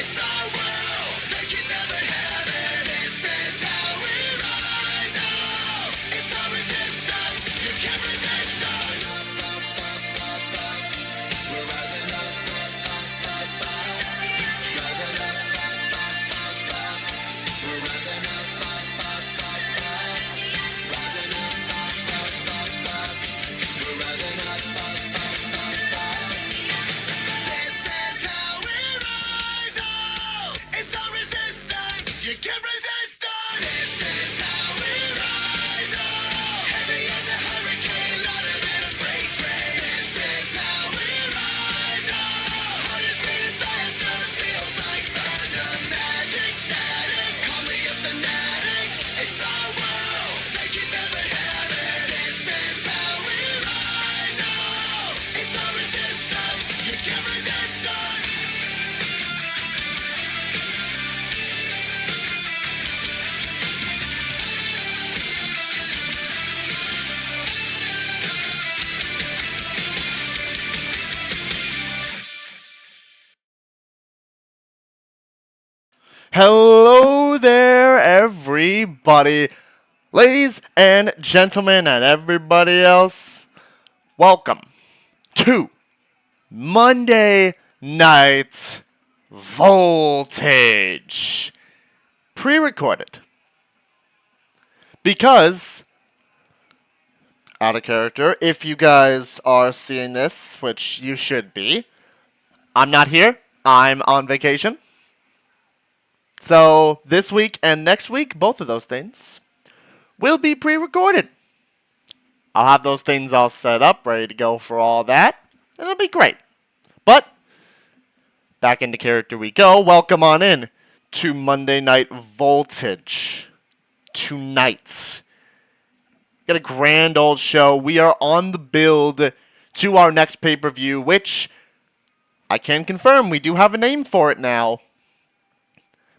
It's our world. Hello there, everybody. Ladies and gentlemen, and everybody else, welcome to Monday Night Voltage. Pre-recorded. Because, out of character, if you guys are seeing this, which you should be, I'm not here. I'm on vacation. So, this week and next week, both of those things will be pre-recorded. I'll have those things all set up, ready to go for all that. It'll be great. But, back into character we go. Welcome on in to Monday Night Voltage. Tonight. Got a grand old show. We are on the build to our next pay-per-view, which I can confirm we do have a name for it now.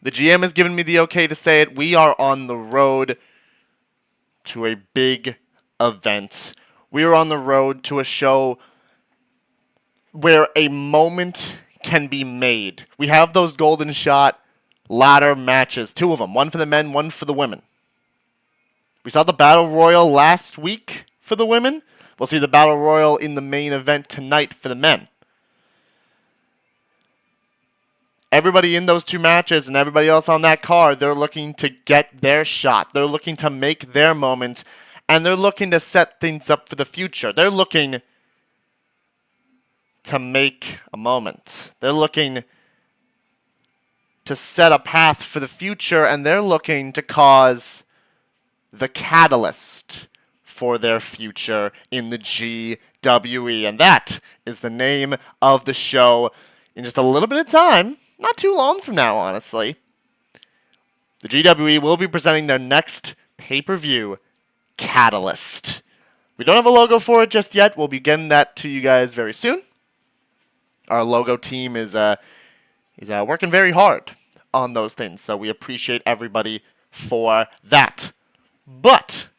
The GM has given me the okay to say it. We are on the road to a big event. We are on the road to a show where a moment can be made. We have those golden shot ladder matches. 2 of them. One for the men, one for the women. We saw the Battle Royal last week for the women. We'll see the Battle Royal in the main event tonight for the men. Everybody in those 2 matches and everybody else on that card, they're looking to get their shot. They're looking to make their moment, and they're looking to set things up for the future. They're looking to make a moment. They're looking to set a path for the future, and they're looking to cause the catalyst for their future in the GWE. And that is the name of the show. In just a little bit of time, not too long from now, honestly, the GWE will be presenting their next pay-per-view, Catalyst. We don't have a logo for it just yet. We'll be getting that to you guys very soon. Our logo team is working very hard on those things, so we appreciate everybody for that. But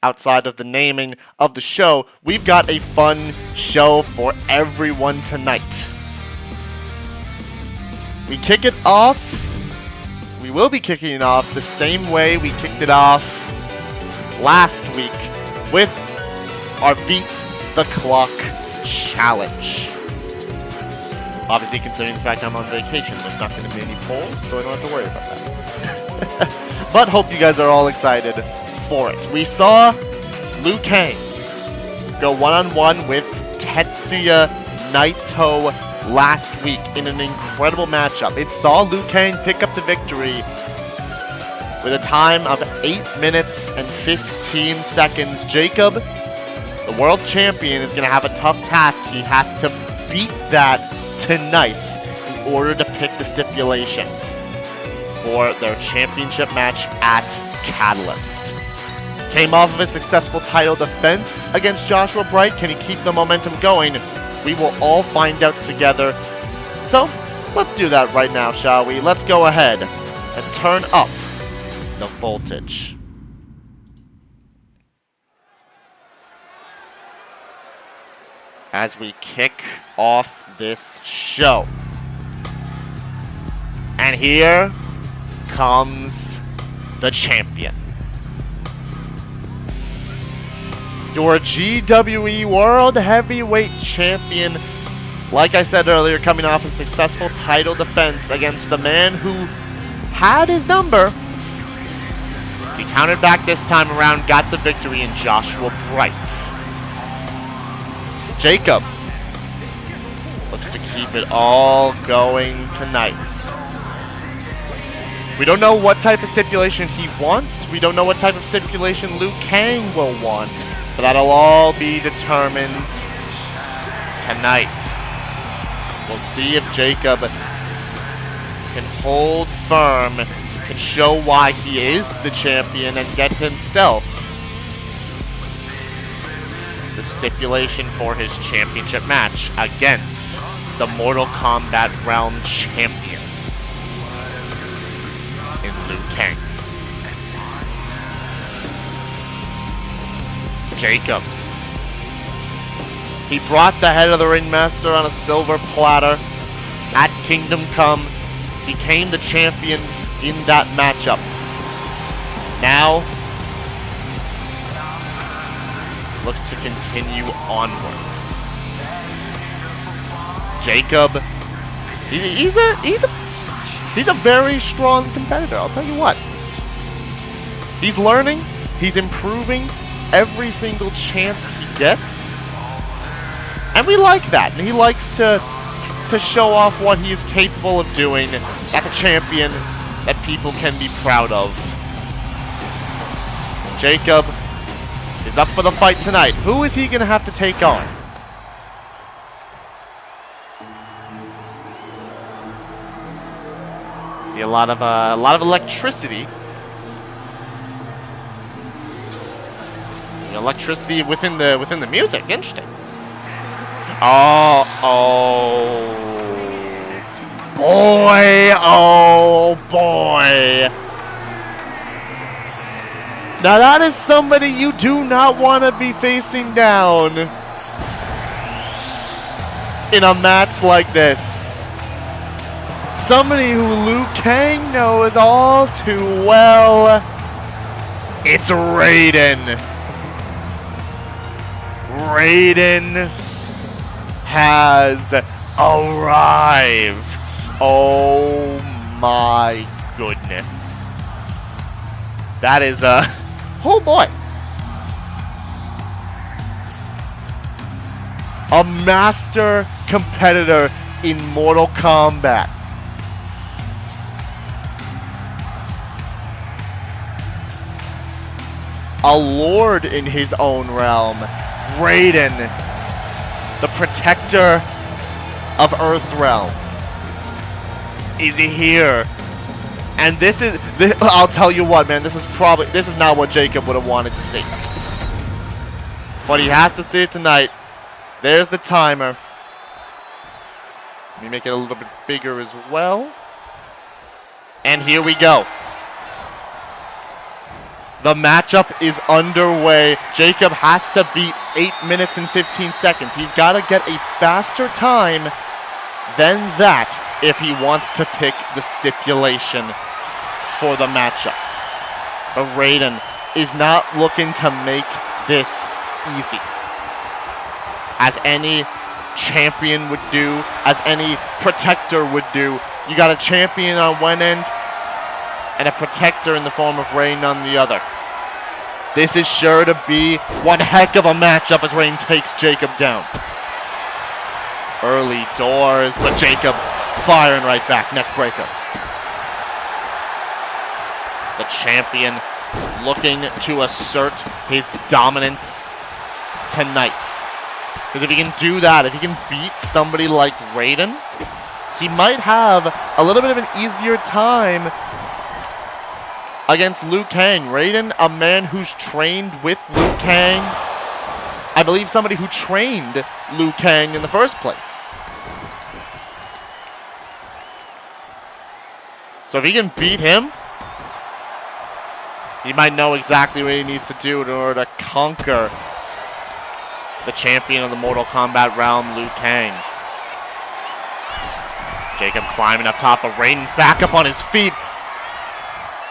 outside of the naming of the show, we've got a fun show for everyone tonight. We kick it off. We will be kicking it off the same way we kicked it off last week with our Beat the Clock Challenge. Obviously, considering the fact I'm on vacation, there's not going to be any polls, so I don't have to worry about that. But hope you guys are all excited for it. We saw Liu Kang go one-on-one with Tetsuya Naito last week in an incredible matchup. It saw Liu Kang pick up the victory with a time of 8 minutes and 15 seconds. Jacob, the world champion, is going to have a tough task. He has to beat that tonight in order to pick the stipulation for their championship match at Catalyst. Came off of a successful title defense against Joshua Bright. Can he keep the momentum going? We will all find out together. So, let's do that right now, shall we? Let's go ahead and turn up the voltage. As we kick off this show. And here comes the champion. Your GWE World Heavyweight Champion, like I said earlier, coming off a successful title defense against the man who had his number. He countered back this time around, got the victory in Joshua Bright. Jacob looks to keep it all going tonight. We don't know what type of stipulation he wants. We don't know what type of stipulation Liu Kang will want. But that'll all be determined tonight. We'll see if Jacob can hold firm, can show why he is the champion, and get himself the stipulation for his championship match against the Mortal Kombat Realm champion in Liu Kang. Jacob. He brought the head of the ringmaster on a silver platter at Kingdom Come, became the champion in that matchup. Now, looks to continue onwards. Jacob, he's a very strong competitor, I'll tell you what. He's learning, he's improving every single chance he gets. And we like that, and he likes to show off what he is capable of doing. That's a champion that people can be proud of. Jacob is up for the fight tonight. Who is he going to have to take on? See a lot of electricity. Electricity within the music. Interesting. Oh boy! Oh boy! Now that is somebody you do not want to be facing down in a match like this. Somebody who Liu Kang knows all too well. It's Raiden. Raiden has arrived. Oh my goodness. That is oh boy. A master competitor in Mortal Kombat. A lord in his own realm. Raiden, the protector of Earthrealm, is here. And this, I'll tell you what, man, this is not what Jacob would have wanted to see. But he has to see it tonight. There's the timer. Let me make it a little bit bigger as well. And here we go. The matchup is underway. Jacob has to beat 8 minutes and 15 seconds. He's got to get a faster time than that if he wants to pick the stipulation for the matchup. But Raiden is not looking to make this easy. As any champion would do, as any protector would do. You got a champion on one end and a protector in the form of Rain on the other. This is sure to be one heck of a matchup as Rain takes Jacob down. Early doors, but Jacob firing right back, neck breaker. The champion looking to assert his dominance tonight. Because if he can do that, if he can beat somebody like Raiden, he might have a little bit of an easier time against Liu Kang. Raiden, a man who's trained with Liu Kang. I believe somebody who trained Liu Kang in the first place. So if he can beat him, he might know exactly what he needs to do in order to conquer the champion of the Mortal Kombat realm, Liu Kang. Jacob climbing up top of Raiden, back up on his feet.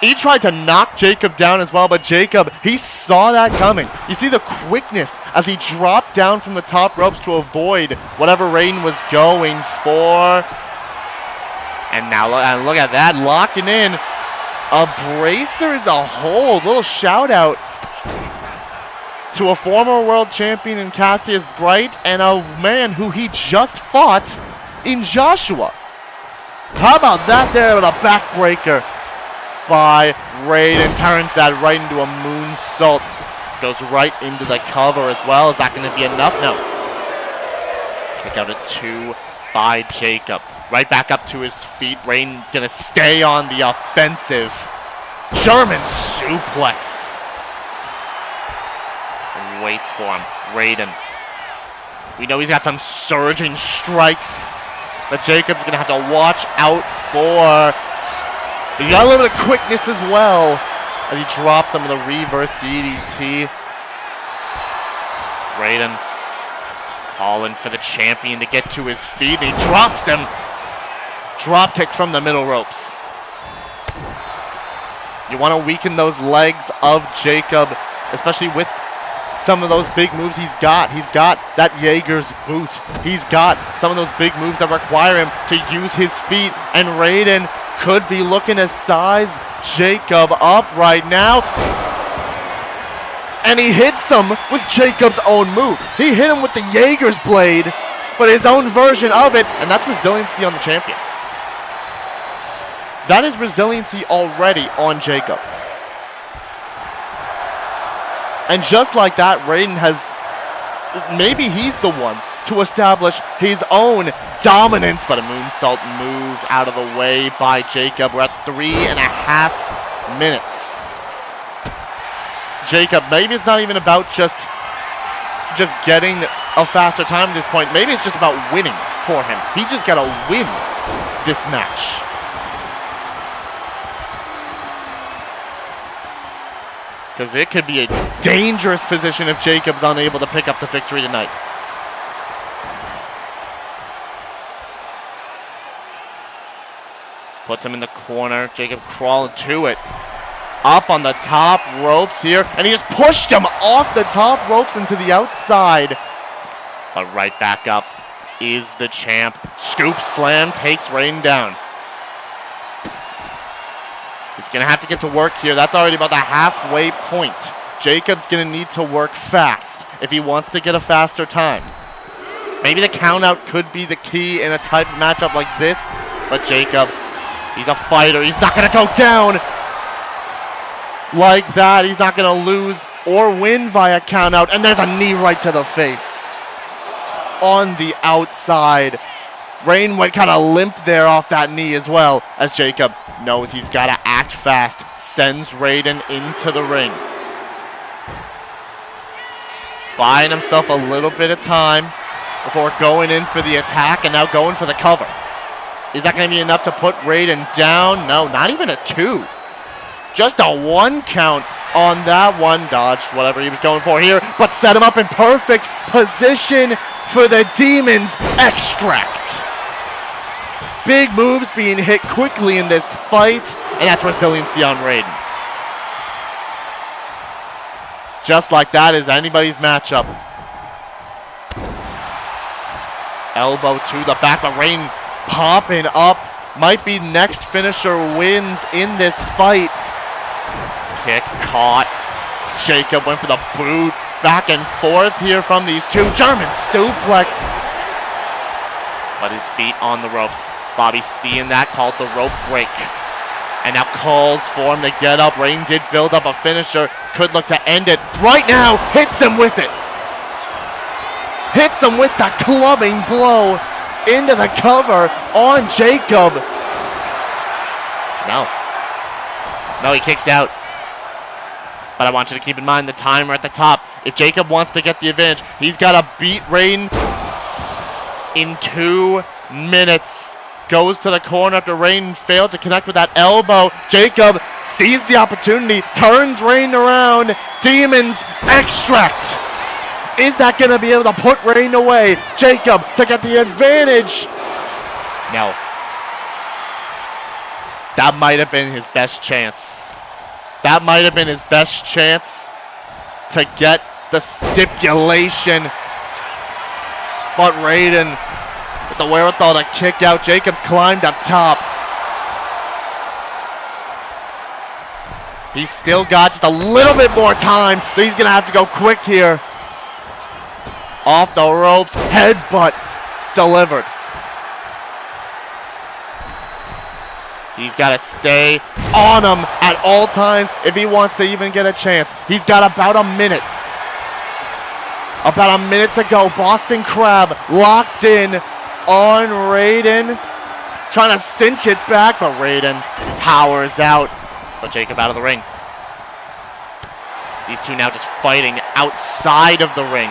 He tried to knock Jacob down as well, but Jacob, he saw that coming. You see the quickness as he dropped down from the top ropes to avoid whatever Raiden was going for. And now look at that, locking in. A bracer is a hold. Little shout out to a former world champion in Cassius Bright and a man who he just fought in Joshua. How about that there with a backbreaker by Raiden. Turns that right into a moonsault. Goes right into the cover as well. Is that going to be enough? No. Kick out at 2 by Jacob. Right back up to his feet. Raiden going to stay on the offensive. German suplex. And waits for him. Raiden. We know he's got some surging strikes that Jacob's going to have to watch out for. But he's got a little bit of quickness as well as he drops some of the reverse DDT. Raiden calling for the champion to get to his feet. And he drops them. Drop kick from the middle ropes. You want to weaken those legs of Jacob, especially with some of those big moves he's got. He's got that Jaeger's boot. He's got some of those big moves that require him to use his feet. And Raiden could be looking to size Jacob up right now. And he hits him with Jacob's own move. He hit him with the Jaeger's blade, but his own version of it, and that's resiliency on the champion. That is resiliency already on Jacob. And just like that, Raiden has, maybe he's the one to establish his own dominance, but a moonsault move out of the way by Jacob. We're at 3.5 minutes. Jacob, maybe it's not even about just getting a faster time at this point. Maybe it's just about winning for him. He's just got to win this match. Because it could be a dangerous position if Jacob's unable to pick up the victory tonight. Puts him in the corner. Jacob crawling to it. Up on the top ropes here. And he just pushed him off the top ropes into the outside. But right back up is the champ. Scoop slam takes Raiden down. He's going to have to get to work here. That's already about the halfway point. Jacob's going to need to work fast if he wants to get a faster time. Maybe the countout could be the key in a type of matchup like this. But Jacob, he's a fighter. He's not going to go down like that. He's not going to lose or win via countout. And there's a knee right to the face. On the outside. Rain went kind of limp there off that knee as well, as Jacob knows he's got to act fast. Sends Raiden into the ring. Buying himself a little bit of time before going in for the attack and now going for the cover. Is that going to be enough to put Raiden down? No, not even a 2. Just a 1 count on that one. Dodged whatever he was going for here, but set him up in perfect position for the Demon's extract. Big moves being hit quickly in this fight, and that's resiliency on Raiden. Just like that is anybody's matchup. Elbow to the back, but Raiden popping up. Might be next finisher wins in this fight. Kick caught. Jacob went for the boot. Back and forth here from these two. German suplex. But his feet on the ropes. Bobby seeing that, called the rope break. And now calls for him to get up. Rain did build up a finisher. Could look to end it. Right now, hits him with it. Hits him with the clubbing blow into the cover on Jacob. No, he kicks out. But I want you to keep in mind the timer at the top. If Jacob wants to get the advantage, he's got to beat Raiden in 2 minutes. Goes to the corner after Raiden failed to connect with that elbow. Jacob sees the opportunity, turns Raiden around. Demon's extract. Is that going to be able to put Raiden away? Jacob to get the advantage. No. That might have been his best chance. That might have been his best chance to get the stipulation. But Raiden, with the wherewithal to kick out, Jacobs climbed up top. He's still got just a little bit more time, so he's going to have to go quick here. Off the ropes, headbutt delivered. He's got to stay on him at all times if he wants to even get a chance. He's got about a minute. About a minute to go. Boston Crab locked in on Raiden. Trying to cinch it back, but Raiden powers out. But Jacob out of the ring. These two now just fighting outside of the ring.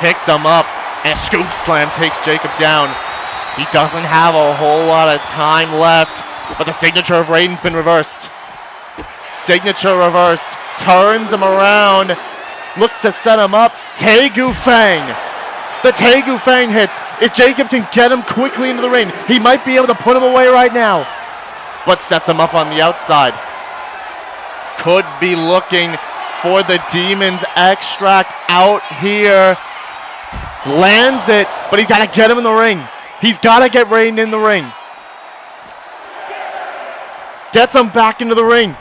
Picked him up, and a scoop slam takes Jacob down. He doesn't have a whole lot of time left, but the signature of Raiden's been reversed. Signature reversed. Turns him around. Looks to set him up. Tegu Fang. The Tegu Fang hits. If Jacob can get him quickly into the ring, he might be able to put him away right now. but sets him up on the outside. Could be looking for the Demon's Extract out here. Lands it, but he's got to get him in the ring. He's got to get Raiden in the ring. Gets him back into the ring.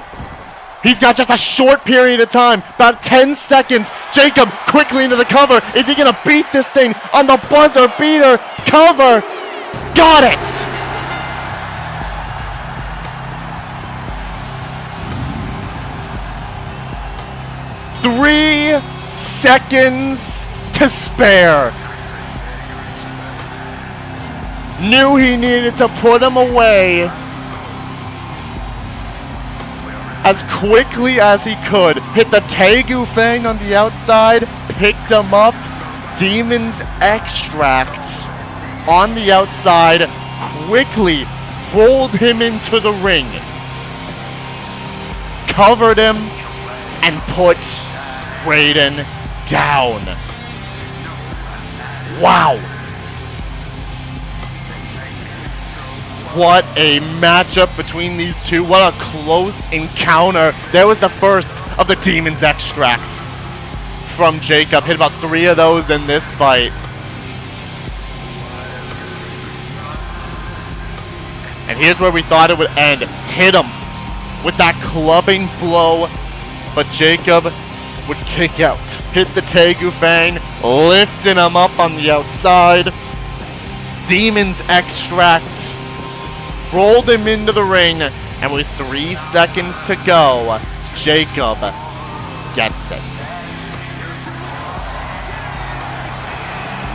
He's got just a short period of time, about 10 seconds. Jacob quickly into the cover. Is he going to beat this thing on the buzzer beater? Cover. Got it. Three seconds to spare. Knew he needed to put him away as quickly as he could. Hit the Tegu Fang on the outside, picked him up. Demon's Extract on the outside, quickly rolled him into the ring, covered him, and put Raiden down. Wow. What a matchup between these two. What a close encounter. There was the first of the Demon's Extracts from Jacob. Hit about 3 of those in this fight. And here's where we thought it would end. Hit him with that clubbing blow, but Jacob would kick out. Hit the Tegu Fang, lifting him up on the outside. Demon's Extract rolled him into the ring, and with 3 seconds to go, Jacob gets it.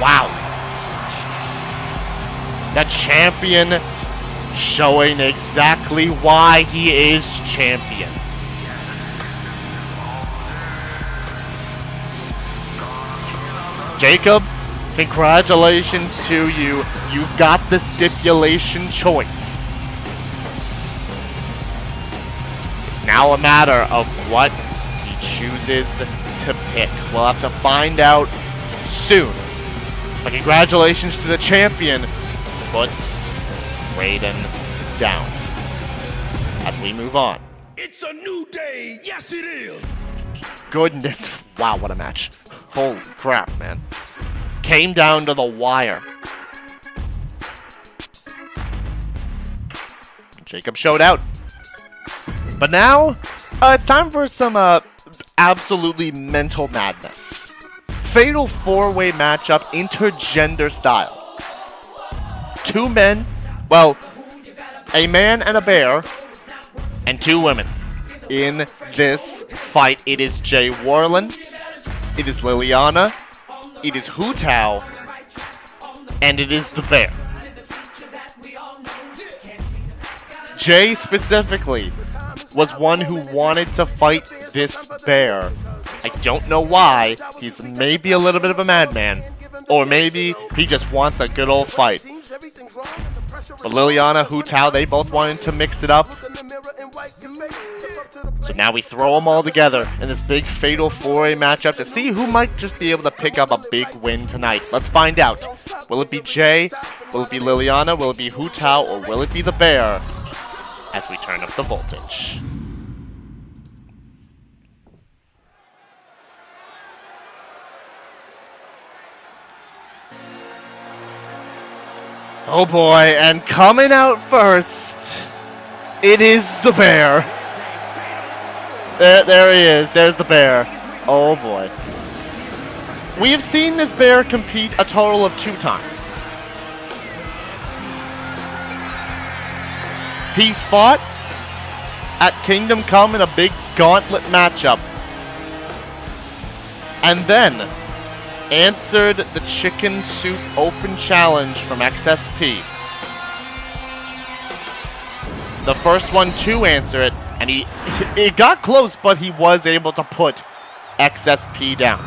Wow. The champion showing exactly why he is champion. Jacob, congratulations to you. You've got the stipulation choice. It's now a matter of what he chooses to pick. We'll have to find out soon. But congratulations to the champion. Puts Raiden down. As we move on. It's a new day. Yes, it is. Goodness. Wow, what a match. Holy crap, man. Came down to the wire. Jacob showed out. But now, it's time for some absolutely mental madness. Fatal 4-way matchup, intergender style. 2 men, well, a man and a bear, and 2 women. In this fight, it is Jay Warlen, it is Lilliana, it is Hu Tao, and it is the bear. Jay specifically was one who wanted to fight this bear. I don't know why. He's maybe a little bit of a madman, or maybe he just wants a good old fight. But Lilliana, Hu Tao, they both wanted to mix it up. So now we throw them all together in this big fatal 4-way matchup to see who might just be able to pick up a big win tonight. Let's find out. Will it be Jay? Will it be Lilliana? Will it be Hu Tao? Or will it be the bear? As we turn up the voltage. Oh boy, and coming out first, it is the bear. There he is. There's the bear. Oh boy. We have seen this bear compete a total of 2 times. He fought at Kingdom Come in a big gauntlet matchup, and then answered the Chicken Soup Open Challenge from XSP. The first one to answer it, and it got close, but he was able to put XSP down.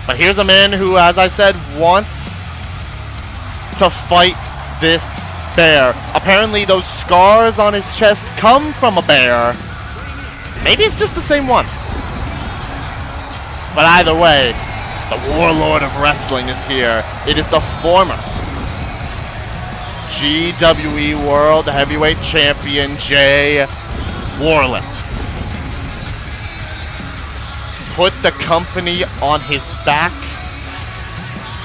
But here's a man who, as I said, wants to fight this bear. Apparently those scars on his chest come from a bear. Maybe it's just the same one. But either way, the warlord of wrestling is here. It is the former GWE World Heavyweight Champion Jay Warlen put the company on his back,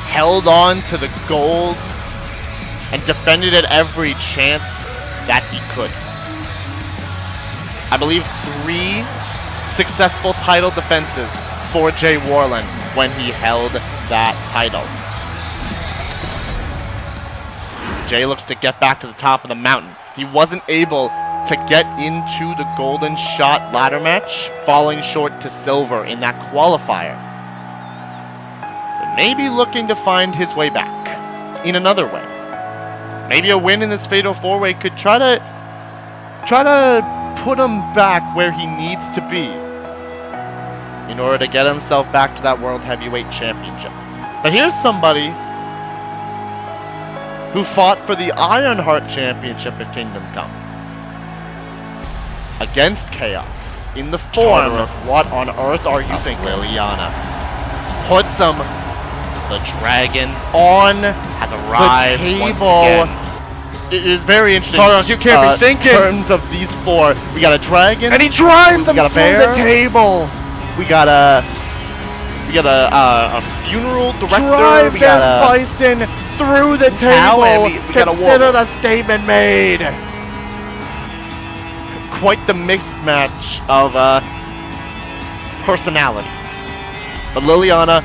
held on to the gold, and defended it every chance that he could. I believe 3 successful title defenses for Jay Warlen when he held that title. Jay looks to get back to the top of the mountain. He wasn't able to get into the golden shot ladder match, falling short to silver in that qualifier. But maybe looking to find his way back in another way. Maybe a win in this Fatal 4-Way could try to put him back where he needs to be in order to get himself back to that World Heavyweight Championship. But here's somebody who fought for the Ironheart Championship at Kingdom Come against Chaos in the form of what on earth are you thinking? Lilliana puts him. The dragon has arrived the once table. again. It is very interesting. Tartaros, you can't be thinking. In terms of these 4, we got a dragon, And he drives him got a through bear. the table. we got a funeral director. Drives We got Bison through the Tao, and table. we got a Consider Warlen. the statement made. quite the mismatch of personalities. But Lilliana,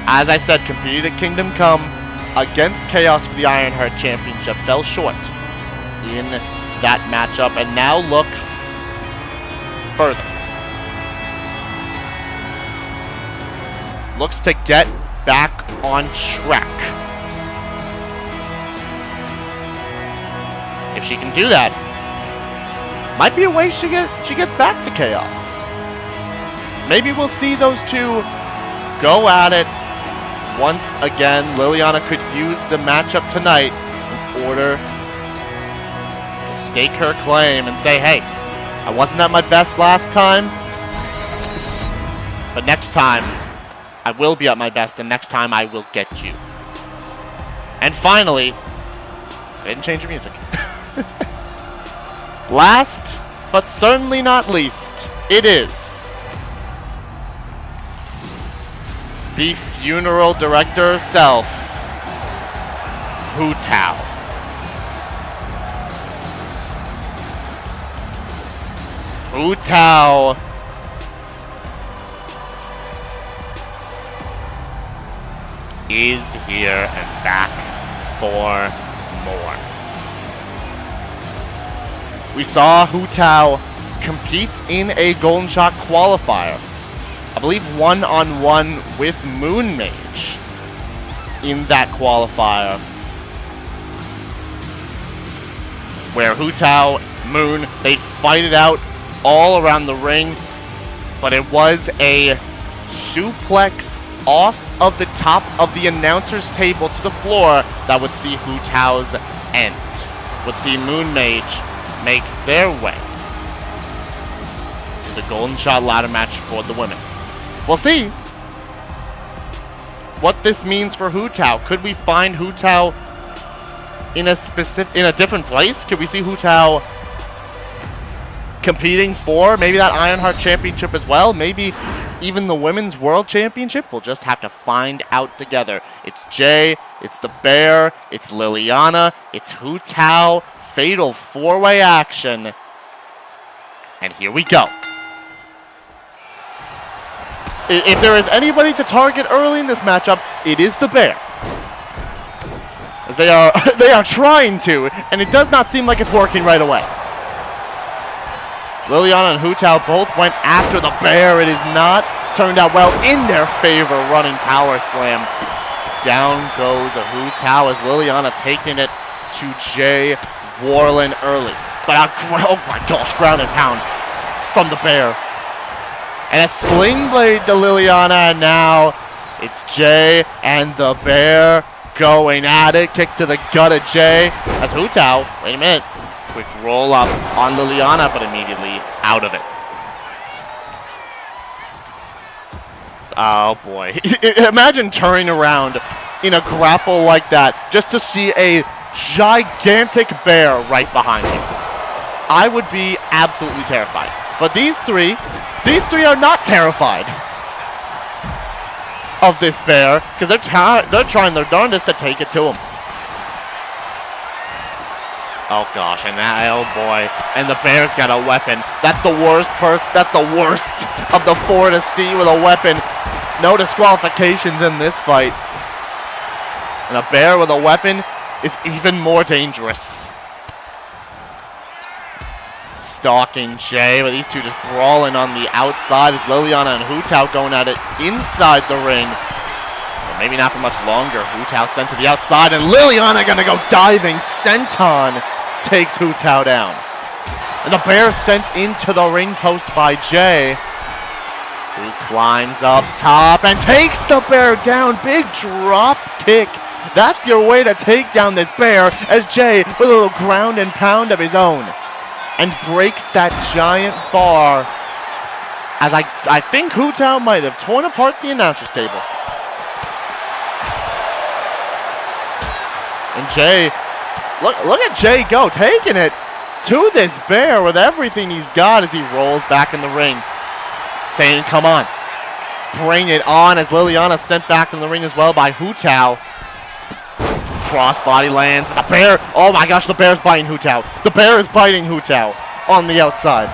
as I said, competed at Kingdom Come against Chaos for the Ironheart Championship, fell short in that matchup, and now looks further. Looks to get back on track. If she can do that, might be a way she gets back to Chaos. Maybe we'll see those two go at it once again. Lilliana could use the matchup tonight in order to stake her claim and say, hey, I wasn't at my best last time, but next time I will be at my best, and next time I will get you. And finally, I didn't change the music. Last, but certainly not least, it is the funeral director herself, Hu Tao. Hu Tao is here and back for more. We saw Hu Tao compete in a Golden Shot qualifier. I believe one-on-one with Moon Mage in that qualifier, where Hu Tao, Moon, they fight it out all around the ring, but it was a suplex off of the top of the announcer's table to the floor that would see Hu Tao's end. Would see Moon Mage make their way to the Golden Shot ladder match for the women. We'll see what this means for Hu Tao. Could we find Hu Tao in a different place? Could we see Hu Tao competing for maybe that Ironheart Championship as well? Maybe even the Women's World Championship? We'll just have to find out together. It's Jay, it's the Bear, it's Lilliana, it's Hu Tao, Fatal 4-Way action. And here we go. If there is anybody to target early in this matchup, it is the Bear. As they are trying to, and it does not seem like it's working right away. Lilliana and Hu Tao both went after the Bear. It has not turned out well in their favor, running power slam. Down goes a Hu Tao as Lilliana taking it to Jay Warlen early. But oh my gosh, ground and pound from the Bear. And a sling blade to Lilliana, and now it's Jay and the Bear going at it. Kick to the gut of Jay. That's Hu Tao. Wait a minute. Quick roll up on Lilliana, but immediately out of it. Oh boy. Imagine turning around in a grapple like that just to see a gigantic bear right behind him. I would be absolutely terrified. But these three are not terrified of this bear because they're trying their darndest to take it to him. Oh gosh, and that, oh boy, and the bear's got a weapon. That's the worst that's the worst of the four to see with a weapon. No disqualifications in this fight. And a bear with a weapon is even more dangerous. Stalking Jay, but these two just brawling on the outside as Lilliana and Hutao going at it inside the ring. But maybe not for much longer. Hutao sent to the outside, and Lilliana gonna go diving. Senton takes Hutao down. And the bear sent into the ring post by Jay, who climbs up top and takes the bear down. Big drop kick. That's your way to take down this bear, as Jay with a little ground and pound of his own and breaks that giant bar, as I think Hutao might have torn apart the announcer's table. And Jay, look at Jay go, taking it to this bear with everything he's got as he rolls back in the ring, saying, come on, bring it on, as Lilliana sent back in the ring as well by Hutao. Crossbody lands, but the bear, oh my gosh, the bear's biting Hutao. The bear is biting Hutao on the outside.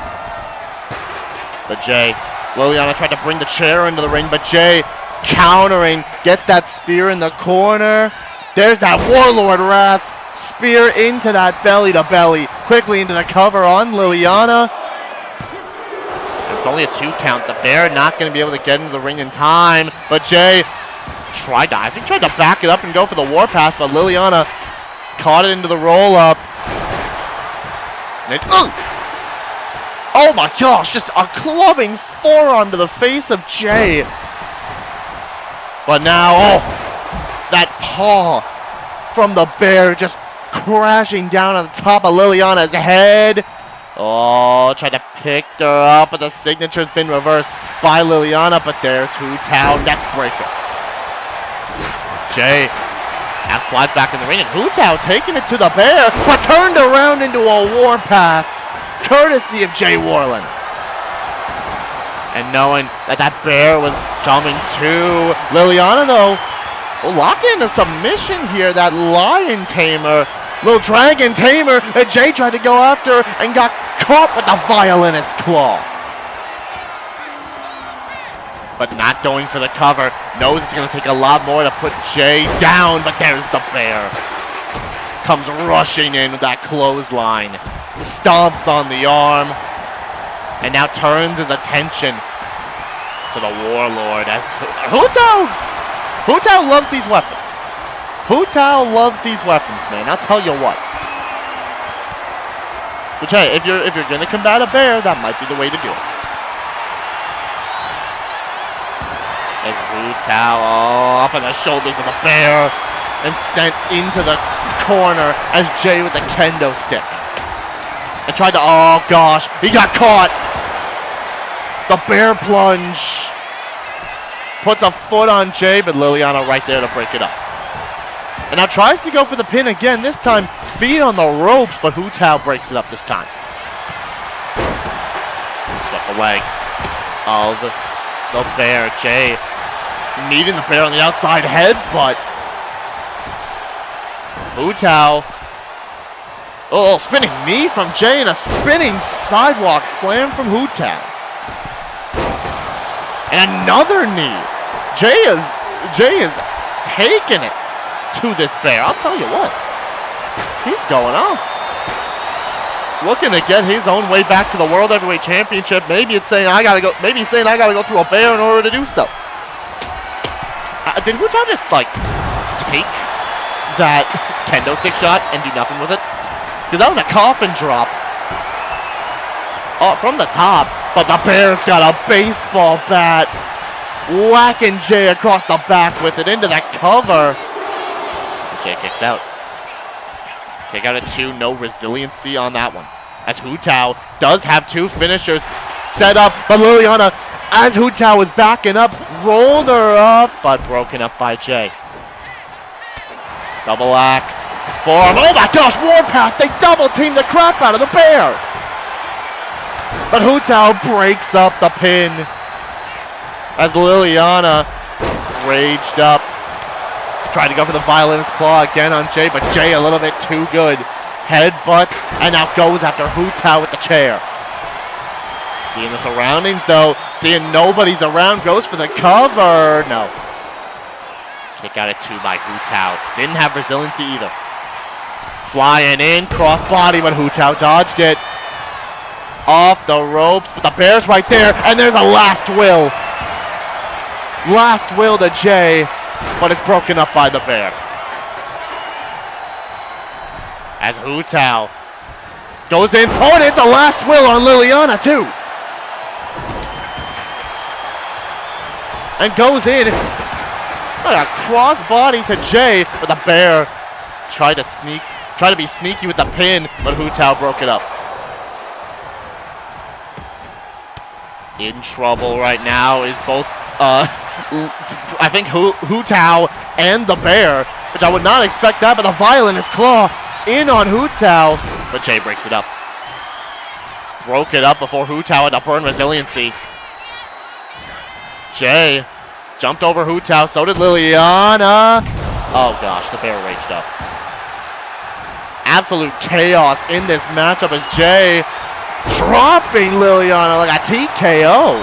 But Jay, Lilliana tried to bring the chair into the ring, but Jay countering, gets that spear in the corner. There's that Warlord Wrath. Spear into that belly to belly. Quickly into the cover on Lilliana. It's only a 2 count. The bear not going to be able to get into the ring in time. But Jay tried to back it up and go for the warpath, but Lilliana caught it into the roll-up. Oh my gosh, just a clubbing forearm to the face of Jay. But now, oh, that paw from the bear just crashing down on the top of Lilliana's head. Oh, tried to pick her up, but the signature's been reversed by Lilliana, but there's Hutao, neckbreaker. Jay now slides back in the ring, and Hutao taking it to the bear, but turned around into a warpath, courtesy of Jay Warlen. And knowing that that bear was coming to Lilliana, though, will lock into submission here. That lion tamer, little dragon tamer that Jay tried to go after and got caught with the violinist claw. But not going for the cover. Knows it's going to take a lot more to put Jay down, but there's the bear. Comes rushing in with that clothesline. Stomps on the arm. And now turns his attention to the Warlord as Hutao loves these weapons. Hutao loves these weapons, man. I'll tell you what. Which, hey, if you're going to combat a bear, that might be the way to do it. As Hutao up on the shoulders of the bear and sent into the corner as Jay with the kendo stick. And tried to, oh gosh, he got caught. The bear plunge. Puts a foot on Jay, but Lilliana right there to break it up. And now tries to go for the pin again, this time feet on the ropes, but Hutao breaks it up this time. Swept the leg of the bear. Jay meeting the bear on the outside head, but Hutao. Oh, spinning knee from Jay and a spinning sidewalk slam from Hutao. And another knee. Jay is taking it to this bear. I'll tell you what. He's going off. Looking to get his own way back to the World Heavyweight Championship. Maybe it's saying I gotta go. Maybe he's saying I gotta go through a bear in order to do so. Did Hutao just like take that kendo stick shot and do nothing with it? Because that was a coffin drop. Oh, from the top. But the bear's got a baseball bat. Whacking Jay across the back with it into that cover. Jay kicks out. Kick out at 2. No resiliency on that one. As Hutao does have 2 finishers set up. But Lilliana, as Hutao was backing up, rolled her up. But broken up by Jay. Double axe. Forearm. Oh my gosh, Warpath. They double team the crap out of the bear. But Hu Tao breaks up the pin as Lilliana raged up. Tried to go for the violinist claw again on Jay, but Jay a little bit too good. Headbutt, and now goes after Hu Tao with the chair. Seeing the surroundings though, seeing nobody's around, goes for the cover. No. Kick out at 2 by Hu Tao. Didn't have resiliency either. Flying in, cross body, but Hu Tao dodged it. Off the ropes, but the bear's right there, and there's a last will. Last will to Jay, but it's broken up by the bear. As Hu Tao goes in. Oh, and it's a last will on Lilliana too. And goes in. A cross body to Jay, but the bear tried to be sneaky with the pin, but Hu Tao broke it up. In trouble right now is both, I think Hu Tao and the bear, which I would not expect that, but the violinist claw in on Hu Tao, but Jay breaks it up. Broke it up before Hu Tao had to burn resiliency. Jay jumped over Hu Tao, so did Lilliana. Oh gosh, the bear raged up. Absolute chaos in this matchup as Jay dropping Lilliana like a TKO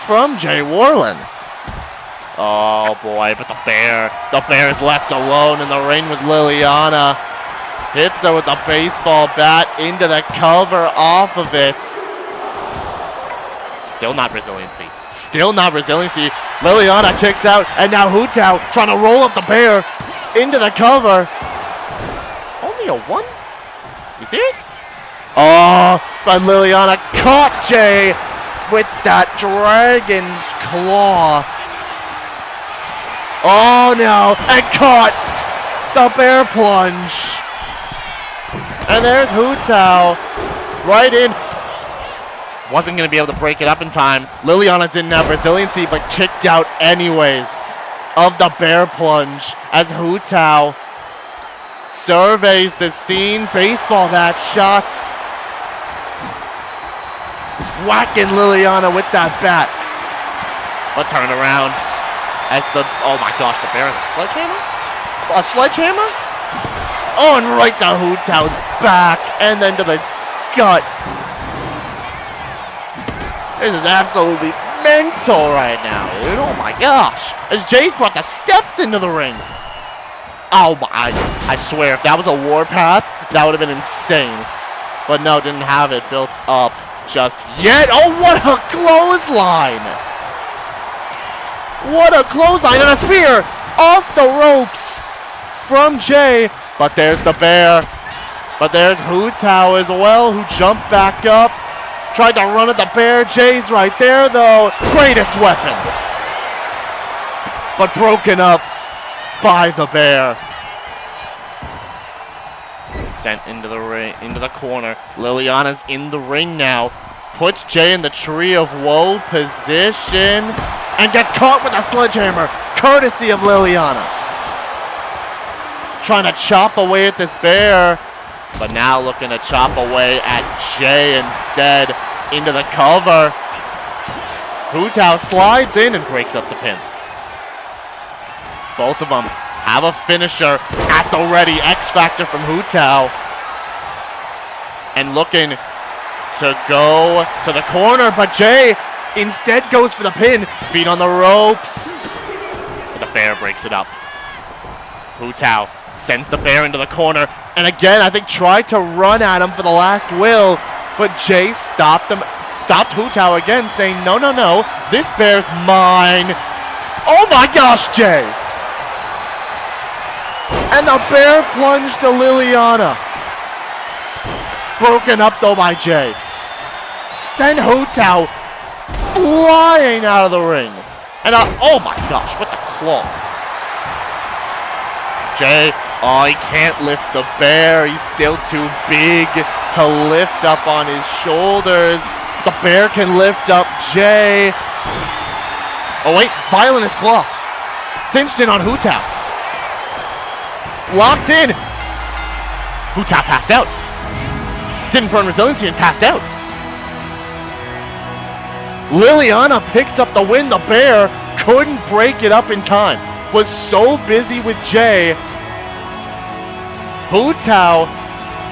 from Jay Warlen. Oh boy, but the bear's left alone in the ring with Lilliana. Hits her with the baseball bat into the cover off of it. Still not resiliency. Still not resiliency. Lilliana kicks out, and now Hu Tao trying to roll up the bear into the cover. Only a 1? You serious? Oh, but Lilliana caught Jay with that dragon's claw. Oh no, and caught the bear plunge. And there's Hu Tao right in. Wasn't going to be able to break it up in time. Lilliana didn't have resiliency, but kicked out anyways of the bear plunge as Hu Tao surveys the scene. Baseball bat shots. Whacking Lilliana with that bat. But turn around as the, oh my gosh, the bear has a sledgehammer? A sledgehammer? Oh, and right to Hu Tao's back, and then to the gut. This is absolutely mental right now, dude. Oh my gosh. As Jay's brought the steps into the ring. Oh my, I swear, if that was a warpath, that would have been insane. But no, didn't have it built up just yet. Oh, what a clothesline. What a clothesline, and a spear off the ropes from Jay. But there's the bear. But there's Hu Tao as well, who jumped back up. Tried to run at the bear. Jay's right there, though. Greatest weapon. But broken up by the bear. Sent into the ring, into the corner. Lilliana's in the ring now. Puts Jay in the Tree of Woe position. And gets caught with a sledgehammer. Courtesy of Lilliana. Trying to chop away at this bear. But now looking to chop away at Jay instead into the cover. Hu Tao slides in and breaks up the pin. Both of them have a finisher at the ready. X Factor from Hu Tao. And looking to go to the corner, but Jay instead goes for the pin. Feet on the ropes. But the bear breaks it up. Hu Tao sends the bear into the corner. And again, I think tried to run at him for the last will, but Jay stopped him, stopped Hu Tao again, saying, no, no, no, this bear's mine. Oh my gosh, Jay. And the bear plunged to Lilliana. Broken up though by Jay. Sent Hu Tao flying out of the ring. And oh my gosh, what the claw. Jay, oh, he can't lift the bear. He's still too big to lift up on his shoulders. The bear can lift up Jay. Oh wait, violinist claw. Cinched in on Hutao. Locked in. Hutao passed out. Didn't burn resiliency and passed out. Lilliana picks up the win. The bear couldn't break it up in time. Was so busy with Jay. Hutao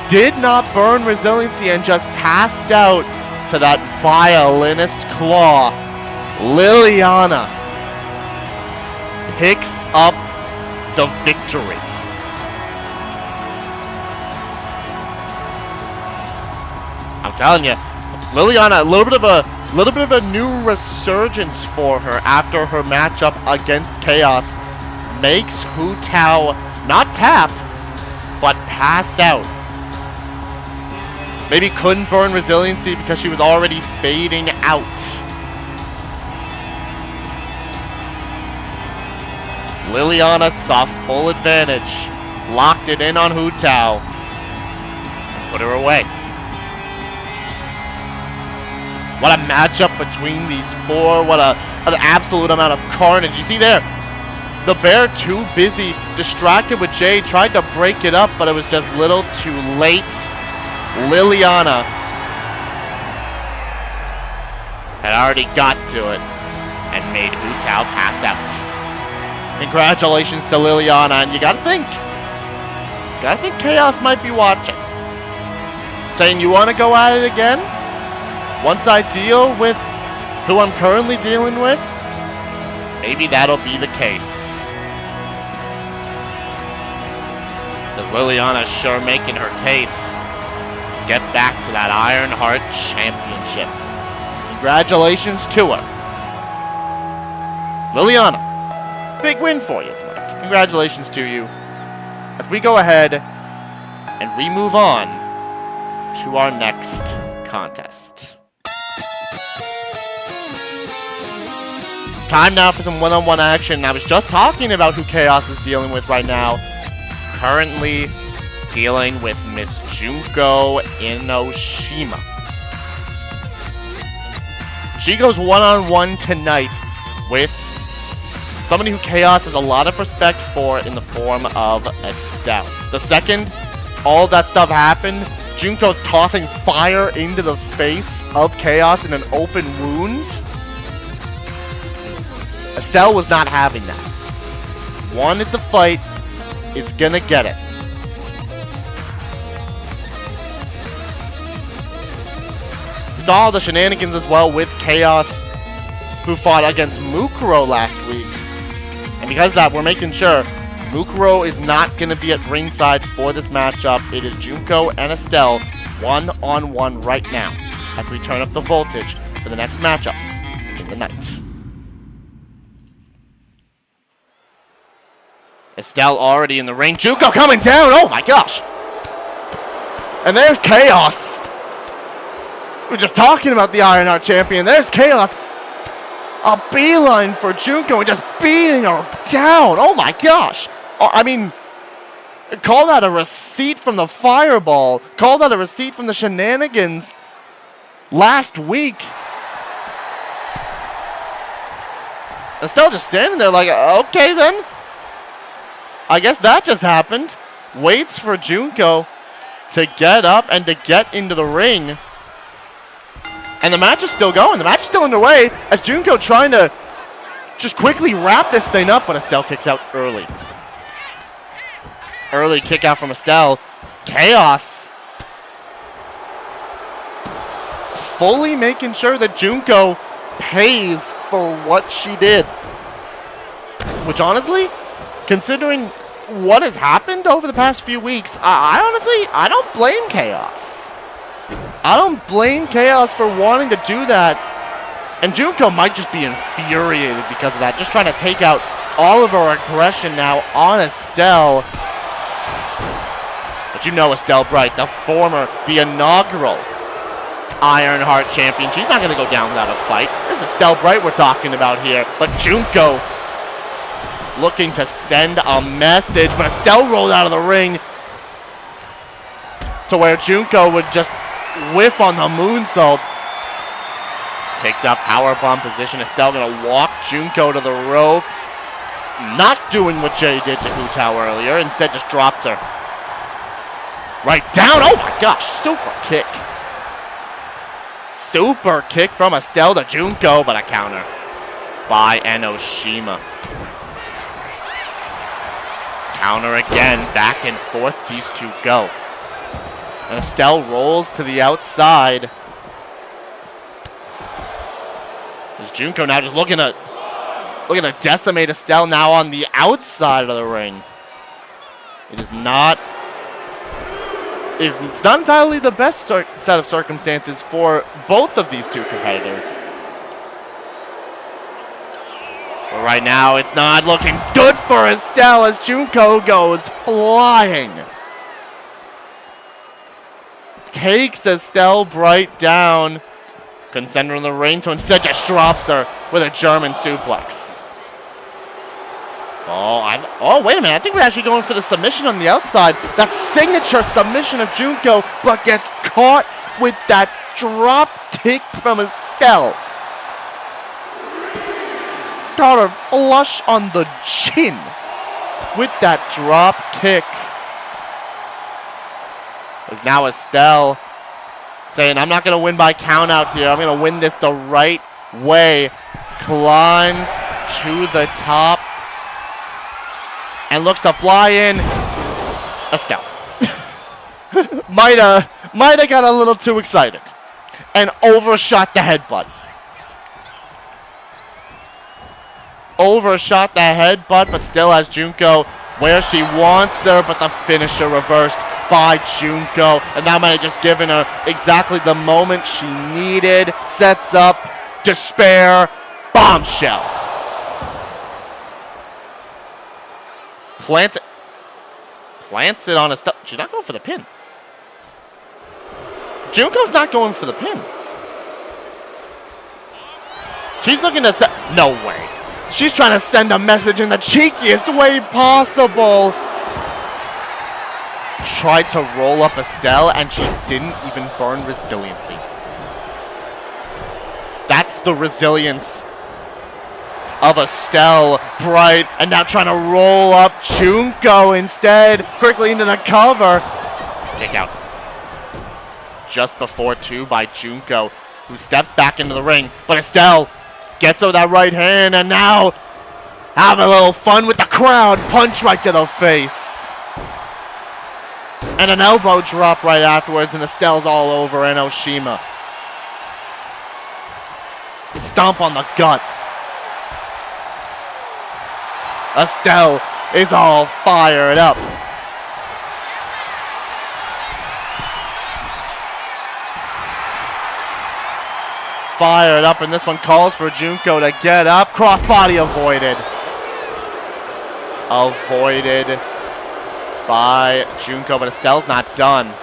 did not burn resiliency and just passed out to that violinist claw. Lilliana picks up the victory. I'm telling you, Lilliana, a little bit of a new resurgence for her after her matchup against Chaos. Makes Hutao not tap, but pass out. Maybe couldn't burn resiliency because she was already fading out. Lilliana saw full advantage, locked it in on Hutao, and put her away. What a matchup between these four. What an absolute amount of carnage. You see there, the bear too busy, distracted with Jay, tried to break it up, but it was just little too late. Lilliana had already got to it and made Hutao pass out. Congratulations to Lilliana, and you gotta think Chaos might be watching. Saying, you wanna go at it again? Once I deal with who I'm currently dealing with, maybe that'll be the case. Because Lilliana's sure making her case. Get back to that Ironheart Championship. Congratulations to her. Lilliana, big win for you tonight. Congratulations to you. As we go ahead and we move on to our next contest. It's time now for some one-on-one action. I was just talking about who Chaos is dealing with right now. Currently dealing with Miss Junko Enoshima. She goes one-on-one tonight with somebody who Chaos has a lot of respect for in the form of Estelle. The second all that stuff happened, Junko tossing fire into the face of Chaos in an open wound. Estelle was not having that. Wanted the fight, is gonna get it. We saw the shenanigans as well with Chaos, who fought against Mukuro last week. And because of that, we're making sure Mukuro is not going to be at ringside for this matchup. It is Junko and Estelle one-on-one right now as we turn up the voltage for the next matchup in the night. Estelle already in the ring. Junko coming down. Oh my gosh. And there's Chaos. We were just talking about the Ironheart champion. There's Chaos. A beeline for Junko and just beating her down. Oh my gosh. I mean, call that a receipt from the fireball. Call that a receipt from the shenanigans last week. Estelle just standing there like, okay then. I guess that just happened. Waits for Junko to get up and to get into the ring. And the match is still going. The match is still underway as Junko trying to just quickly wrap this thing up, but Estelle kicks out early. Early kick out from Estelle. Chaos fully making sure that Junko pays for what she did. Which honestly, considering what has happened over the past few weeks, I don't blame Chaos. I don't blame Chaos for wanting to do that. And Junko might just be infuriated because of that. Just trying to take out all of her aggression now on Estelle. But you know Estelle Bright, the inaugural Ironheart champion. She's not going to go down without a fight. This is Estelle Bright we're talking about here. But Junko looking to send a message. But Estelle rolled out of the ring to where Junko would just whiff on the moonsault. Picked up powerbomb position. Estelle gonna walk Junko to the ropes. not doing what Jay did to Hu Tao earlier. Instead, just drops her. Right down. Oh my gosh. Super kick. Super kick from Estelle to Junko, but a counter by Enoshima. Counter again. Back and forth. These two go. And Estelle rolls to the outside. There's Junko now just looking to decimate Estelle now on the outside of the ring. It's not entirely the best set of circumstances for both of these two competitors. But right now, it's not looking good for Estelle as Junko goes flying. Takes Estelle right down. Couldn't send her in the ring, so instead just drops her with a German suplex. Oh, wait a minute. I think we're actually going for the submission on the outside. That signature submission of Junko, but gets caught with that drop kick from Estelle. Got her flush on the chin with that drop kick. As now Estelle saying, I'm not going to win by count out here. I'm going to win this the right way. Climbs to the top. And looks to fly in. Estelle. might have got a little too excited. And overshot the headbutt. Overshot the headbutt, but still has Junko where she wants her, but the finisher reversed by Junko. And that might have just given her exactly the moment she needed. Sets up, despair, bombshell. Plants it on Estelle. She's not going for the pin. Junko's not going for the pin. She's looking to set. No way. She's trying to send a message in the cheekiest way possible. Tried to roll up Estelle, and she didn't even burn resiliency. That's the resilience of Estelle, bright, and now trying to roll up Junko instead. Quickly into the cover. Kick out. Just before two by Junko, who steps back into the ring. But Estelle gets over that right hand, and now having a little fun with the crowd. Punch right to the face. And an elbow drop right afterwards, and Estelle's all over Enoshima. Stomp on the gut. Estelle is all fired up. Fired up, and this one calls for Junko to get up. Crossbody avoided. Avoided by Junko, but Estelle's not done.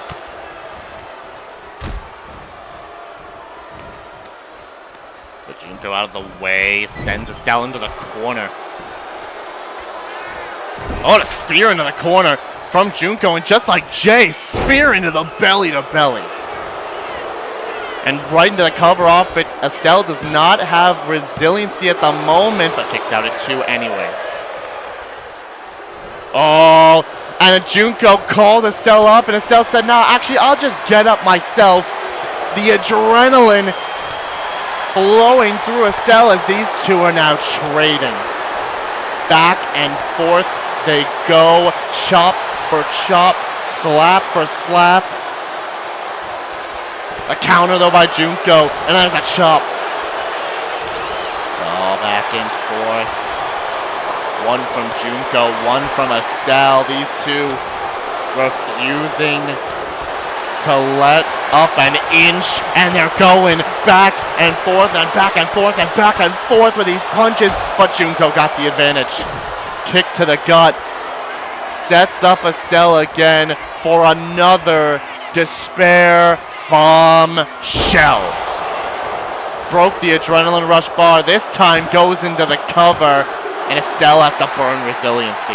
But Junko out of the way, sends Estelle into the corner. Oh, and a spear into the corner from Junko, and just like Jay, spear into the belly to belly. And right into the cover off it. Estelle does not have resiliency at the moment, but kicks out at two anyways. Oh, and Junko called Estelle up, and Estelle said, no, actually, I'll just get up myself. The adrenaline flowing through Estelle as these two are now trading. Back and forth they go, chop for chop, slap for slap. A counter, though, by Junko, and there's a chop. Oh, back and forth. One from Junko, one from Estelle. These two refusing to let up an inch, and they're going back and forth and back and forth and back and forth with these punches, but Junko got the advantage. Kick to the gut. Sets up Estelle again for another despair bombshell. Broke the adrenaline rush bar. This time goes into the cover, and Estelle has to burn resiliency.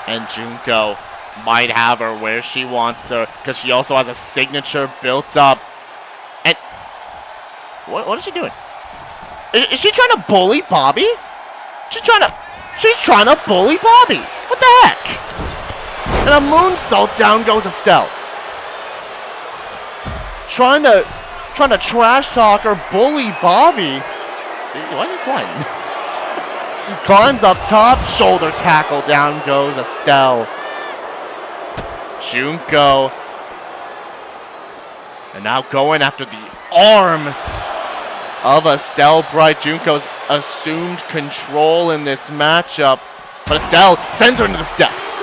And Junko might have her where she wants her, because she also has a signature built up. And what is she doing? Is she trying to bully Bobby? She's trying to bully Bobby. What the heck? And a moonsault, down goes Estelle. Trying to trash talk or bully Bobby. Why is he sliding? Climbs up top, shoulder tackle, down goes Estelle. Junko. And now going after the arm of Estelle Bright. Junko's assumed control in this matchup. But Estelle sends her into the steps.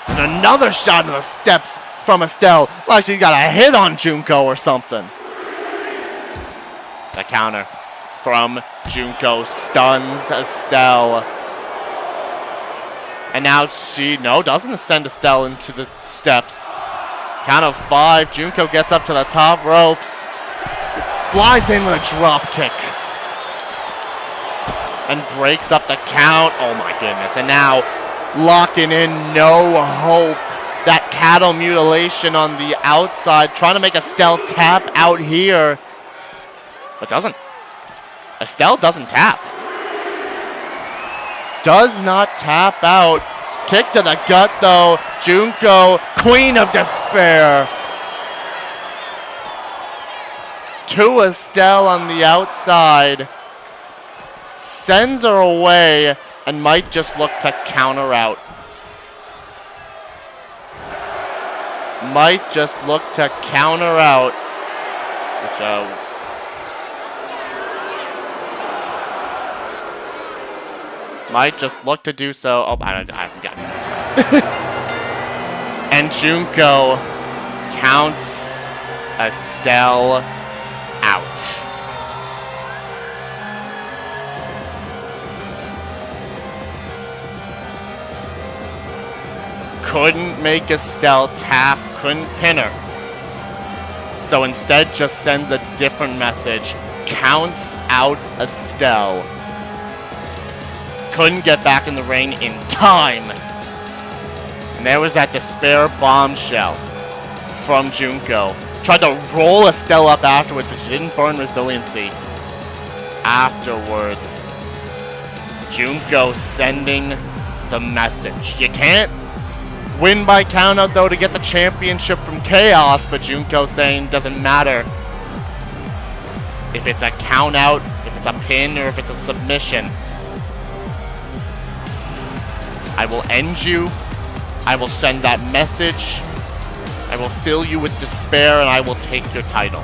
And another shot into the steps from Estelle. Like she got a hit on Junko or something. The counter from Junko stuns Estelle. And now she, doesn't send Estelle into the steps. Count of 5. Junko gets up to the top ropes. Flies in with a drop kick. And breaks up the count. Oh my goodness. And now locking in, no hope. That cattle mutilation on the outside. Trying to make Estelle tap out here. But doesn't. Estelle doesn't tap. Does not tap out. Kick to the gut though. Junko, Queen of Despair. To Estelle on the outside. Sends her away and might just look to counter out. Might just look to counter out. Which, might just look to do so. Oh, I haven't gotten it. And Junko counts Estelle out. Couldn't make Estelle tap, couldn't pin her. So instead just sends a different message. Counts out Estelle. Couldn't get back in the ring in time. And there was that despair bombshell from Junko. Tried to roll Estelle up afterwards, but she didn't burn resiliency afterwards. Junko sending the message. You can't win by countout though to get the championship from Chaos, but Junko saying doesn't matter if it's a countout, if it's a pin, or if it's a submission. I will end you. I will send that message. I will fill you with despair, and I will take your title.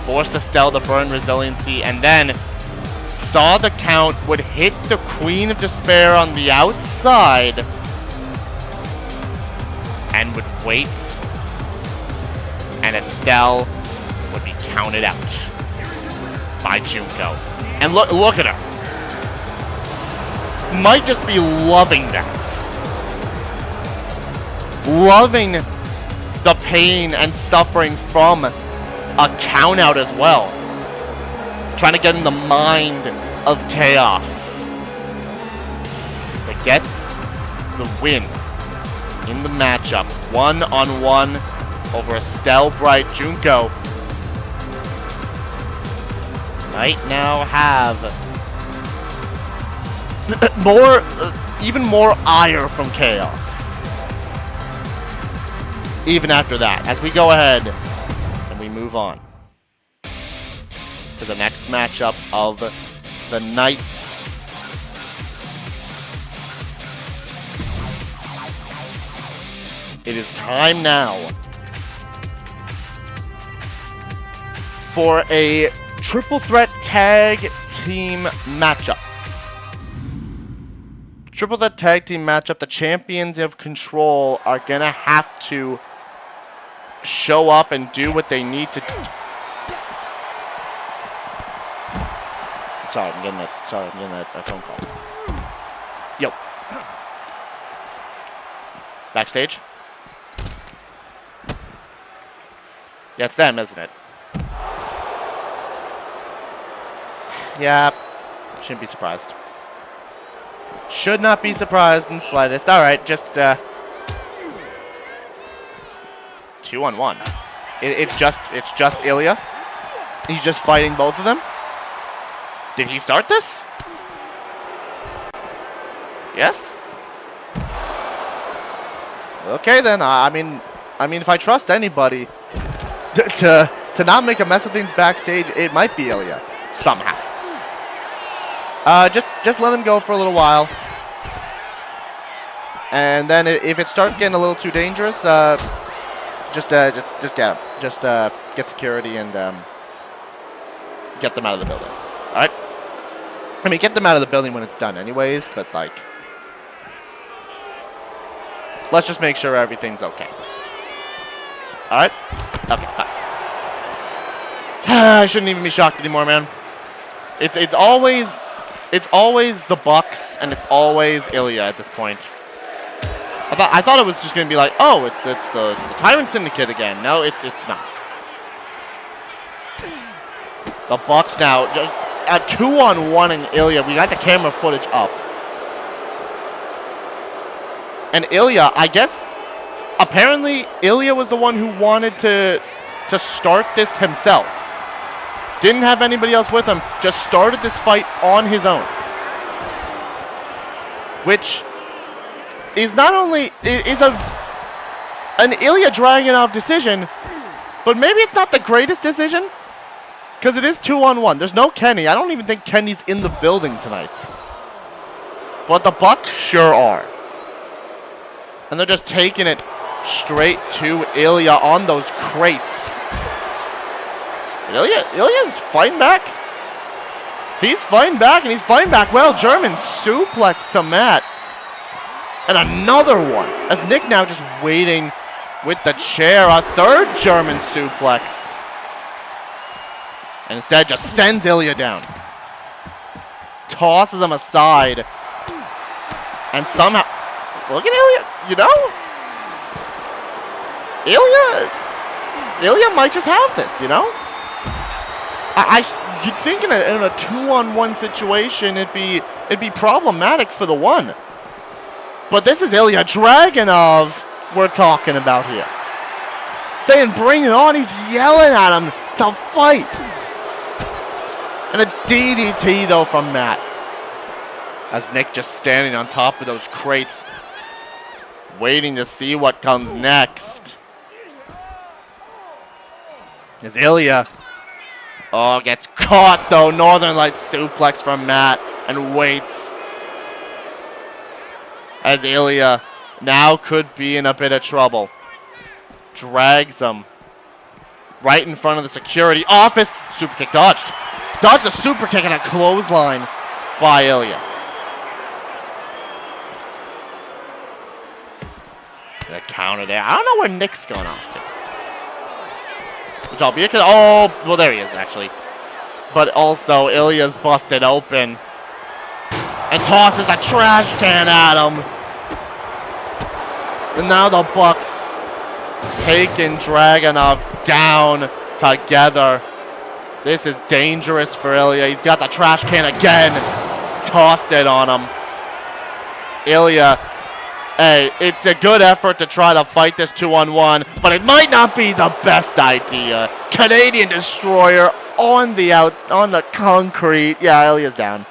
Forced Estelle to burn resiliency, and then saw the count, would hit the Queen of Despair on the outside, and would wait, and Estelle would be counted out by Junko. And look at her. Might just be loving that. Loving the pain and suffering from a countout as well. Trying to get in the mind of Chaos. But gets the win in the matchup. 1-on-1 over Estelle Bright. Junko might now have even more ire from Chaos. Even after that, as we go ahead and we move on to the next matchup of the night. It is time now for a triple threat tag team matchup. Triple threat tag team matchup. The champions of Control are gonna have to show up and do what they need to do. Sorry, I'm getting that phone call. Yo. Backstage. Yeah, it's them, isn't it? Yeah, shouldn't be surprised. Should not be surprised in the slightest. Alright, just, 2-on-1. It's just Ilya. He's just fighting both of them. Did he start this? Yes. Okay then. I mean, if I trust anybody to not make a mess of things backstage, it might be Ilya somehow. Just let him go for a little while, and then if it starts getting a little too dangerous, just get him. Just get security and get them out of the building. All right. I mean, get them out of the building when it's done, anyways. But like, let's just make sure everything's okay. All right. Okay. I shouldn't even be shocked anymore, man. It's always the Bucks and it's always Ilya at this point. I thought it was just gonna be like, oh, it's the Tyrant Syndicate again. No, it's not. The Bucks now at 2-on-1 in Ilya. We got the camera footage up, and Ilya, I guess, apparently Ilya was the one who wanted to start this himself. Didn't have anybody else with him. Just started this fight on his own, which is not only an Ilya Dragunov decision, but maybe it's not the greatest decision, because it is 2-on-1. There's no Kenny. I don't even think Kenny's in the building tonight. But the Bucks sure are. And they're just taking it straight to Ilya on those crates. And Ilya's fighting back. He's fighting back, and he's fighting back well. German suplex to Matt. And another one, as Nick now just waiting with the chair. A third German suplex. And instead just sends Ilya down. Tosses him aside. And somehow, look at Ilya, you know? Ilya might just have this, you know? You'd think in a 2-on-1 situation it'd be problematic for the one. But this is Ilya Dragunov we're talking about here. Saying bring it on, he's yelling at him to fight. And a DDT though from Matt. As Nick just standing on top of those crates, waiting to see what comes next. As Ilya, gets caught though. Northern Lights suplex from Matt and waits. As Ilya now could be in a bit of trouble. Drags him right in front of the security office. Super kick dodged. Dodged a super kick and a clothesline by Ilya. The counter there. I don't know where Nick's going off to. Which I'll be, oh, well, there he is, actually. But also, Ilya's busted open. And tosses a trash can at him. And now the Bucks taking Dragunov down together. This is dangerous for Ilya. He's got the trash can again. Tossed it on him. Ilya, hey, it's a good effort to try to fight this 2-on-1, but it might not be the best idea. Canadian Destroyer on the concrete. Yeah, Ilya's down.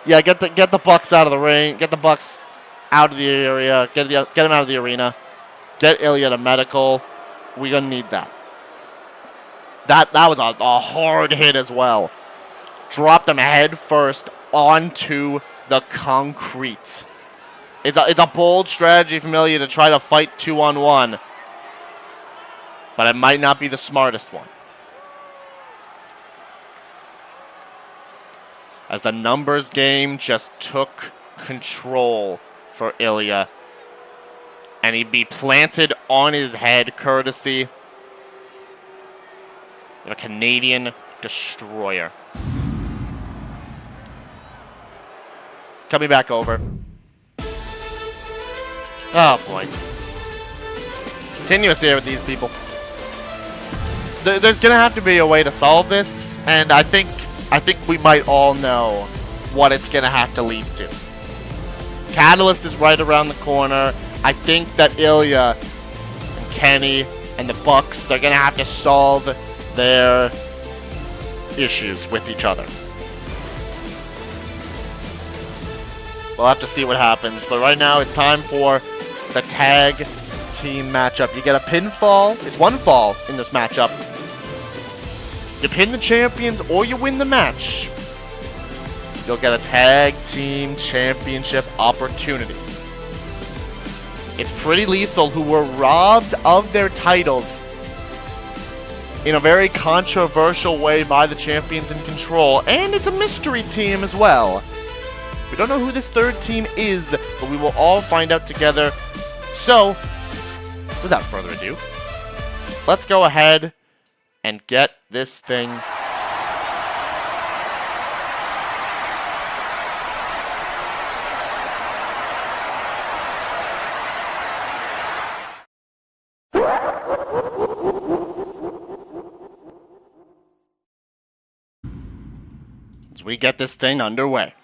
Yeah, get the Bucks out of the ring. Get the Bucks out of the area. Get him out of the arena. Get Ilya to medical. We're gonna need that. That was a hard hit as well. Dropped him head first onto the concrete. It's a bold strategy from Ilya to try to fight 2-on-1. But it might not be the smartest one. As the numbers game just took control for Ilya. And he'd be planted on his head courtesy of a Canadian Destroyer. Coming back over. Oh boy. Continuous here with these people. There's gonna have to be a way to solve this, and I think we might all know what it's gonna have to lead to. Catalyst is right around the corner. I think that Ilya and Kenny and the Bucks are going to have to solve their issues with each other. We'll have to see what happens, but right now it's time for the tag team matchup. You get a pinfall. It's one fall in this matchup. You pin the champions or you win the match. You'll get a tag team championship opportunity. It's Pretty Lethal who were robbed of their titles in a very controversial way by the champions in Control, and it's a mystery team as well. We don't know who this third team is, but we will all find out together. So, without further ado, let's go ahead and get this thing as we get this thing underway.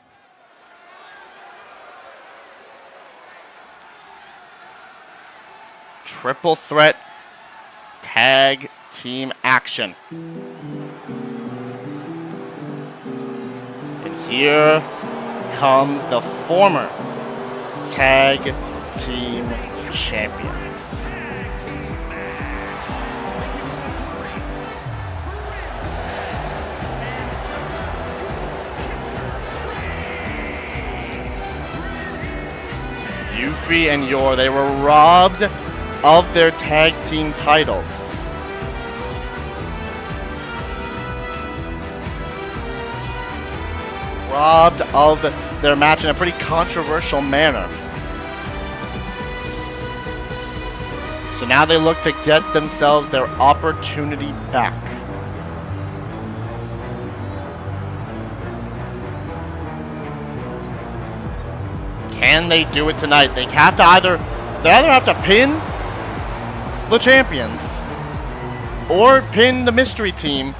Triple threat tag team action. And here comes the former tag team champions. Yuffie and Yor, they were robbed of their tag team titles. Robbed of their match in a pretty controversial manner. So now they look to get themselves their opportunity back. Can they do it tonight? They either have to pin the champions or pin the mystery team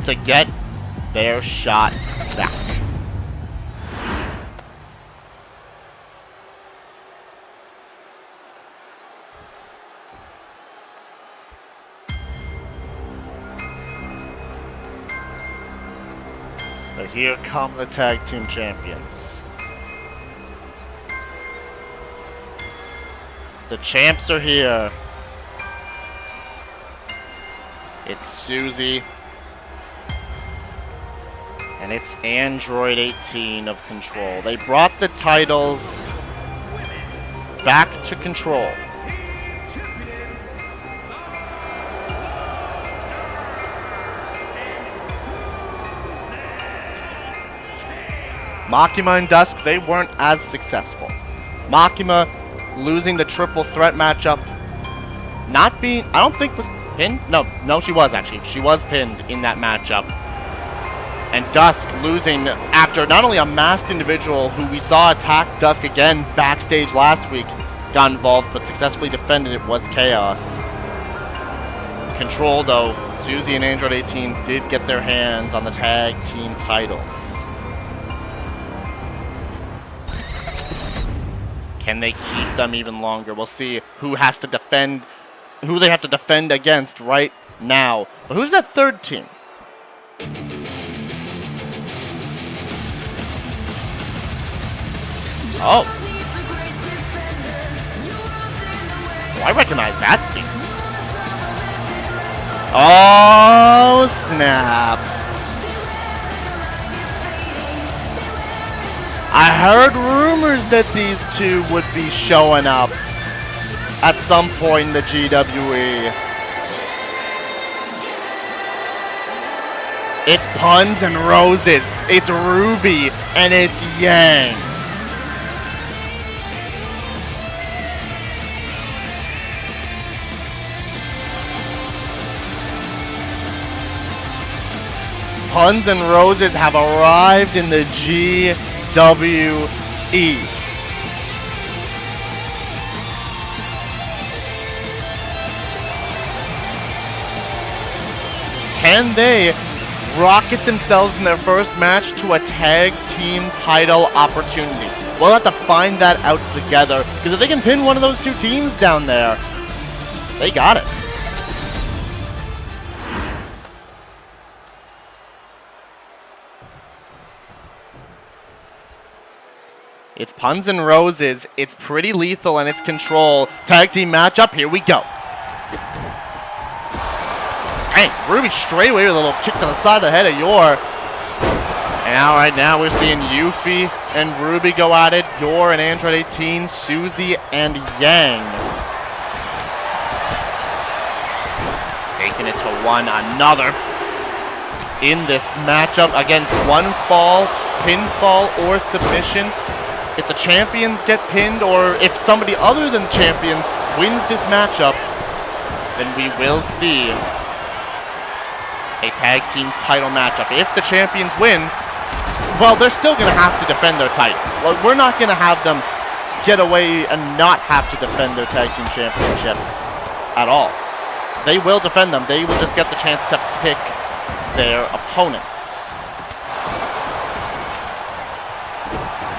to get their shot back. But here come the tag team champions. The champs are here. It's Susie. And it's Android 18 of Control. They brought the titles back to Control. Makima and Dusk, they weren't as successful. Makima losing the triple threat matchup. Not being, I don't think was pinned. No, she was actually. She was pinned in that matchup. And Dusk losing after not only a masked individual who we saw attack Dusk again backstage last week got involved, but successfully defended it, was Chaos. Control, though, Susie and Android 18 did get their hands on the tag team titles. Can they keep them even longer? We'll see who has to defend, who they have to defend against right now. But who's that third team? Oh. Oh, I recognize that theme. Oh, snap. I heard rumors that these two would be showing up at some point in the GWE. It's Puns and Roses. It's Ruby and it's Yang. Puns and Roses have arrived in the GWE. Can they rocket themselves in their first match to a tag team title opportunity? We'll have to find that out together, because if they can pin one of those two teams down there, They got it. It's Puns and Roses. It's pretty lethal and it's control. Tag team matchup. Here we go. Dang, Ruby straight away with a little kick to the side of the head of Yor. And now, right now, we're seeing Yuffie and Ruby go at it. Yor and Android 18, Susie and Yang. Taking it to one another in this matchup against one fall, pinfall, or submission. If the champions get pinned, or if somebody other than the champions wins this matchup, then we will see a tag team title matchup. If the champions win, well, they're still going to have to defend their titles. Like, we're not going to have them get away and not have to defend their tag team championships at all. They will defend them. They will just get the chance to pick their opponents.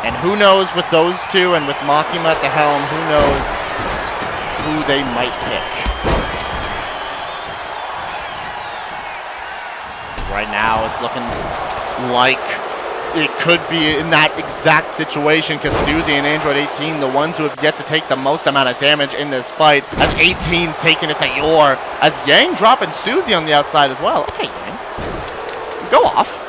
And who knows with those two and with Makima at the helm, who knows who they might pick. Right now, it's looking like it could be in that exact situation because Susie and Android 18, the ones who have yet to take the most amount of damage in this fight, as 18's taking it to Yor, as Yang dropping Susie on the outside as well. Okay, Yang. Go off.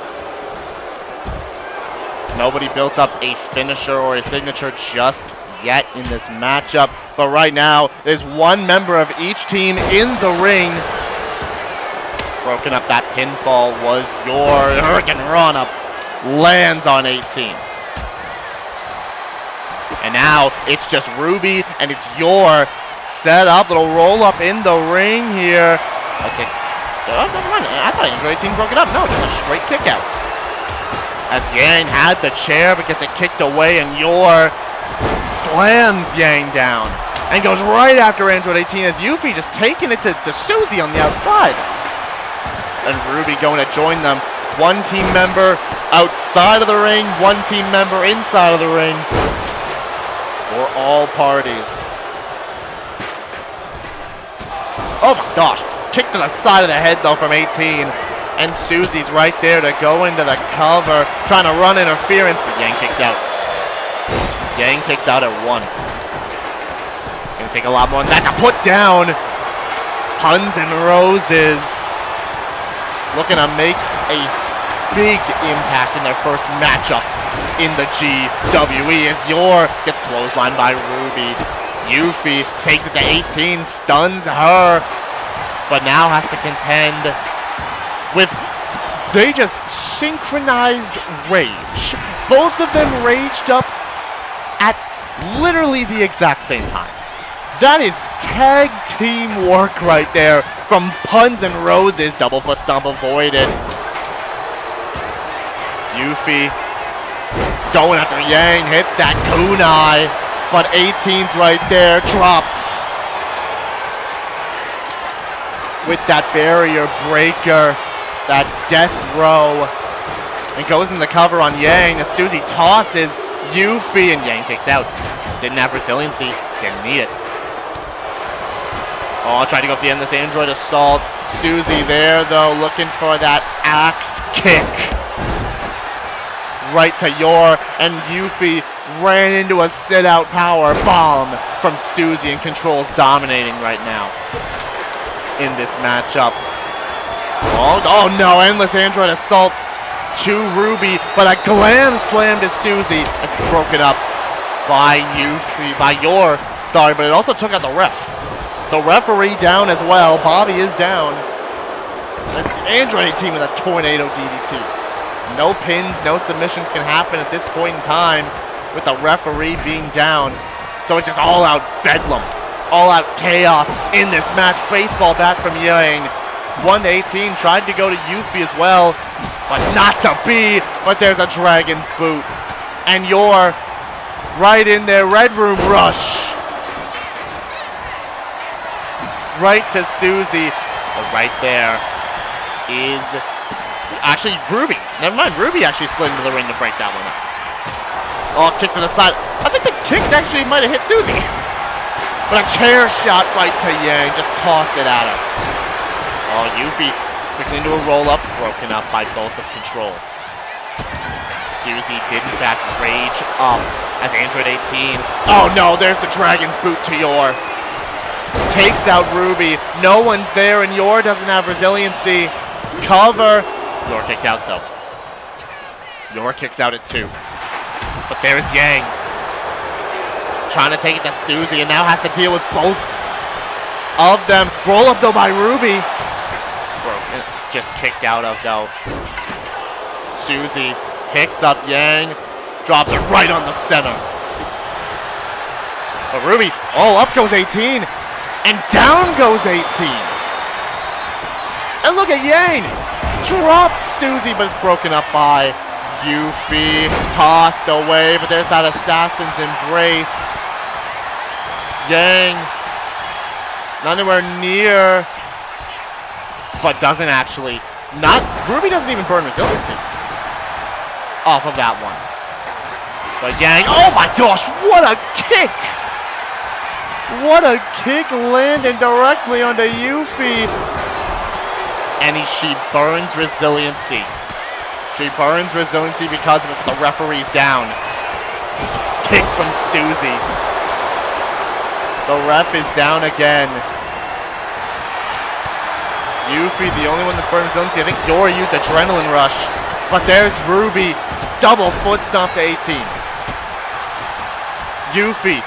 Nobody built up a finisher or a signature just yet in this matchup. But right now, there's one member of each team in the ring. Broken up that pinfall was Yor. Hurricane Run-Up lands on 18. And now, it's just Ruby and it's Yor set up. Little roll-up in the ring here. Okay. Oh, never mind. I thought Android 18 broke it up. No, just a straight kick out. As Yang had the chair but gets it kicked away and Yor slams Yang down and goes right after Android 18 as Yuffie just taking it to Susie on the outside. And Ruby going to join them. One team member outside of the ring, one team member inside of the ring for all parties. Oh my gosh. Kick to the side of the head though from 18. And Susie's right there to go into the cover, trying to run interference, but Yang kicks out. Yang kicks out at 1. Gonna take a lot more than that to put down Puns and Roses. Looking to make a big impact in their first matchup in the GWE as Yor gets clotheslined by Ruby. Yuffie takes it to 18, stuns her, but now has to contend with, they just synchronized rage. Both of them raged up at literally the exact same time. That is tag team work right there from Puns and Roses. Double foot stomp avoided. Yuffie going after Yang, hits that kunai, but 18's right there, dropped with that barrier breaker. That death row. And goes in the cover on Yang as Susie tosses Yuffie and Yang kicks out. Didn't have resiliency. Didn't need it. Oh, tried to go for the end of this Android assault. Susie there though, looking for that axe kick. Right to Yor, and Yuffie ran into a sit-out power bomb from Susie, and Control's dominating right now in this matchup. Oh no, endless Android assault to Ruby, but a glam slam to Susie. It's broken up by Yuffie, by Yor, sorry, but it also took out the ref. The referee down as well. Bobby is down. It's Android 18 with a tornado DDT. No pins, no submissions can happen at this point in time with the referee being down. So it's just all out bedlam, all out chaos in this match. Baseball bat from Yang. 1-18 tried to go to Yuffie as well, but not to be. But there's a Dragon's Boot. And Yor right in there. Red Room Rush. Right to Susie. But right there is actually Ruby. Never mind. Ruby actually slid into the ring to break that one up. Oh, kick to the side. I think the kick actually might have hit Susie. But a chair shot right to Yang, just tossed it at her. Oh, Yuffie quickly into a roll-up, broken up by both of Control. Susie did in fact rage up as Android 18. Oh no, there's the Dragon's Boot to Yor. Takes out Ruby. No one's there and Yor doesn't have resiliency. Cover. Yor kicked out though. Yor kicks out at 2. But there's Yang. Trying to take it to Susie and now has to deal with both of them. Roll up though by Ruby. Broken. Just kicked out of though. Susie picks up Yang. Drops it right on the center. But Ruby, oh, up goes 18. And down goes 18. And look at Yang. Drops Susie, but it's broken up by Yuffie. Tossed away, but there's that Assassin's Embrace. Yang, not anywhere near, but doesn't actually, Ruby doesn't even burn resiliency off of that one. But Yang, oh my gosh, what a kick! What a kick landing directly onto Yuffie. And she burns resiliency. She burns resiliency because of the referee's down. Kick from Susie. The ref is down again. Yuffie, the only one that's burned resiliency. I think Yor used Adrenaline Rush. But there's Ruby. Double foot stomp to 18. Yuffie.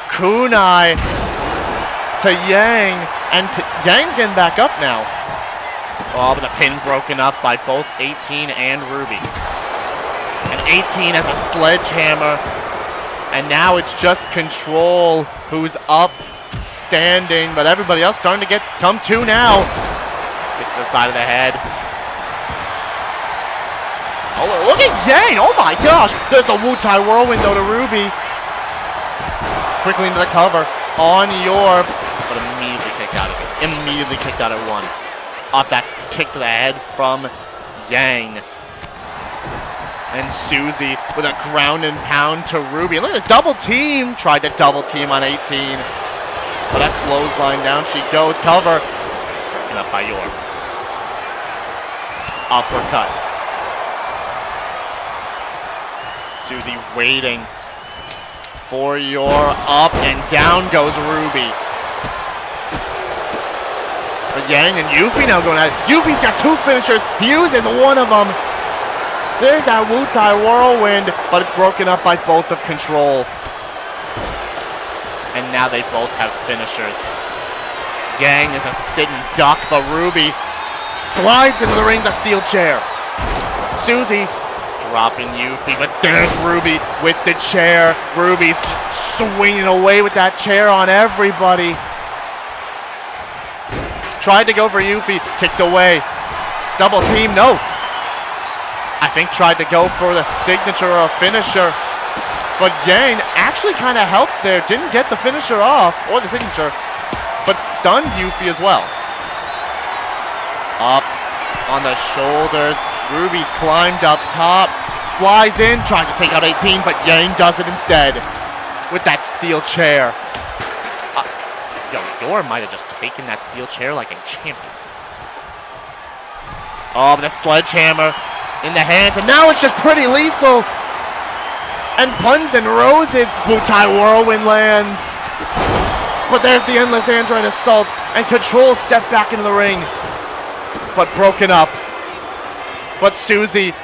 Kunai to Yang. And Yang's getting back up now. Oh, but the pin broken up by both 18 and Ruby. And 18 has a sledgehammer. And now it's just Control who's up, standing, but everybody else starting to come to now. Get to the side of the head. Oh, look at Yang! Oh my gosh! There's the Wu-Tai Whirlwind though to Ruby. Quickly into the cover on Yor, but immediately kicked out of it. Immediately kicked out at 1. Off that kick to the head from Yang. And Susie with a ground and pound to Ruby. Look at this double team. Tried to double team on 18. But that clothesline down she goes. Cover. Broken up by Yor. Uppercut. Susie waiting for Yor. Up and down goes Ruby. But Yang and Yuffie now going at it. Yuffie's got 2 finishers. He uses one of them. There's that Wu-Tai Whirlwind, but it's broken up by both of Control. And now they both have finishers. Yang is a sitting duck, but Ruby slides into the ring to steel chair. Susie dropping Yuffie, but there's Ruby with the chair. Ruby's swinging away with that chair on everybody. Tried to go for Yuffie, kicked away. Double team, no. I think tried to go for the signature or a finisher. But Yang actually kind of helped there. Didn't get the finisher off, or the signature, but stunned Yuffie as well. Up on the shoulders. Ruby's climbed up top. Flies in, trying to take out 18, but Yang does it instead. With that steel chair. Yor might have just taken that steel chair like a champion. Oh, but the sledgehammer in the hands, and now it's just pretty lethal. And Puns and Roses, Wu-Tai Whirlwind lands. But there's the Endless Android Assault, and Control stepped back into the ring. But broken up. But Susie,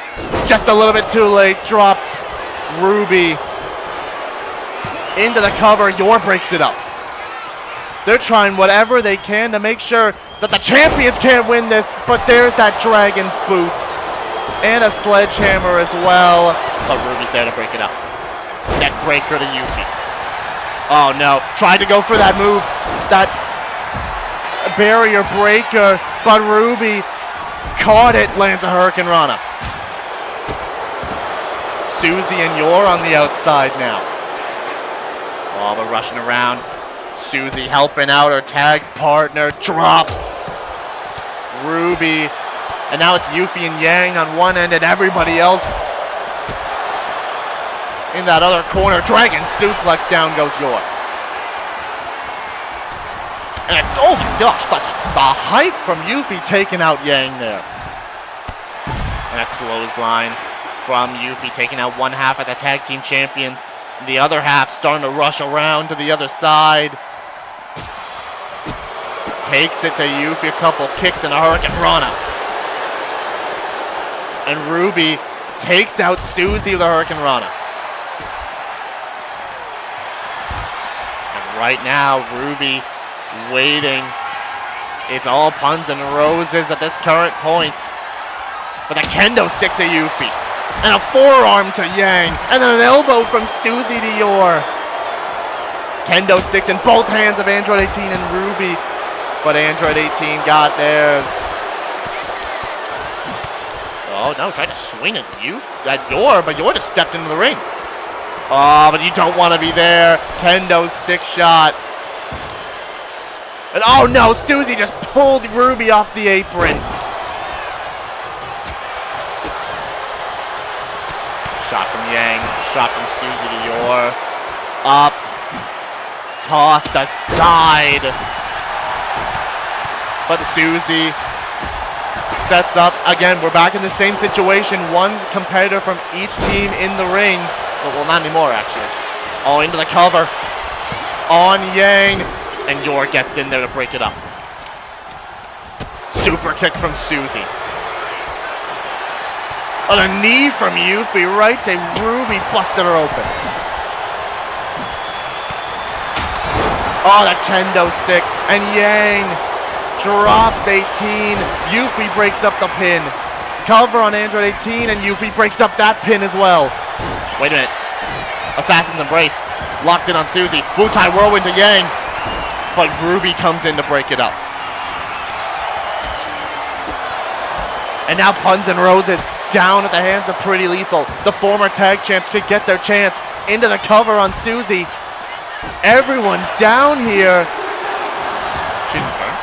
just a little bit too late, dropped Ruby into the cover. Yor breaks it up. They're trying whatever they can to make sure that the champions can't win this, but there's that Dragon's Boot. And a sledgehammer as well. But Ruby's there to break it up. Neck breaker to Yuffie. Oh no, tried to go for that move. That barrier breaker, but Ruby caught it, lands a Hurricane Rana. Susie and Yor on the outside now. Oh, they're rushing around. Susie helping out her tag partner, drops Ruby. And now it's Yuffie and Yang on one end and everybody else in that other corner. Dragon suplex, down goes Yor. And oh my gosh, the hype from Yuffie taking out Yang there. And a clothesline from Yuffie, taking out one half of the tag team champions. The other half starting to rush around to the other side. Takes it to Yuffie, a couple kicks and a Hurricane Rana. And Ruby takes out Susie with a Hurricane Rana. And right now, Ruby waiting. It's all puns and roses at this current point. But a kendo stick to Yuffie. And a forearm to Yang. And then an elbow from Susie to Yor. Kendo sticks in both hands of Android 18 and Ruby. But Android 18 got theirs. Oh no, tried to swing at Yor, but Yor just stepped into the ring. Oh, but you don't want to be there. Kendo stick shot. And oh no, Susie just pulled Ruby off the apron. Shot from Yang, shot from Susie to Yor. Up, tossed aside. But Susie sets up. Again, we're back in the same situation. One competitor from each team in the ring. Well, not anymore, actually. Oh, into the cover. On Yang. And Yor gets in there to break it up. Super kick from Susie. On a knee from Yuffie right to Ruby, busted her open. Oh, the kendo stick. And Yang drops 18. Yuffie breaks up the pin. Cover on Android 18, and Yuffie breaks up that pin as well. Wait a minute. Assassin's Embrace. Locked in on Susie. Wu-Tai Whirlwind to Yang. But Ruby comes in to break it up. And now puns and roses down at the hands of Pretty Lethal. The former tag champs could get their chance. Into the cover on Susie. Everyone's down here. She didn't burn.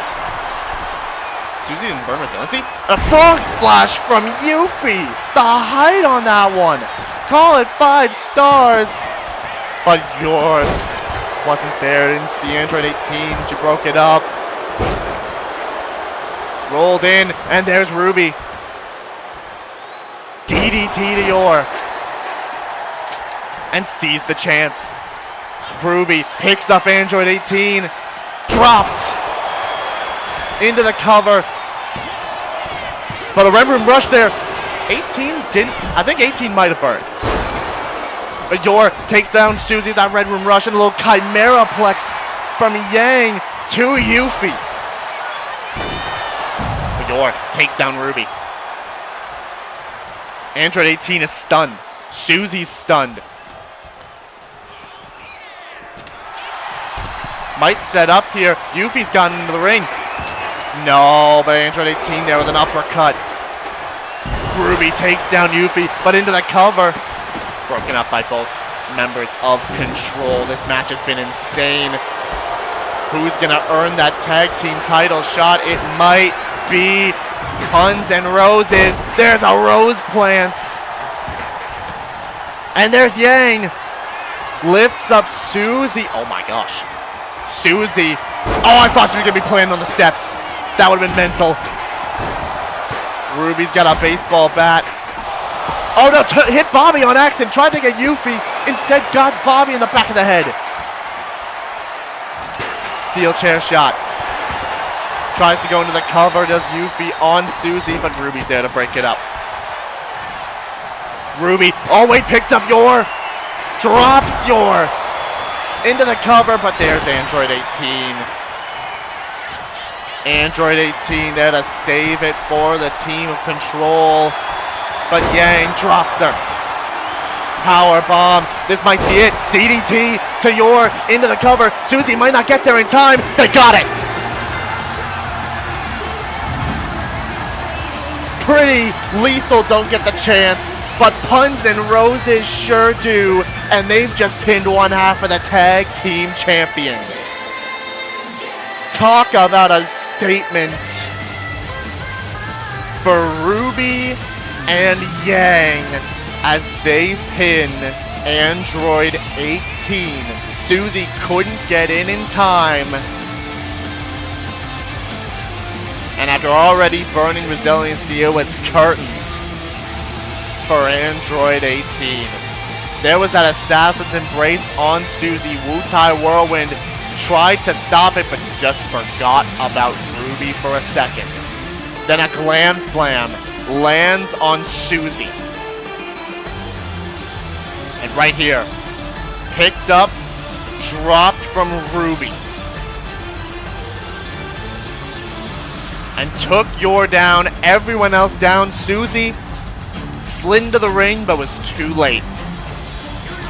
Susie didn't burn resiliency. A frog splash from Yuffie. The height on that one. Call it 5 stars. But Yor wasn't there. Didn't see Android 18. She broke it up. Rolled in. And there's Ruby. DDT to Yor. And sees the chance. Ruby picks up Android 18. Dropped. Into the cover. But a Red Room rush there. 18 didn't. I think 18 might have burned. But Yor takes down Susie with that Red Room rush and a little Chimera Plex from Yang to Yuffie. But Yor takes down Ruby. Android 18 is stunned. Susie's stunned. Might set up here. Yuffie's gotten into the ring. No, but Android 18 there with an uppercut. Ruby takes down Yuffie, but into the cover. Broken up by both members of Control. This match has been insane. Who's going to earn that tag team title shot? It might be Puns and Roses. There's a rose plant. And there's Yang. Lifts up Susie. Oh my gosh. Susie. Oh, I thought she was going to be playing on the steps. That would have been mental. Ruby's got a baseball bat. Oh no, hit Bobby on accident. Tried to get Yuffie. Instead got Bobby in the back of the head. Steel chair shot. Tries to go into the cover. Does Yuffie on Susie, but Ruby's there to break it up. Ruby. Oh wait, picked up Yor. Drops Yor. Into the cover, but there's Android 18. Android 18 there to save it for the team of Control. But Yang drops her. Power bomb. This might be it. DDT to Yor into the cover. Susie might not get there in time. They got it. Pretty Lethal don't get the chance, but Puns and Roses sure do. And they've just pinned one half of the tag team champions. Talk about a statement for Ruby and Yang as they pin Android 18. Susie couldn't get in time. And after already burning resiliency, it was curtains for Android 18. There was that Assassin's Embrace on Susie. Wu-Tai Whirlwind tried to stop it, but just forgot about Ruby for a second. Then a Glam Slam lands on Susie. And right here, picked up, dropped from Ruby. And took your down, everyone else down. Susie slid into the ring, but was too late.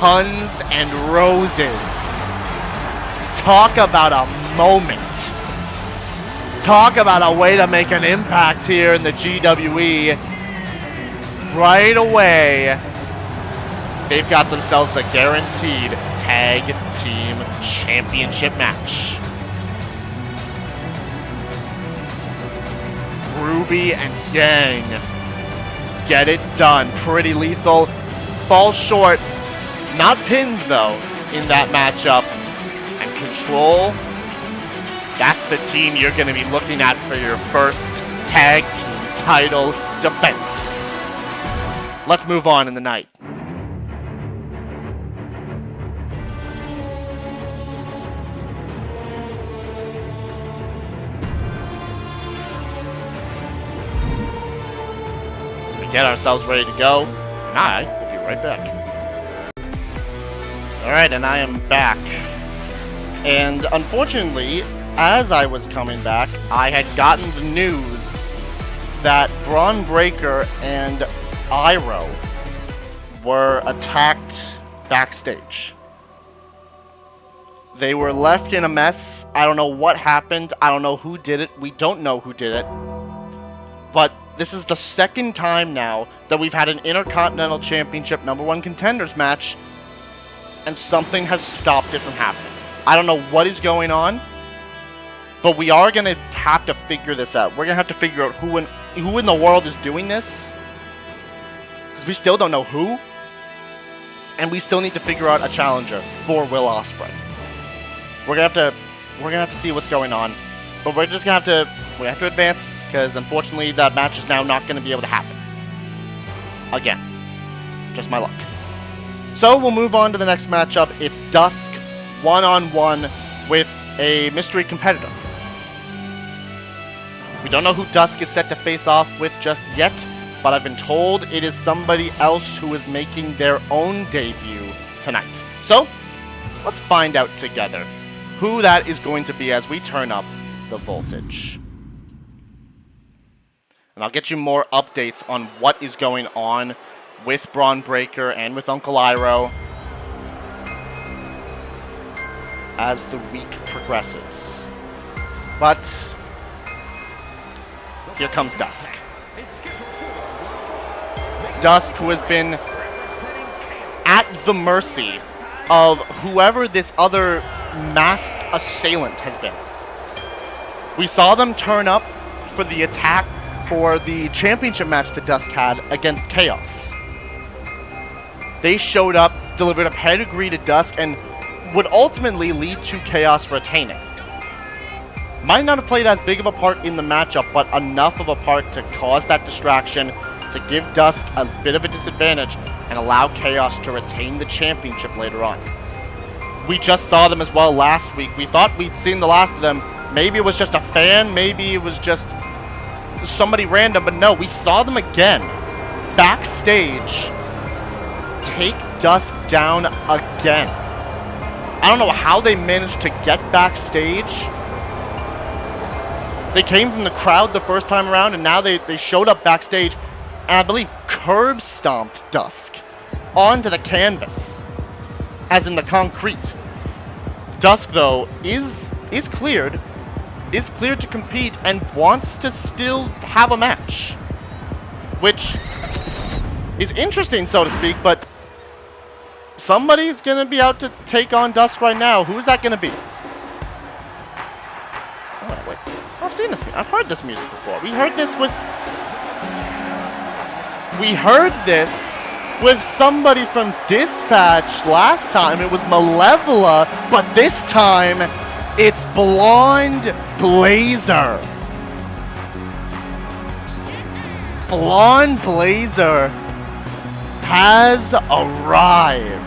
Huns and Roses. Talk about a moment. Talk about a way to make an impact here in the GWE. Right away, they've got themselves a guaranteed tag team championship match. Ruby and Yang get it done. Pretty Lethal falls short. Not pinned, though, in that matchup. And Control, that's the team you're going to be looking at for your first tag team title defense. Let's move on in the night. We get ourselves ready to go, and I will be right back. Alright, and I am back. And unfortunately, as I was coming back, I had gotten the news that Bron Breakker and Iroh were attacked backstage. They were left in a mess. I don't know what happened. I don't know who did it. We don't know who did it. But this is the second time now that we've had an Intercontinental Championship #1 Contenders match, and something has stopped it from happening. I don't know what is going on, but we are going to have to figure this out. We're going to have to figure out who in the world is doing this, because we still don't know who, and we still need to figure out a challenger for Will Ospreay. We're going to have to see what's going on, but we're just going to have to advance, because unfortunately that match is now not going to be able to happen. Again, just my luck. So we'll move on to the next matchup. It's Dusk one-on-one with a mystery competitor. We don't know who Dusk is set to face off with just yet, but I've been told it is somebody else who is making their own debut tonight. So let's find out together who that is going to be as we turn up the voltage. And I'll get you more updates on what is going on with Bron Breakker and with Uncle Iroh as the week progresses. But here comes Dusk. Dusk, who has been at the mercy of whoever this other masked assailant has been. We saw them turn up for the attack for the championship match that Dusk had against Chaos. They showed up, delivered a pedigree to Dusk, and would ultimately lead to Chaos retaining. Might not have played as big of a part in the matchup, but enough of a part to cause that distraction, to give Dusk a bit of a disadvantage, and allow Chaos to retain the championship later on. We just saw them as well last week. We thought we'd seen the last of them. Maybe it was just a fan, maybe it was just somebody random, but no, we saw them again, backstage, take Dusk down again. I don't know how they managed to get backstage. They came from the crowd the first time around, and now they showed up backstage, and I believe curb stomped Dusk onto the canvas, as in the concrete. Dusk, though, is cleared to compete and wants to still have a match, which is interesting, so to speak, but somebody's going to be out to take on Dusk right now. Who's that going to be? Oh, wait. I've seen this. I've heard this music before. We heard this with somebody from Dispatch last time. It was Malevola, but this time it's Blonde Blazer. Blonde Blazer has arrived.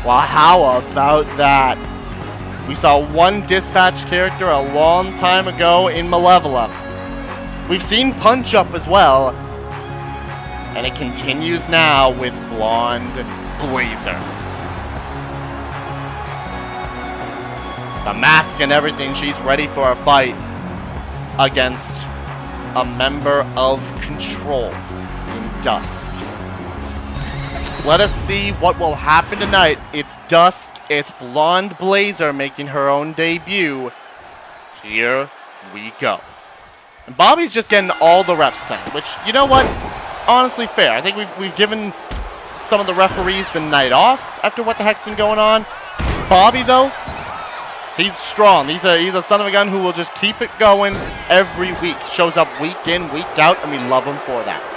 Well, how about that? We saw one dispatch character a long time ago in Malevola. We've seen Punch Up as well. And it continues now with Blonde Blazer. The mask and everything, she's ready for a fight against a member of Control in Dusk. Let us see what will happen tonight. It's Dusk, it's Blonde Blazer making her own debut. Here we go. And Bobby's just getting all the reps tonight, which, you know what? Honestly fair. I think we've given some of the referees the night off after what the heck's been going on. Bobby, though, he's strong. He's a son of a gun who will just keep it going every week. Shows up week in, week out, and we love him for that.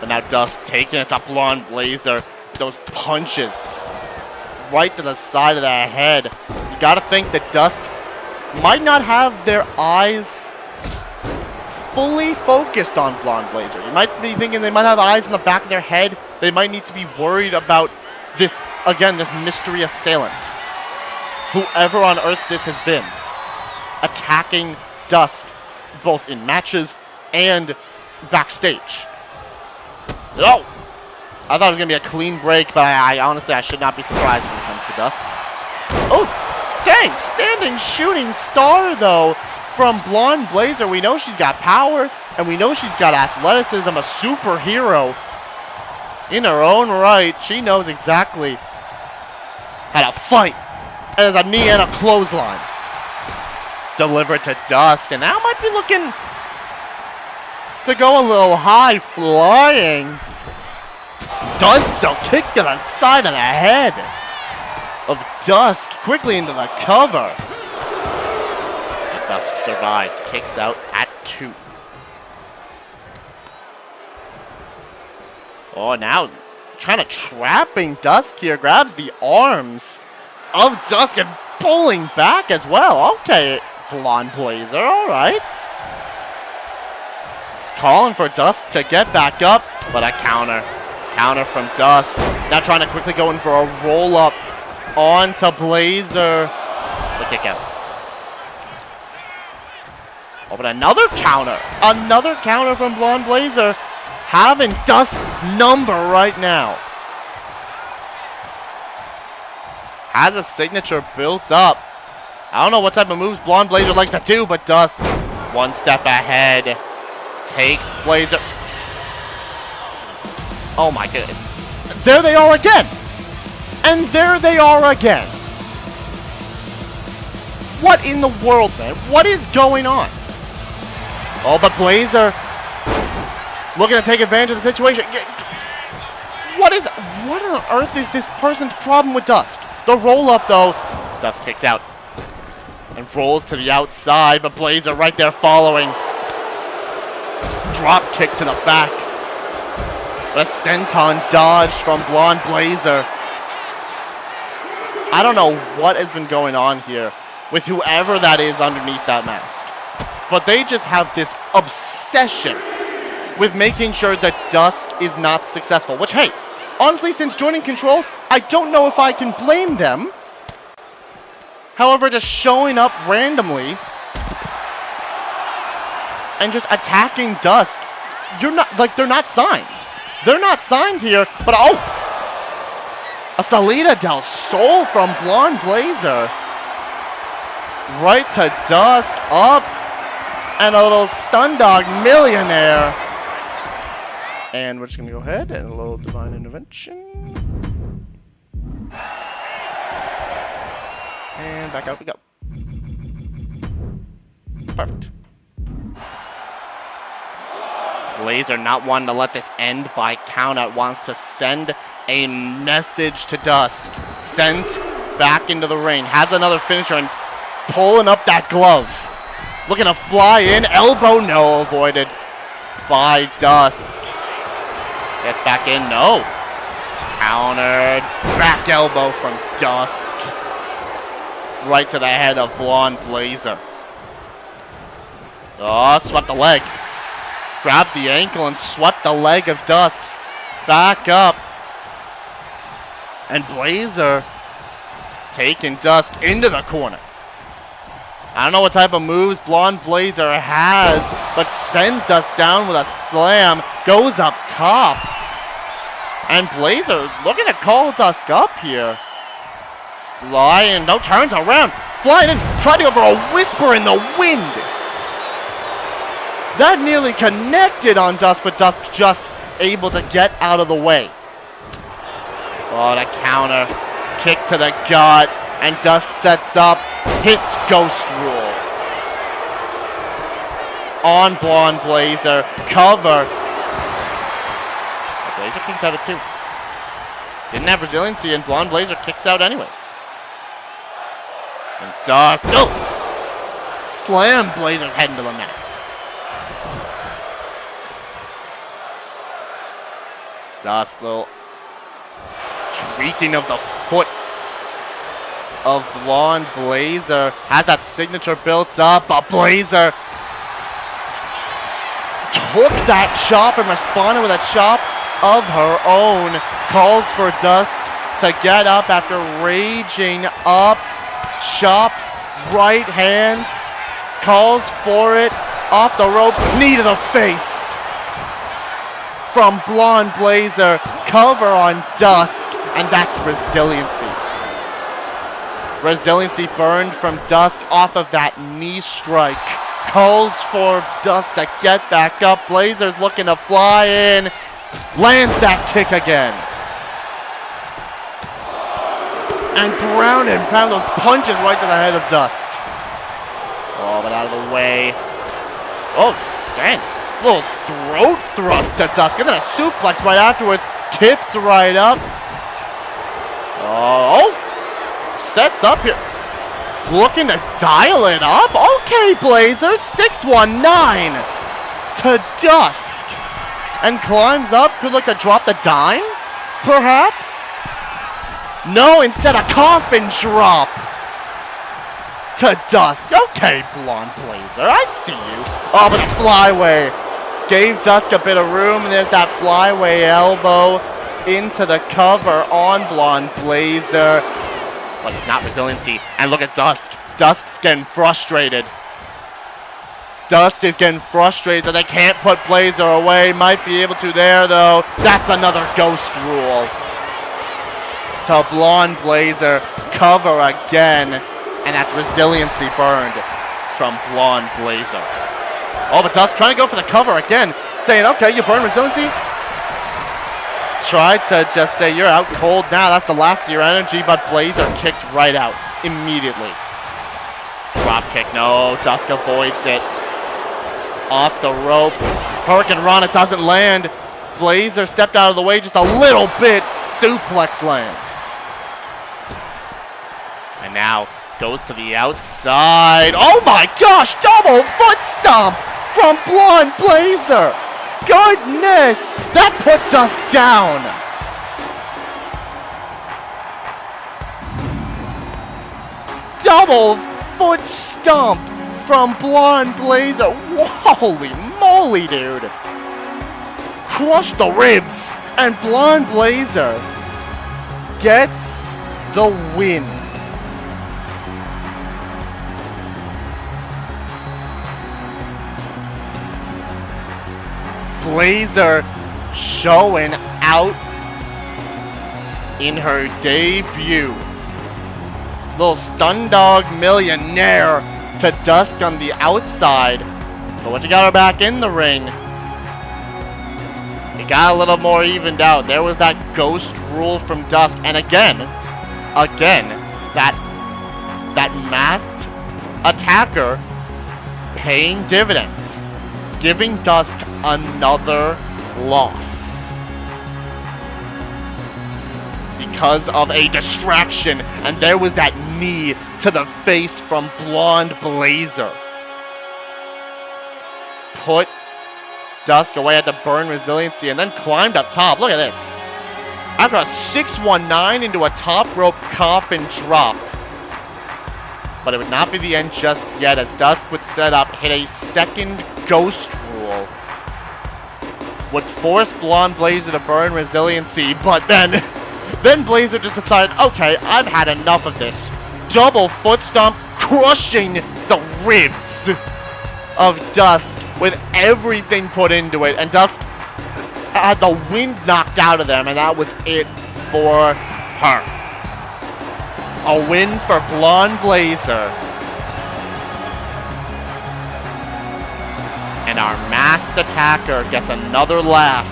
But now Dusk taking it to Blonde Blazer. Those punches right to the side of the head. You gotta think that Dusk might not have their eyes fully focused on Blonde Blazer. You might be thinking they might have eyes in the back of their head. They might need to be worried about this, again, this mystery assailant. Whoever on earth this has been, attacking Dusk, both in matches and backstage. Oh! I thought it was going to be a clean break, but I honestly, I should not be surprised when it comes to Dusk. Oh, dang! Standing shooting star, though, from Blonde Blazer. We know she's got power, and we know she's got athleticism, a superhero in her own right. She knows exactly how to fight. And there's a knee and a clothesline. Delivered to Dusk, and now might be looking to go a little high flying. Does so. Kick to the side of the head of Dusk. Quickly into the cover. But Dusk survives. Kicks out at 2. Oh, now trying to trapping Dusk here. Grabs the arms of Dusk and pulling back as well. Okay, Blonde Blazer. All right. Calling for Dusk to get back up, but a counter. Counter from Dusk. Now trying to quickly go in for a roll-up onto Blazer. The kick out. Oh, but another counter. Another counter from Blonde Blazer. Having Dusk's number right now. Has a signature built up. I don't know what type of moves Blonde Blazer likes to do, but Dusk, one step ahead. Takes Blazer. Oh my goodness. There they are again. And there they are again. What in the world, man? What is going on? Oh, but Blazer looking to take advantage of the situation. What on earth is this person's problem with Dusk? The roll up though. Dusk kicks out. And rolls to the outside, but Blazer right there following. Drop kick to the back. A senton dodge from Blonde Blazer. I don't know what has been going on here with whoever that is underneath that mask. But they just have this obsession with making sure that Dusk is not successful. Which, hey, honestly, since joining Control, I don't know if I can blame them. However, just showing up randomly and just attacking Dusk, you're not, like, they're not signed. They're not signed here, but oh! A Salida del Sol from Blonde Blazer. Right to Dusk, up, and a little stun dog millionaire. And we're just gonna go ahead and a little divine intervention. And back out we go. Perfect. Blazer not wanting to let this end by countout. Wants to send a message to Dusk. Sent back into the ring. Has another finisher and pulling up that glove. Looking to fly in. Elbow, no. Avoided by Dusk. Gets back in, no. Countered. Back elbow from Dusk. right to the head of Blonde Blazer. Oh, swept the leg. Grabbed the ankle and swept the leg of Dusk. Back up. And Blazer taking Dusk into the corner. I don't know what type of moves Blonde Blazer has, but sends Dusk down with a slam. Goes up top. And Blazer looking to call Dusk up here. Flying, no, turns around. Flying in, trying to go for a whisper in the wind. That nearly connected on Dusk, but Dusk just able to get out of the way. Oh, the counter. Kick to the gut. And Dusk sets up. Hits Ghost Rule. On Blonde Blazer. Cover. But Blazer kicks out at 2. Didn't have resiliency, and Blonde Blazer kicks out anyways. And Dusk. No! Slam Blazer's head into the mat. Dusk, little tweaking of the foot of Blonde Blazer. Has that signature built up, but Blazer took that chop and responded with a chop of her own. Calls for Dusk to get up after raging up. Chops, right hands. Calls for it. Off the ropes. Knee to the face. From Blonde Blazer, cover on Dusk, and that's resiliency. Resiliency burned from Dusk off of that knee strike. Calls for Dusk to get back up. Blazer's looking to fly in. Lands that kick again. And ground and pound those punches right to the head of Dusk. Oh, but out of the way. Oh, dang. Little throat thrust to Dusk, and then a suplex right afterwards. Kips right up. Oh, sets up here. Looking to dial it up. Okay, Blazer. 619 to Dusk. And climbs up. Could look to drop the dime, perhaps? No, instead a coffin drop to Dusk. Okay, Blonde Blazer. I see you. Oh, but a flyway. Gave Dusk a bit of room, and there's that flyway elbow into the cover on Blonde Blazer. But it's not resiliency. And look at Dusk. Dusk's getting frustrated. Dusk is getting frustrated that they can't put Blazer away. Might be able to there, though. That's another Ghost Rule. To Blonde Blazer. Cover again. And that's resiliency burned from Blonde Blazer. Oh, but Dusk trying to go for the cover again. Saying, okay, you burn resiliency. Tried to just say, you're out cold now. That's the last of your energy. But Blazer kicked right out immediately. Drop kick. No, Dusk avoids it. Off the ropes. Hurricane Rana doesn't land. Blazer stepped out of the way just a little bit. Suplex lands. And now goes to the outside. Oh my gosh, double foot stomp from Blonde Blazer. Goodness, that put Dusk down. Double foot stomp from Blonde Blazer. Holy moly, dude. Crushed the ribs, and Blonde Blazer gets the win. Blazer showing out in her debut. Little stun dog millionaire to Dusk on the outside. But once you got her back in the ring, it got a little more evened out. There was that Ghost Rule from Dusk. And again, that masked attacker paying dividends. Giving Dusk another loss. Because of a distraction. And there was that knee to the face from Blonde Blazer. Put Dusk away, had to burn resiliency, and then climbed up top. Look at this. After a 619 into a top rope coffin drop. but it would not be the end just yet as Dusk would set up, hit a second Ghost Rule. Would force Blonde Blazer to burn Resiliency, but then Blazer just decided, okay, I've had enough of this. Double foot stomp, crushing the ribs of Dusk with everything put into it, and Dusk had the wind knocked out of them, and that was it for her. A win for Blonde Blazer. And our masked attacker gets another laugh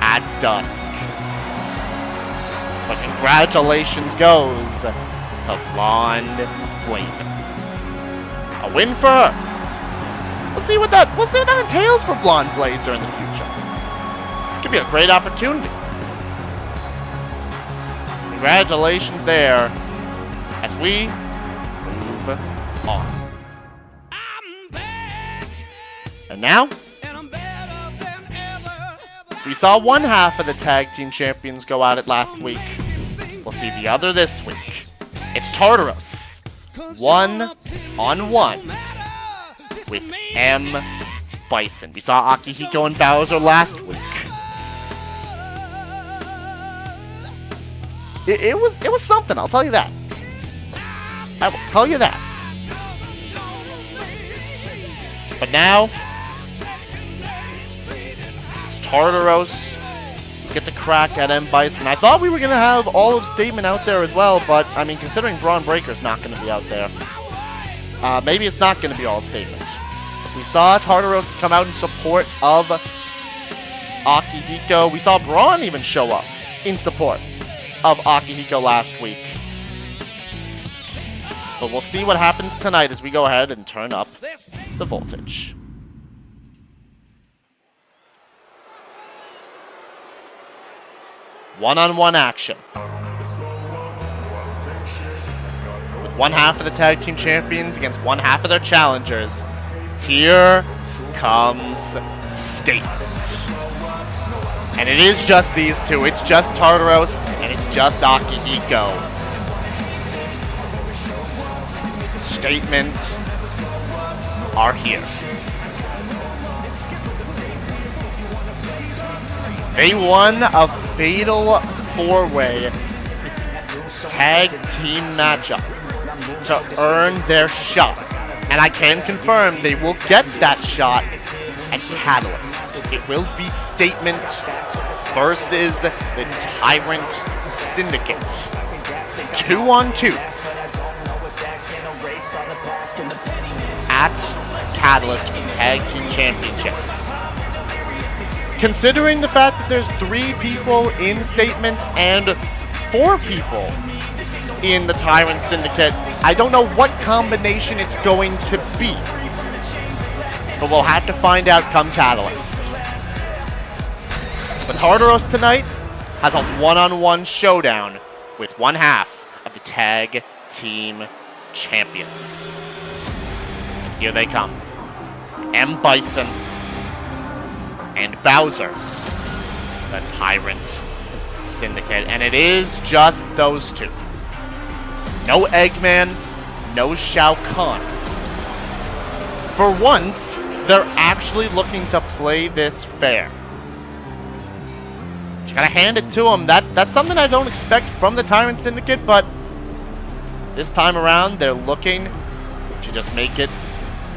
at Dusk. But congratulations goes to Blonde Blazer. A win for her. We'll see what that entails for Blonde Blazer in the future. Could be a great opportunity. Congratulations there as we move on. And now, we saw one half of the tag team champions go at it last week. We'll see the other this week. It's Tartaros, 1-on-1 with M. Bison. We saw Akihiko and Bowser last week. It was something, I'll tell you that. I will tell you that. But now, it's Tartaros gets a crack at M. Bison. I thought we were going to have all of Statement out there as well, but, I mean, considering Braun Breaker's not going to be out there, maybe it's not going to be all Statement. We saw Tartaros come out in support of Akihiko. We saw Braun even show up in support of Akihiko last week. But we'll see what happens tonight as we go ahead and turn up the voltage. One-on-one action. With one half of the tag team champions against one half of their challengers. Here comes Statement. And it is just these two. It's just Tartaros and it's just Akihiko. Statement are here. They won a fatal four-way tag team matchup to earn their shot. And I can confirm they will get that shot at Catalyst. It will be Statement versus the Tyrant Syndicate. 2-on-2 at Catalyst for the Tag Team Championships. Considering the fact that there's 3 people in Statement and 4 people in the Tyrant Syndicate, I don't know what combination it's going to be. But we'll have to find out come Catalyst. But Tartaros tonight has a one-on-one showdown with one half of the Tag Team Champions. And here they come. M. Bison and Bowser, the Tyrant Syndicate. And it is just those two. No Eggman, no Shao Kahn. For once, they're actually looking to play this fair. You gotta hand it to them. That's something I don't expect from the Tyrant Syndicate, but this time around, they're looking to just make it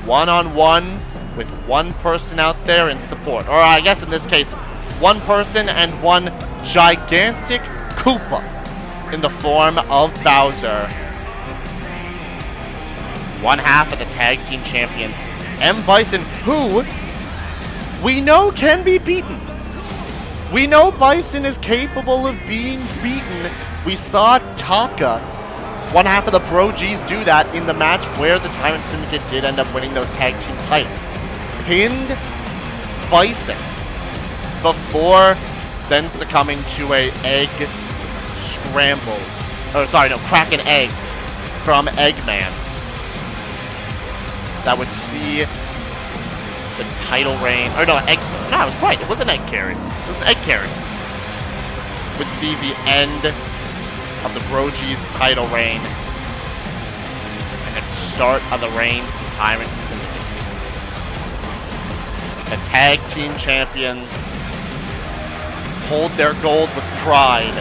one-on-one with one person out there in support. Or I guess in this case, one person and one gigantic Koopa in the form of Bowser. One half of the Tag Team Champions, M. Bison, who we know can be beaten. We know Bison is capable of being beaten. We saw Taka, one half of the Bro Gs, do that in the match where the Tyrant Syndicate did end up winning those tag team titles. Pinned Bison before then succumbing to a egg scramble. Oh, sorry, no, Kraken eggs from Eggman. That would see the title reign. Or no, I was right. It was an egg carry. It was an egg carry. Would see the end of the Bro G's title reign start of the reign of Tyrant Syndicate. The tag team champions hold their gold with pride,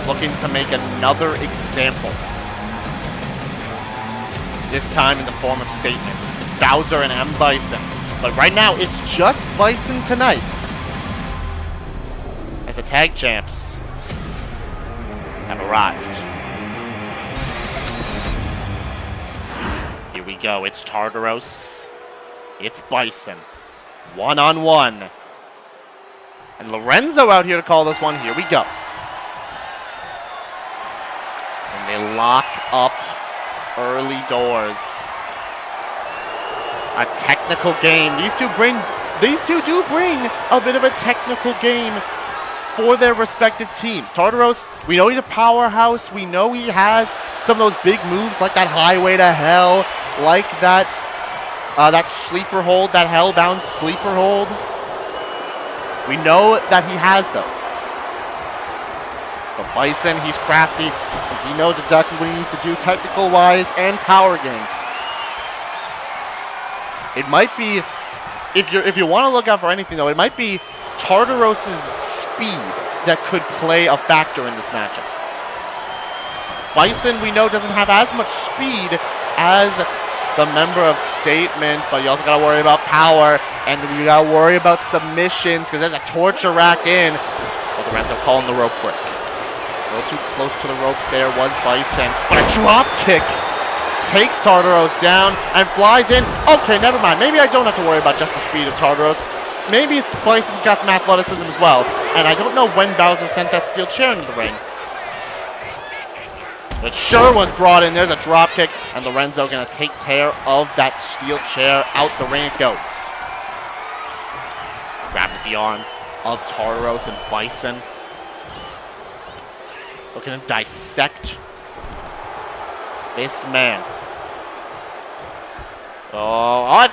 looking to make another example. This time in the form of statement. It's Bowser and M. Bison. But right now, it's just Bison tonight. As the tag champs have arrived. Here we go. It's Tartaros. It's Bison. One-on-one. And Lorenzo out here to call this one. Here we go. And they lock up early doors. A technical game. These two do bring a bit of a technical game for their respective teams. Tartaros, we know he's a powerhouse. We know he has some of those big moves like that highway to hell, like that sleeper hold, that hellbound sleeper hold. We know that he has those. But Bison, he's crafty, and he knows exactly what he needs to do technical-wise and power game. It might be, if you want to look out for anything though, it might be Tartaros' speed that could play a factor in this matchup. Bison, we know, doesn't have as much speed as the member of Statement, but you also got to worry about power, and you got to worry about submissions, because there's a torture rack in. But Lorenzo calling the rope break. A little too close to the ropes there was Bison, but a drop kick takes Tartaros down and flies in. Okay, never mind. Maybe I don't have to worry about just the speed of Tartaros. Maybe Bison's got some athleticism as well. And I don't know when Bowser sent that steel chair into the ring. But sure was brought in. There's a drop kick, and Lorenzo going to take care of that steel chair. Out the ring it goes. Grab at the arm of Tartaros and Bison. Looking to dissect this man. Oh, I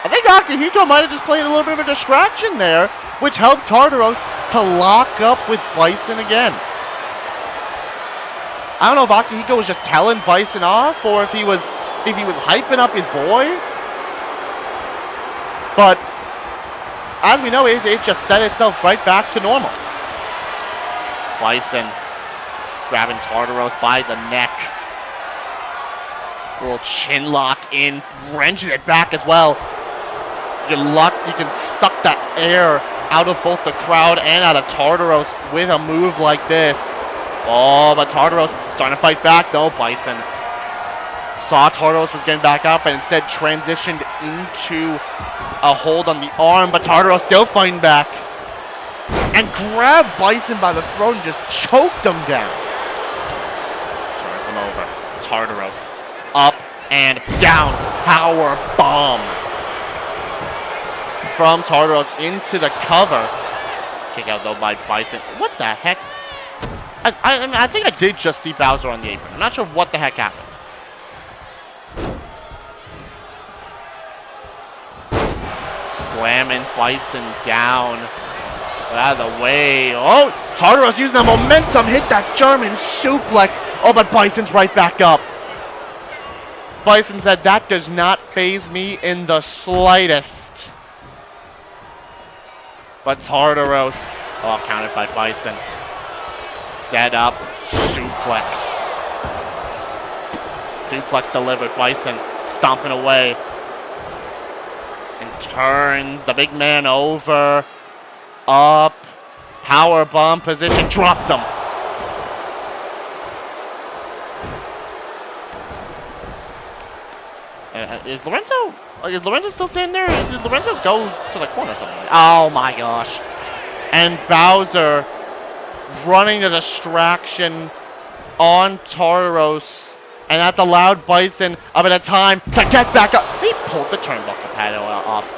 think Akihiko might have just played a little bit of a distraction there, which helped Tartaros to lock up with Bison again. I don't know if Akihiko was just telling Bison off or if he was hyping up his boy. But as we know, it just set itself right back to normal. Bison grabbing Tartaros by the neck. A little chin lock in, wrenches it back as well. You can suck that air out of both the crowd and out of Tartaros with a move like this. Oh, but Tartaros starting to fight back. No, Bison saw Tartaros was getting back up and instead transitioned into a hold on the arm, but Tartaros still fighting back. And grabbed Bison by the throat and just choked him down. Turns him over. Tartaros up and down. Power bomb from Tartaros into the cover. Kick out though by Bison. What the heck? I think I did just see Bowser on the apron. I'm not sure what the heck happened. Slamming Bison down. But out of the way. Oh, Tartaros using that momentum. Hit that German suplex. Oh, but Bison's right back up. Bison said, that does not faze me in the slightest. But Tartaros, oh, counted by Bison. Set up, suplex. Suplex delivered, Bison stomping away. And turns the big man over. Up. Power bomb position, dropped him. Is Lorenzo still standing there? Did Lorenzo go to the corner or something? Oh my gosh. And Bowser running the distraction on Tartaros. And that's allowed Bison a bit of time to get back up. He pulled the turnbuckle pad off.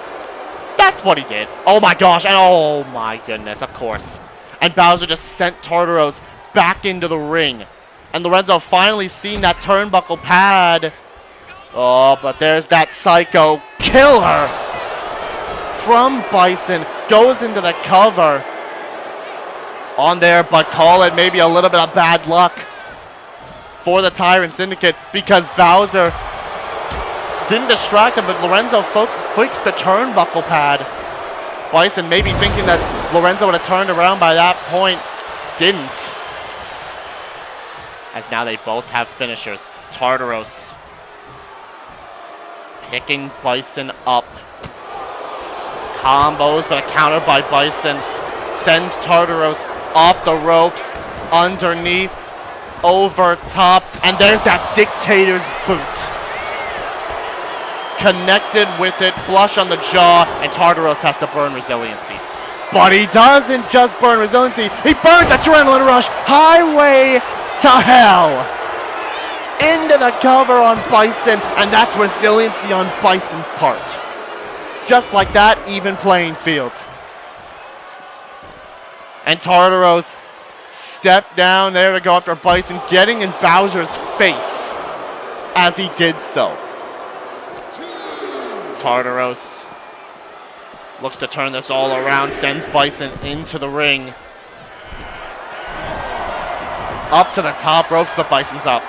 That's what he did. Oh my gosh. And oh my goodness, of course. And Bowser just sent Tartaros back into the ring. And Lorenzo finally seen that turnbuckle pad. Oh, but there's that psycho killer from Bison. Goes into the cover. On there, but call it maybe a little bit of bad luck for the Tyrant Syndicate because Bowser didn't distract him, but Lorenzo flicks the turnbuckle pad. Bison maybe thinking that Lorenzo would have turned around by that point. Didn't. As now they both have finishers. Tartaros picking Bison up. Combos, but a counter by Bison sends Tartaros off the ropes, underneath, over top, and there's that Dictator's boot. Connected with it, flush on the jaw, and Tartaros has to burn resiliency. But he doesn't just burn resiliency, he burns Adrenaline Rush, highway to hell. Into the cover on Bison, and that's resiliency on Bison's part. Just like that, even playing field. And Tartaros stepped down there to go after Bison, getting in Bowser's face as he did so. Tartaros looks to turn this all around, sends Bison into the ring. Up to the top ropes, but Bison's up.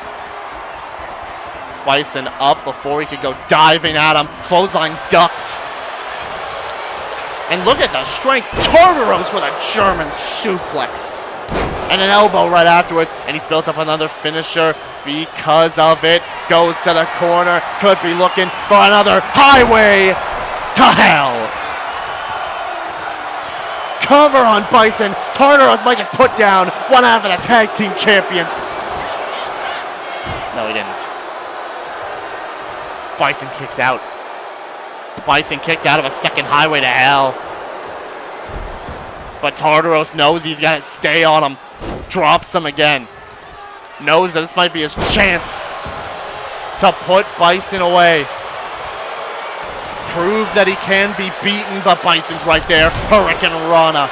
Bison up before he could go diving at him. Clothesline ducked. And look at the strength. Tartaros with a German suplex. And an elbow right afterwards. And he's built up another finisher because of it. Goes to the corner. Could be looking for another highway to hell. Cover on Bison. Tartaros might just put down one half of the tag team champions. No, he didn't. Bison kicks out. Bison kicked out of a second highway to hell. But Tartaros knows he's got to stay on him. Drops him again. Knows that this might be his chance to put Bison away. Prove that he can be beaten, but Bison's right there. Hurricane Rana.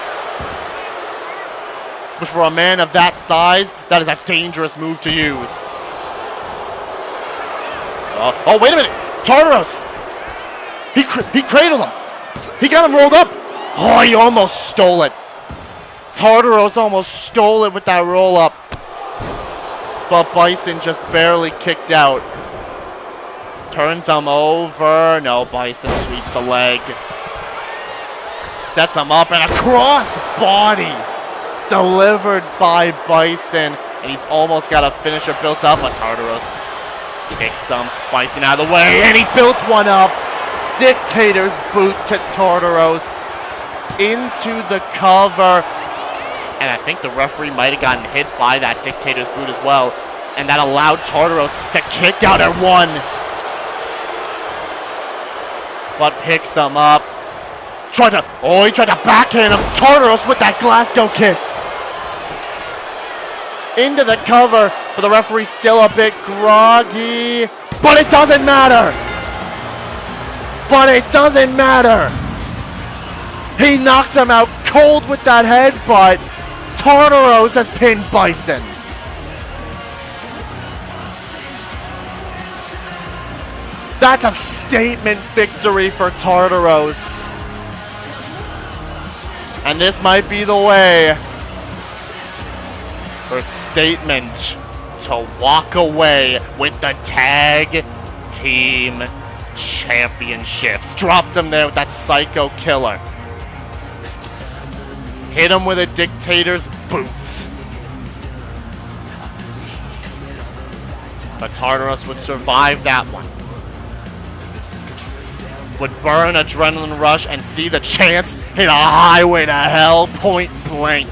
Which for a man of that size, that is a dangerous move to use. Oh, wait a minute. Tartaros. He cradled him. He got him rolled up. Oh, he almost stole it. Tartaros almost stole it with that roll up. But Bison just barely kicked out. Turns him over. No, Bison sweeps the leg. Sets him up and a cross body delivered by Bison. And he's almost got a finisher built up, but Tartaros kicks him. Bison out of the way, and he built one up. Dictator's boot to Tartaros into the cover. And I think the referee might have gotten hit by that Dictator's boot as well. And that allowed Tartaros to kick out at one. But picks him up. He tried to backhand him. Tartaros with that Glasgow kiss. Into the cover, but the referee's still a bit groggy. But it doesn't matter. But it doesn't matter. He knocked him out cold with that headbutt. Tartaros has pinned Bison. That's a statement victory for Tartaros. And this might be the way for Statement to walk away with the Tag Team Championships. Dropped him there with that Psycho Killer. Hit him with a Dictator's boot. But Tartaros would survive that one. Would burn Adrenaline Rush and see the chance hit a highway to hell point blank.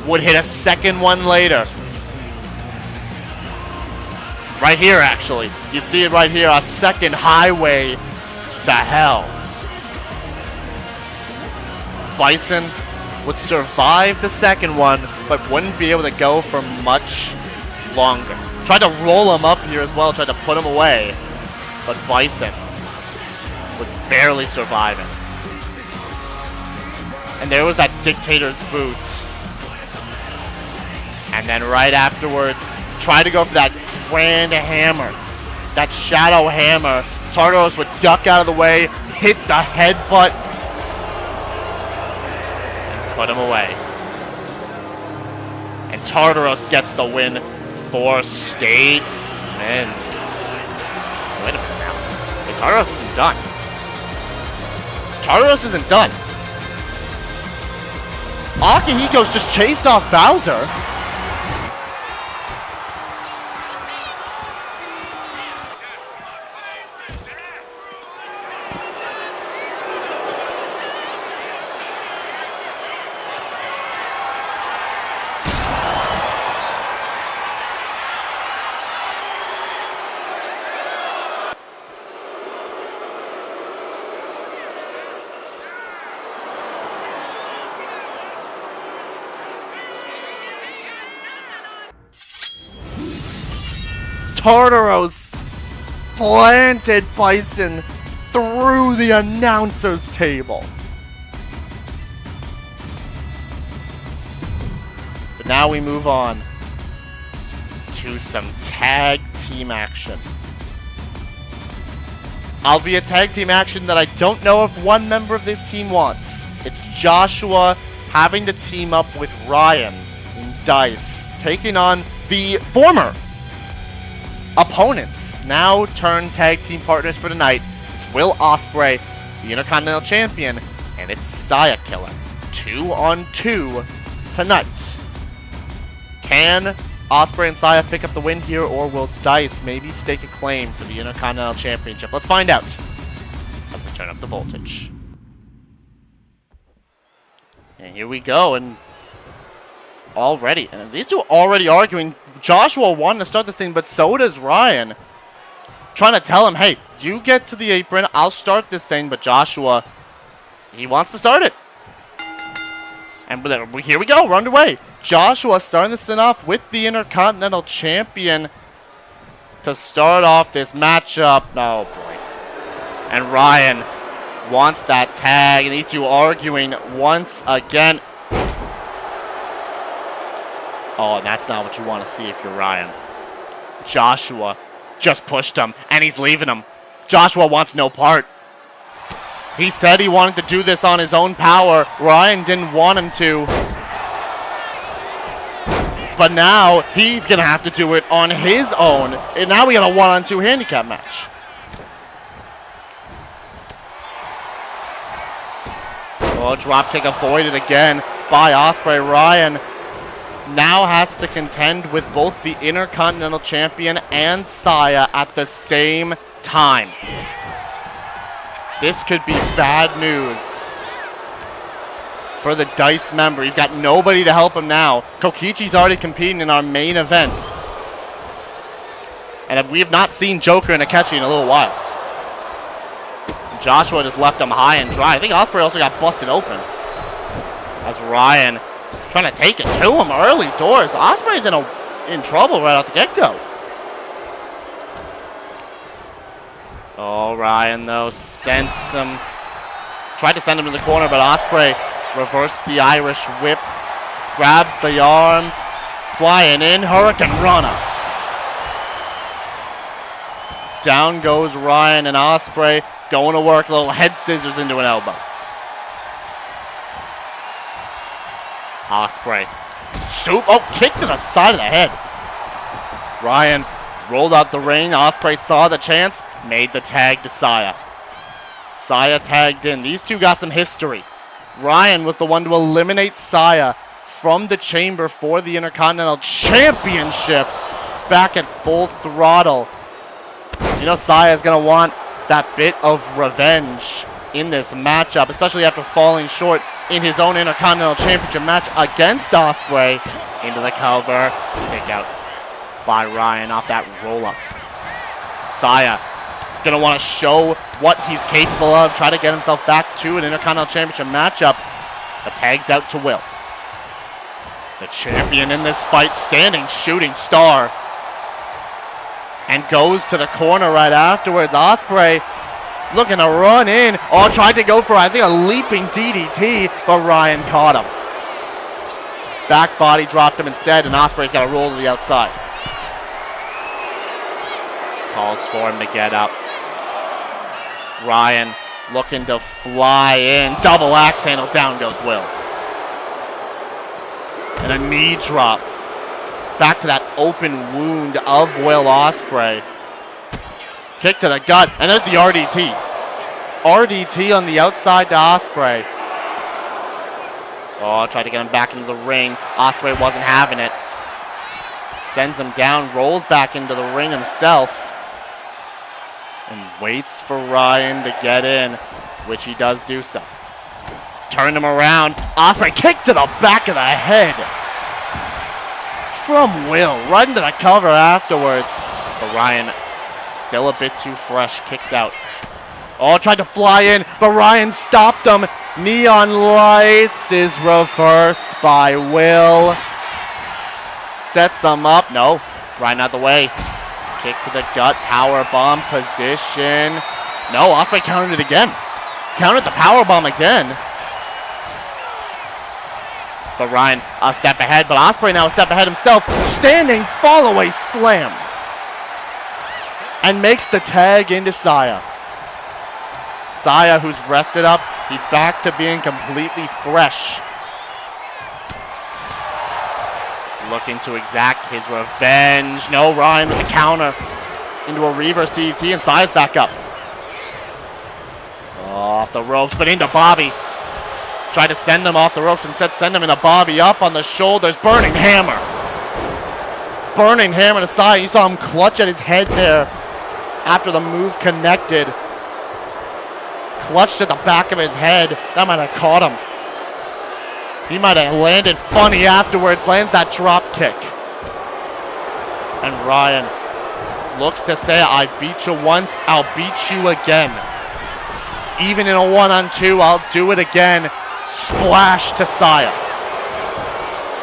Would hit a second one later. Right here, actually. You'd see it right here. A second highway to hell. Bison would survive the second one, but wouldn't be able to go for much longer. Tried to roll him up here as well, tried to put him away. But Bison would barely survive it. And there was that Dictator's boot. And then right afterwards, tried to go for that grand hammer. That shadow hammer. Tartaros would duck out of the way, hit the headbutt, and put him away. And Tartaros gets the win for Statement. Wait a minute now. Tartaros isn't done. Tartaros isn't done. Akihiko's just chased off Bowser. Tartaros planted Bison through the announcer's table. But now we move on to some tag team action. Albeit tag team action that I don't know if one member of this team wants. It's Joshua having to team up with Ryan and Dice, taking on the former opponents, now turned tag team partners for the night. It's Will Ospreay, the Intercontinental Champion, and it's Sayakiller. 2-on-2 tonight. Can Ospreay and Saya pick up the win here, or will Dice maybe stake a claim for the Intercontinental Championship? Let's find out as we turn up the voltage. And here we go, and already, and these two already arguing. Joshua wanted to start this thing, but so does Ryan. Trying to tell him, hey, you get to the apron, I'll start this thing, but Joshua, he wants to start it. And here we go, we're underway. Joshua starting this thing off with the Intercontinental Champion to start off this matchup. Oh, boy. And Ryan wants that tag, and these two arguing once again. Oh, and that's not what you want to see if you're Ryan. Joshua just pushed him, and he's leaving him. Joshua wants no part. He said he wanted to do this on his own power. Ryan didn't want him to. But now, he's going to have to do it on his own. And now we got a 1-on-2 handicap match. Oh, dropkick avoided again by Ospreay. Ryan now has to contend with both the Intercontinental Champion and Saya at the same time. This could be bad news for the Dice member. He's got nobody to help him now. Kokichi's already competing in our main event. And we have not seen Joker and Akechi in a little while. Joshua just left him high and dry. I think Ospreay also got busted open. As Ryan trying to take it to him early doors. Ospreay's in trouble right off the get-go. Oh, Ryan, though, sends him. Tried to send him to the corner, but Ospreay reversed the Irish whip. Grabs the arm. Flying in. Hurricane Rana. Down goes Ryan, and Ospreay going to work. A little head scissors into an elbow. Ospreay. Kick to the side of the head. Ryan rolled out the ring. Ospreay saw the chance. Made the tag to Saya. Saya tagged in. These two got some history. Ryan was the one to eliminate Saya from the chamber for the Intercontinental Championship back at Full Throttle. You know Saya's going to want that bit of revenge in this matchup, especially after falling short in his own Intercontinental Championship match against Ospreay. Into the cover. Kick out by Ryan off that roll-up. Saya going to want to show what he's capable of. Try to get himself back to an Intercontinental Championship matchup. But tags out to Will. The champion in this fight, standing shooting star. And goes to the corner right afterwards. Ospreay looking to run in. Oh, tried to go for, I think, a leaping DDT, but Ryan caught him. Back body dropped him instead, and Ospreay's got to roll to the outside. Calls for him to get up. Ryan looking to fly in. Double axe handle. Down goes Will. And a knee drop. Back to that open wound of Will Ospreay. Kick to the gut, and there's the RDT. RDT on the outside to Ospreay. Oh, tried to get him back into the ring. Ospreay wasn't having it. Sends him down, rolls back into the ring himself, and waits for Ryan to get in, which he does do so. Turned him around. Ospreay kick to the back of the head from Will, right into the cover afterwards. But Ryan, still a bit too fresh, kicks out. Oh, tried to fly in, but Ryan stopped him. Neon Lights is reversed by Will. Sets him up. No, Ryan out the way. Kick to the gut, power bomb position. No, Ospreay countered it again. Countered the power bomb again. But Ryan a step ahead, but Ospreay now a step ahead himself. Standing fall away slam. And makes the tag into Saya. Saya, who's rested up, he's back to being completely fresh. Looking to exact his revenge. No, Ryan with the counter into a reverse DDT, and Saya's back up. Off the ropes, but into Bobby. Tried to send him off the ropes, instead send him into Bobby up on the shoulders. Burning hammer. Burning hammer to Saya. You saw him clutch at his head there after the move connected. Clutched at the back of his head. That might have caught him. He might have landed funny afterwards. Lands that drop kick. And Ryan looks to say, I beat you once, I'll beat you again. Even in a 1-on-2, I'll do it again. Splash to Saya.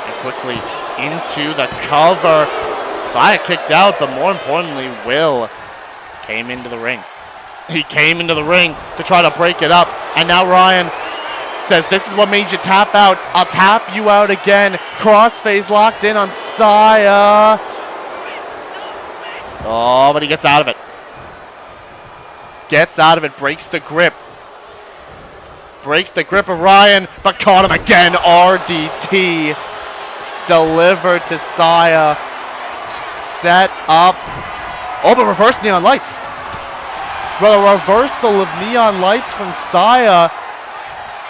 And quickly into the cover. Saya kicked out, but more importantly, Will came into the ring. He came into the ring to try to break it up. And now Ryan says, this is what made you tap out. I'll tap you out again. Crossface locked in on Saya. Oh, but he gets out of it. Gets out of it, breaks the grip. Breaks the grip of Ryan, but caught him again. RDT. Delivered to Saya. Set up. Oh, but reverse Neon Lights. Well, a reversal of Neon Lights from Saya.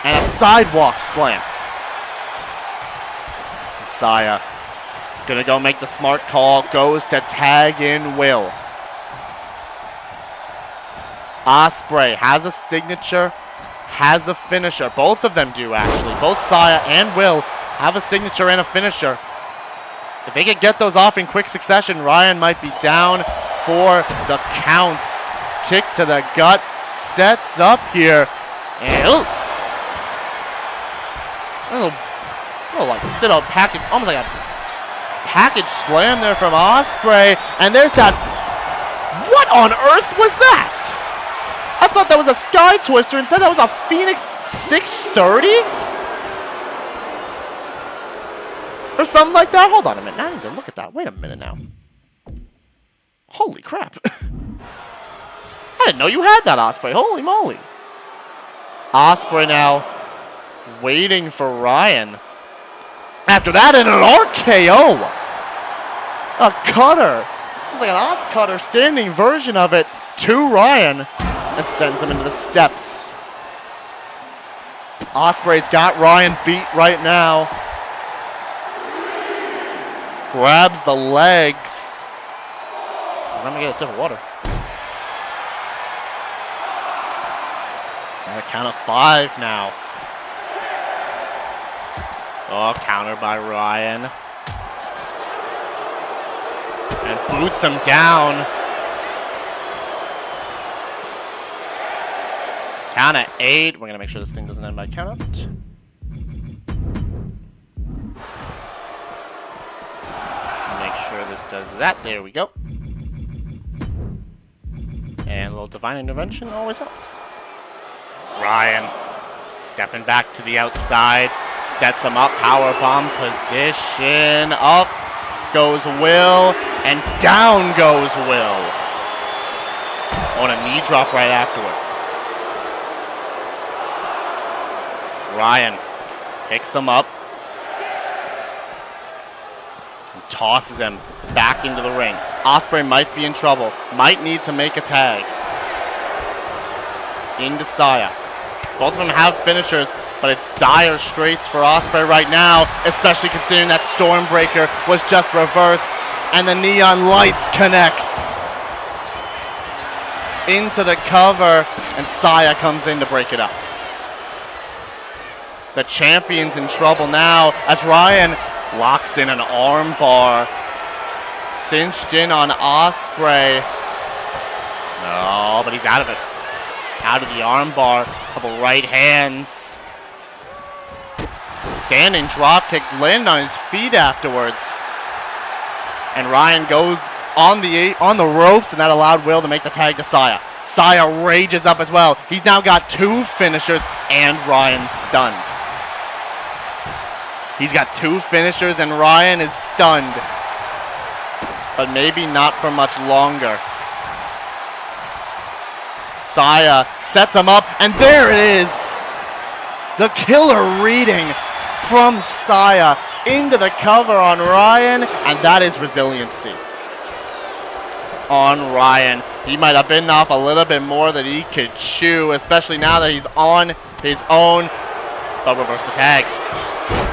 And a sidewalk slam. And Saya gonna go make the smart call. Goes to tag in Will. Ospreay has a signature, has a finisher. Both of them do, actually. Both Saya and Will have a signature and a finisher. If they could get those off in quick succession, Ryan might be down for the count. Kick to the gut. Sets up here. And like sit out package, almost like a package slam there from Ospreay. And there's that. What on earth was that? I thought that was a Sky Twister. Instead, that was a Phoenix 630? Or something like that? Hold on a minute. Now I need to look at that. Wait a minute now. Holy crap. I didn't know you had that, Ospreay. Holy moly. Ospreay now waiting for Ryan. After that, in an RKO. A cutter. It's like an Os cutter, standing version of it to Ryan. And sends him into the steps. Ospreay's got Ryan beat right now. Grabs the legs. I'm gonna get a sip of water. And a count of 5 now. Oh, counter by Ryan. And boots him down. Count of 8. We're gonna make sure this thing doesn't end by count out. Make sure this does that. There we go. And a little divine intervention always helps. Ryan stepping back to the outside. Sets him up. Powerbomb position. Up goes Will. And down goes Will. On a knee drop right afterwards. Ryan picks him up. And tosses him back into the ring. Ospreay might be in trouble. Might need to make a tag. Into Saya. Both of them have finishers, but it's dire straits for Ospreay right now, especially considering that Stormbreaker was just reversed and the neon lights connects into the cover, and Saya comes in to break it up. The champion's in trouble now as Ryan locks in an arm bar. Cinched in on Ospreay. No, but he's out of it. Out of the arm bar. Couple right hands. Standing dropkick, land on his feet afterwards. And Ryan goes on the ropes, and that allowed Will to make the tag to Saya. Saya rages up as well. He's now got 2 finishers, and Ryan's stunned. He's got 2 finishers, and Ryan is stunned. But maybe not for much longer. Saya sets him up, and there it is! The killer reading from Saya into the cover on Ryan, and that is resiliency. On Ryan. He might have bitten off a little bit more than he could chew, especially now that he's on his own. But reverse the tag.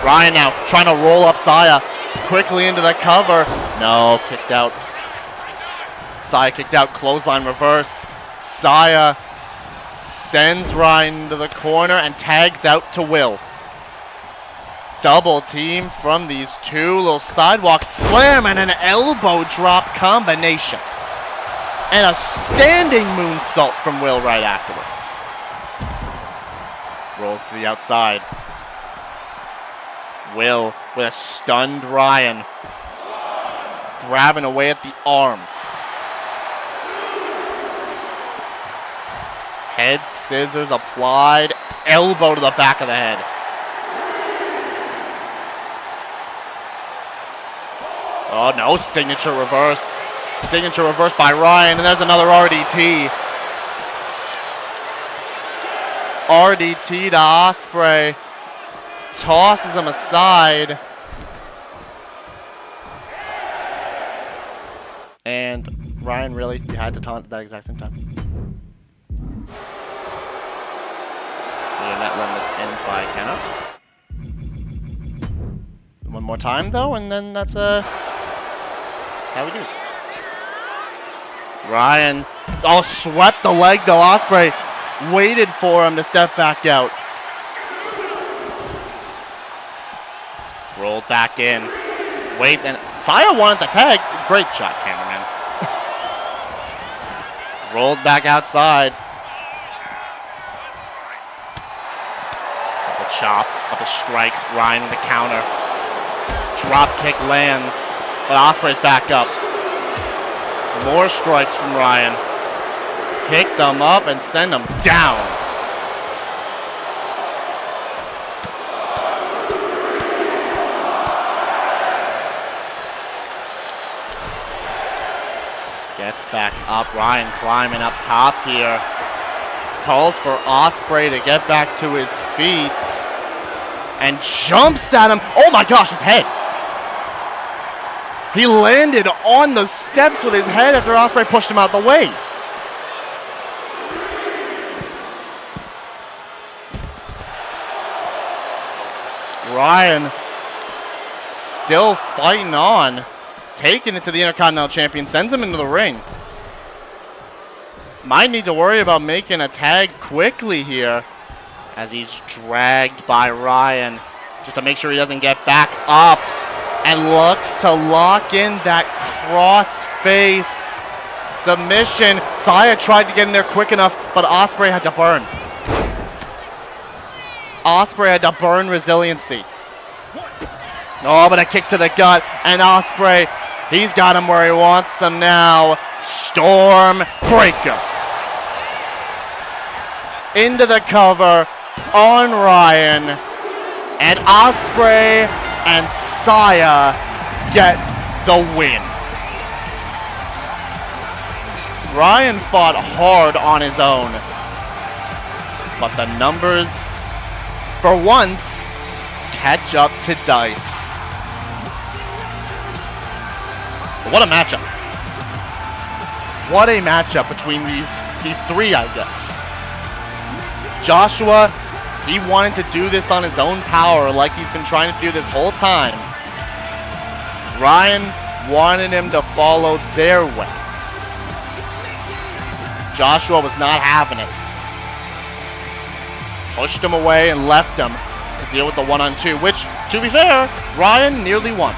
Ryan now trying to roll up Saya quickly into the cover. No, kicked out. Saya kicked out, clothesline reversed. Saya sends Ryan into the corner and tags out to Will. Double team from these 2. Little sidewalk slam and an elbow drop combination. And a standing moonsault from Will right afterwards. Rolls to the outside. Will with a stunned Ryan. Grabbing away at the arm. Head scissors applied. Elbow to the back of the head. Oh no, signature reversed. Signature reversed by Ryan, and there's another RDT. RDT to Ospreay. Tosses him aside. And Ryan really had to taunt at that exact same time. We're not letting this end by count. One more time though, and then that's how we do. Ryan swept the leg though. Ospreay waited for him to step back out. Rolled back in. Waits, and Saya wanted the tag. Great shot, cameraman. Rolled back outside. Couple chops, couple strikes. Ryan with the counter. Drop kick lands, but Ospreay's back up. More strikes from Ryan. Picked him up and send him down. Gets back up. Ryan climbing up top here. Calls for Ospreay to get back to his feet. And jumps at him. Oh my gosh, his head. He landed on the steps with his head after Ospreay pushed him out the way. Ryan still fighting on. Taking it to the Intercontinental Champion. Sends him into the ring. Might need to worry about making a tag quickly here as he's dragged by Ryan just to make sure he doesn't get back up. And looks to lock in that cross-face submission. Saya tried to get in there quick enough, but Ospreay had to burn. Ospreay had to burn resiliency. Oh, but a kick to the gut. And Ospreay, he's got him where he wants him now. Stormbreaker. Into the cover on Ryan. And Ospreay and Saya get the win. Ryan fought hard on his own, but the numbers, for once, catch up to Dice. What a matchup. What a matchup between these three, I guess. Joshua, he wanted to do this on his own power like he's been trying to do this whole time. Ryan wanted him to follow their way. Joshua was not having it. Pushed him away and left him to deal with the 1-on-2, which, to be fair, Ryan nearly won.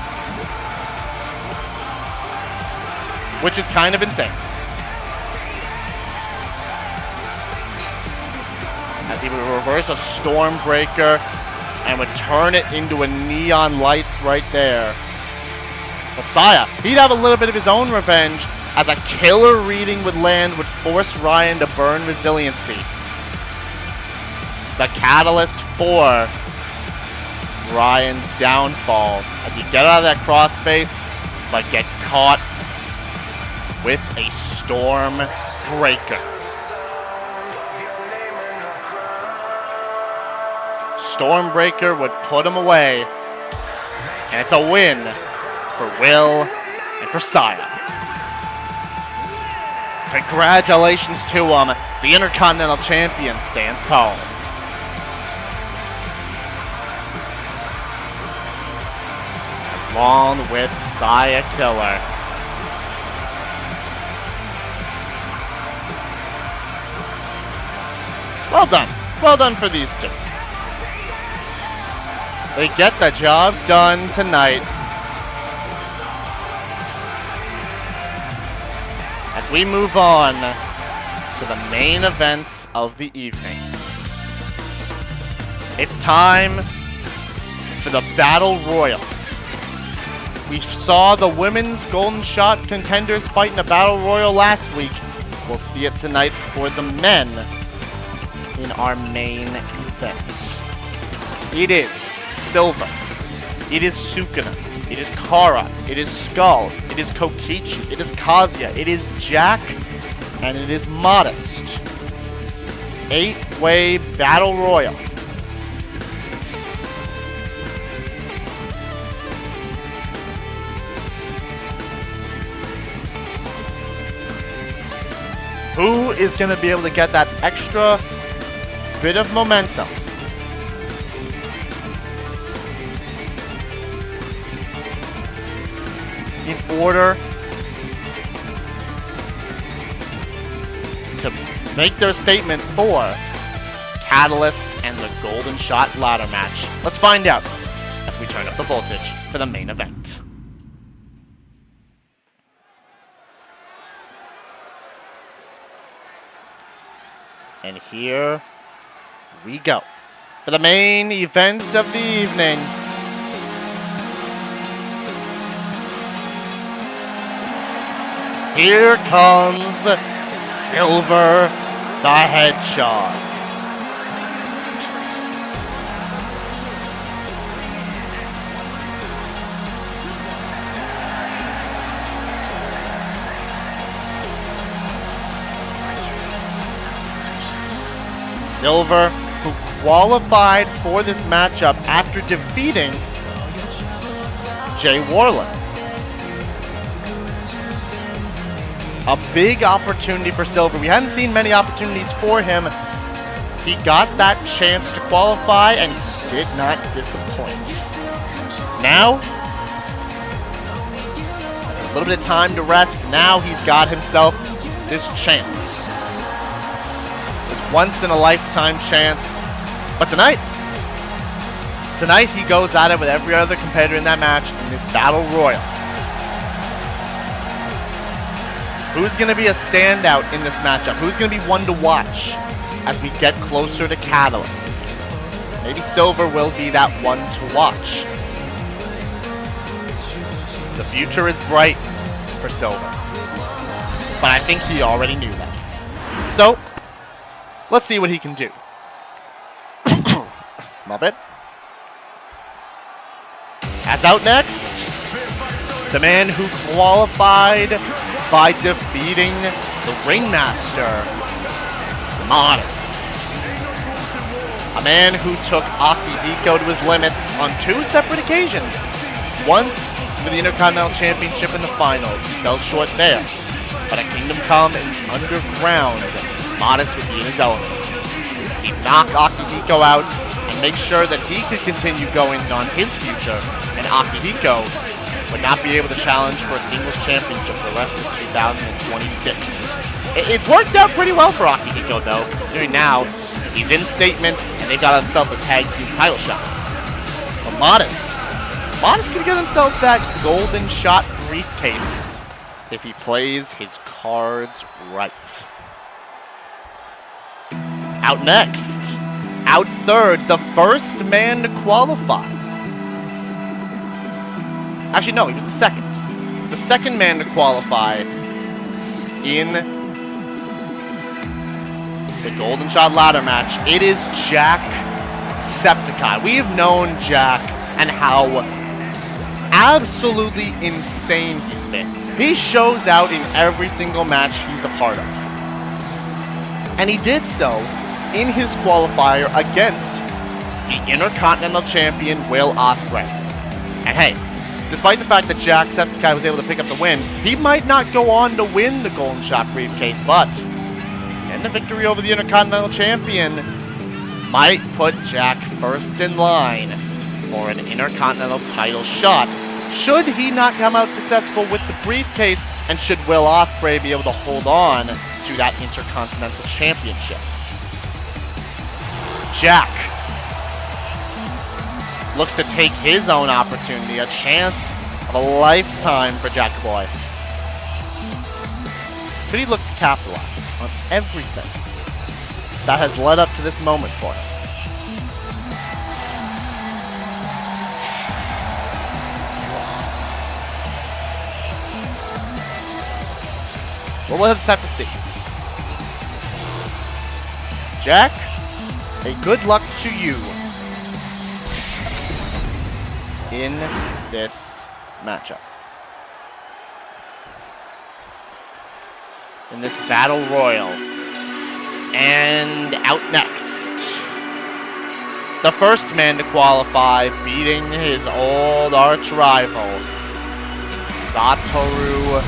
Which is kind of insane. As he would reverse a Stormbreaker and would turn it into a Neon Lights right there. But Saya, he'd have a little bit of his own revenge as a killer reading would land would force Ryan to burn Resiliency. The catalyst for Ryan's downfall as you get out of that crossface but get caught with a Stormbreaker. Stormbreaker would put him away, and it's a win for Will and for Saya. Congratulations to him. The Intercontinental Champion stands tall. Along with Sayakiller. Well done. Well done for these two. They get the job done tonight. As we move on to the main event of the evening. It's time for the Battle Royal. We saw the women's Golden Shot contenders fight in the Battle Royal last week. We'll see it tonight for the men in our main event. It is Silver. It is Sukuna. It is Kara. It is Skull. It is Kokichi. It is Kazuya. It is Jack. And it is Modest. 8-way Battle Royal. Who is going to be able to get that extra bit of momentum? In order to make their statement for Catalyst and the Golden Shot ladder match. Let's find out as we turn up the voltage for the main event. And here we go for the main event of the evening. Here comes Silver the Hedgehog. Silver, who qualified for this matchup after defeating Warlen. A big opportunity for Silver. We hadn't seen many opportunities for him. He got that chance to qualify and he did not disappoint. Now, after a little bit of time to rest, now he's got himself this chance. This once-in-a-lifetime chance. But tonight he goes at it with every other competitor in that match in this Battle Royal. Who's going to be a standout in this matchup? Who's going to be one to watch as we get closer to Catalyst? Maybe Silver will be that one to watch. The future is bright for Silver. But I think he already knew that. So, let's see what he can do. My bad. As out next, the man who qualified by defeating the Ringmaster, Modest. A man who took Akihiko to his limits on 2 separate occasions. Once for the Intercontinental Championship in the finals. He fell short there. But at Kingdom Come and Underground, Modest would be in his element. He'd knock Akihiko out and make sure that he could continue going on his future, and Akihiko would not be able to challenge for a singles championship for the rest of 2026. It worked out pretty well for Akihiko, though, considering now he's in statement and they've got themselves a tag team title shot. But Modest could get himself that golden shot briefcase if he plays his cards right. Out next, out third, the first man to qualify. Actually, no, he was the second. The second man to qualify in the Golden Shot ladder match. It is Jacksepticeye. We have known Jack and how absolutely insane he's been. He shows out in every single match he's a part of. And he did so in his qualifier against the Intercontinental Champion, Will Ospreay. And hey, despite the fact that Jacksepticeye was able to pick up the win, he might not go on to win the Golden Shot briefcase, but getting the victory over the Intercontinental Champion might put Jack first in line for an Intercontinental title shot, should he not come out successful with the briefcase, and should Will Ospreay be able to hold on to that Intercontinental Championship. Jack looks to take his own opportunity, a chance of a lifetime for Jack Boy. Could he look to capitalize on everything that has led up to this moment for him? Well, we'll just have to see. Jack, a good luck to you in this matchup. In this battle royal. And out next, the first man to qualify, beating his old arch rival, Satoru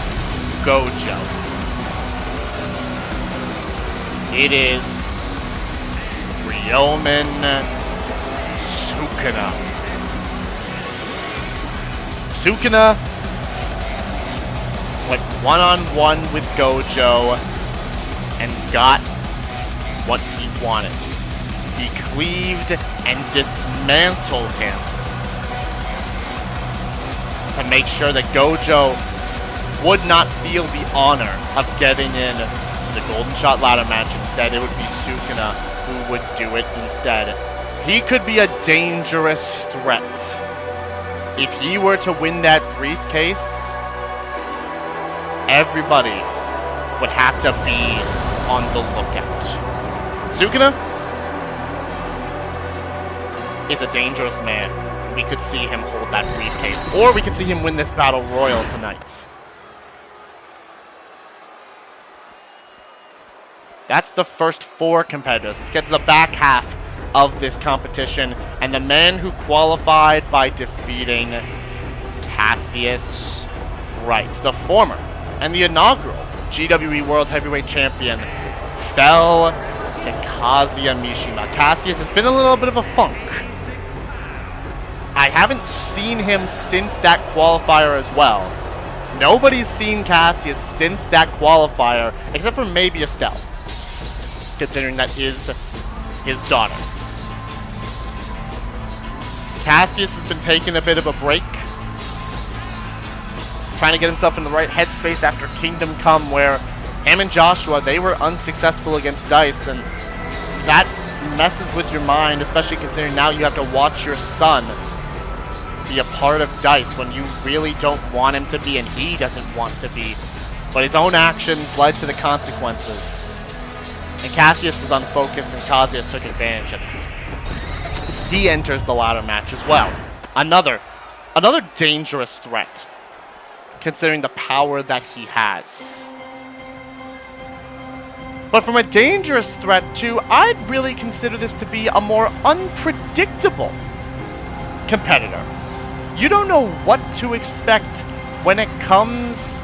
Gojo. It is Ryomen Sukuna. Sukuna went one-on-one with Gojo and got what he wanted. He cleaved and dismantled him to make sure that Gojo would not feel the honor of getting in to the Golden Shot ladder match. Instead, it would be Sukuna who would do it instead. He could be a dangerous threat. If he were to win that briefcase, everybody would have to be on the lookout. Sukuna is a dangerous man. We could see him hold that briefcase, or we could see him win this battle royal tonight. That's the first 4 competitors. Let's get to the back half of this competition, and the man who qualified by defeating Cassius Wright, the former and the inaugural GWE World Heavyweight Champion, fell to Kazuya Mishima. Cassius has been a little bit of a funk. I haven't seen him since that qualifier as well. Nobody's seen Cassius since that qualifier, except for maybe Estelle, considering that is his daughter. Cassius has been taking a bit of a break, trying to get himself in the right headspace after Kingdom Come, where him and Joshua, they were unsuccessful against Dice, and that messes with your mind, especially considering now you have to watch your son be a part of Dice when you really don't want him to be, and he doesn't want to be. But his own actions led to the consequences. And Cassius was unfocused, and Kazuya took advantage of it. He enters the ladder match as well. Another dangerous threat, considering the power that he has. But from a dangerous threat to, I'd really consider this to be a more unpredictable competitor. You don't know what to expect when it comes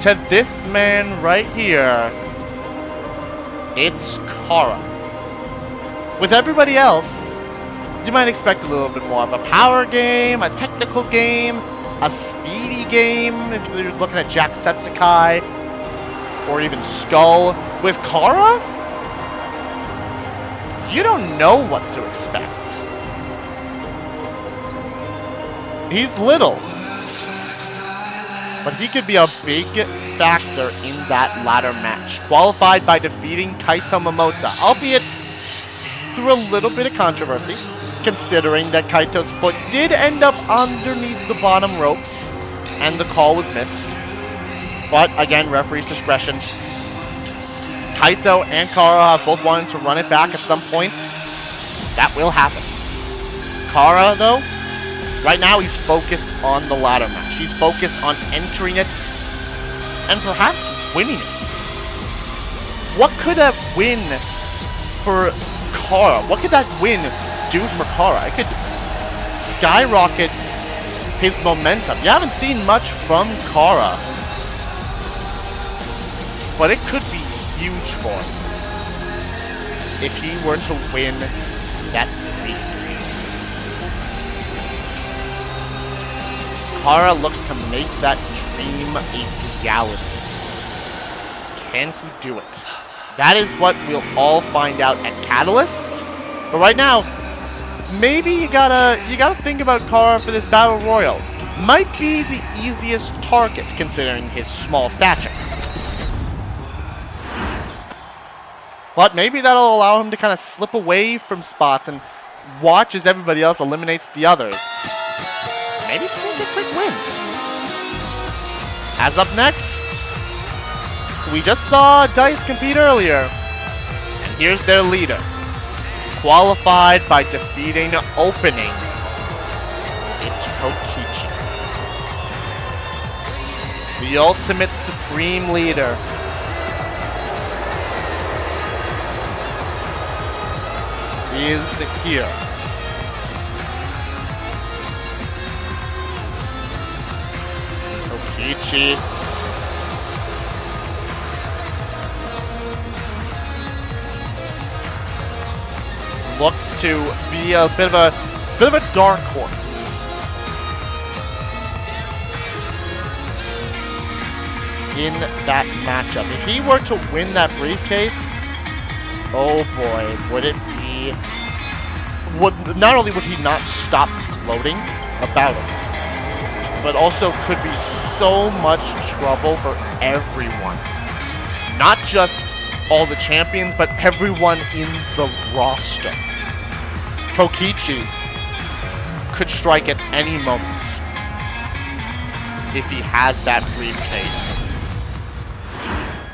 to this man right here. It's Kara. With everybody else, you might expect a little bit more of a power game, a technical game, a speedy game, if you're looking at Jacksepticeye, or even Skull. With Kara, you don't know what to expect. He's little, but he could be a big factor in that ladder match. Qualified by defeating Kaito Momota, albeit through a little bit of controversy, considering that Kaito's foot did end up underneath the bottom ropes, and the call was missed. But again, referee's discretion. Kaito and Kara have both wanted to run it back at some points. That will happen. Kara, though, right now he's focused on the ladder match. He's focused on entering it and perhaps winning it. What could that win for Kara? What could that win do for Kara? It could skyrocket his momentum. You haven't seen much from Kara, but it could be huge for him if he were to win that briefcase. Kara looks to make that dream a reality. Can he do it? That is what we'll all find out at Catalyst. But right now, maybe you gotta think about Kara for this battle royal. Might be the easiest target considering his small stature. But maybe that'll allow him to kind of slip away from spots and watch as everybody else eliminates the others. Maybe sneak a quick win. As up next, we just saw DICE compete earlier. And here's their leader. Qualified by defeating Opening. It's Kokichi. The ultimate supreme leader. Is here. Kokichi. Looks to be a bit of a dark horse. In that matchup. If he were to win that briefcase, oh boy, would it be... not only would he not stop gloating about it, but also could be so much trouble for everyone. Not just all the champions, but everyone in the roster. Kokichi could strike at any moment if he has that briefcase.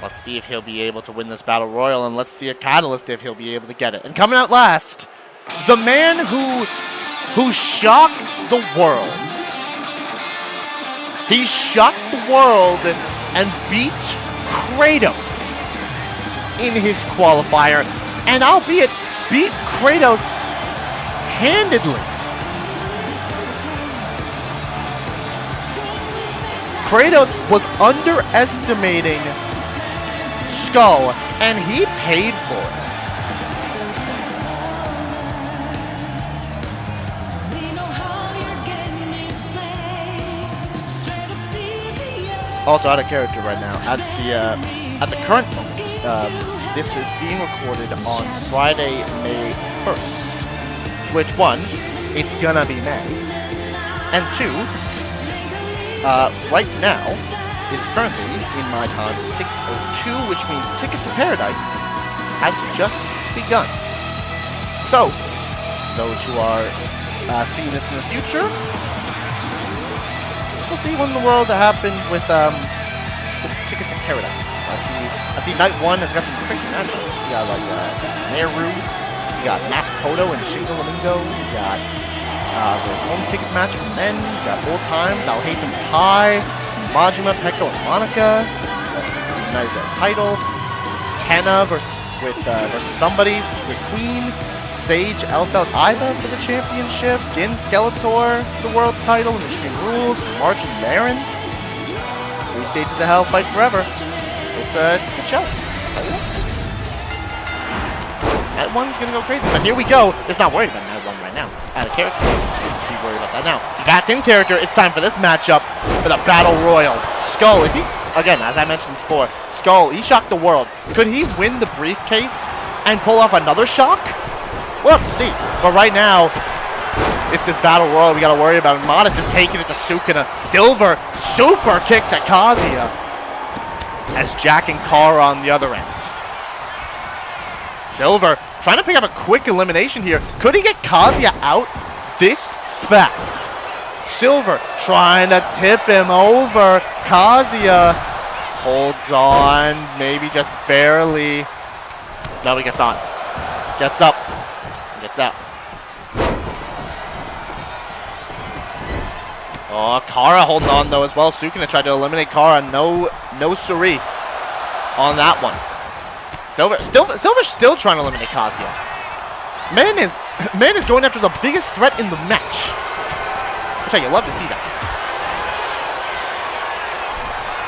Let's see if he'll be able to win this battle royal, and let's see at Catalyst if he'll be able to get it. And coming out last, the man who shocked the world. He shocked the world and beat Kratos in his qualifier, and albeit beat Kratos handedly. Kratos was underestimating Skull, and he paid for it. Also out of character right now. At the current moment, this is being recorded on Friday, May 1st. Which one? It's gonna be May. And two, right now, it's currently, in my time, 6:02, which means Ticket to Paradise has just begun. So, those who are seeing this in the future, we'll see what in the world happened with Ticket to Paradise. I see Night 1 has got some crazy matches. You got like Meru, you got Maskoto and Shingo Lamingo, you got the home ticket match for men, you got Old Times, I'll Hate Them High, Majima, Pekko, and Monica, United the title, Tenna versus somebody with Queen, Sage, Elfeld, Iva for the championship, Gin, Skeletor for the world title, and Extreme Rules, March and Baron. 3 stages of hell, fight forever. It's a good show. That one's gonna go crazy, but here we go. It's not worried about that one right now. Out of character. Be worried about that now. Back in character, it's time for this matchup for the Battle Royal. Skull, if he, again, as I mentioned before, Skull, he shocked the world. Could he win the briefcase and pull off another shock? We'll have to see. But right now, it's this Battle Royal we gotta worry about. Modest is taking it to Sukuna. Silver, super kick to Kazuya. As Jack and Kara on the other end. Silver trying to pick up a quick elimination here. Could he get Kazuya out this fast? Silver trying to tip him over. Kazuya holds on, maybe just barely. No, he gets on. Gets up. Gets out. Oh, Kara holding on though as well. Sukuna tried to eliminate Kara. No siree on that one. Silver's still trying to eliminate Kazuya. Man is going after the biggest threat in the match. Which you love to see that.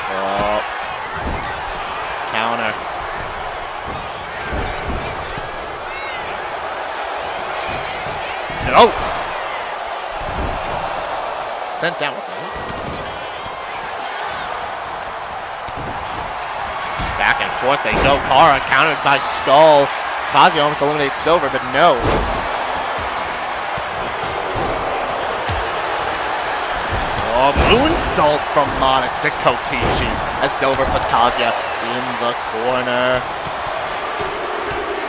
Oh. Counter. Oh! Sent down. What the hell? Back and forth they go. Kara countered by Skull. Kazuya almost eliminates Silver, but no. Oh, moonsault from Modest to Kokichi as Silver puts Kazuya in the corner.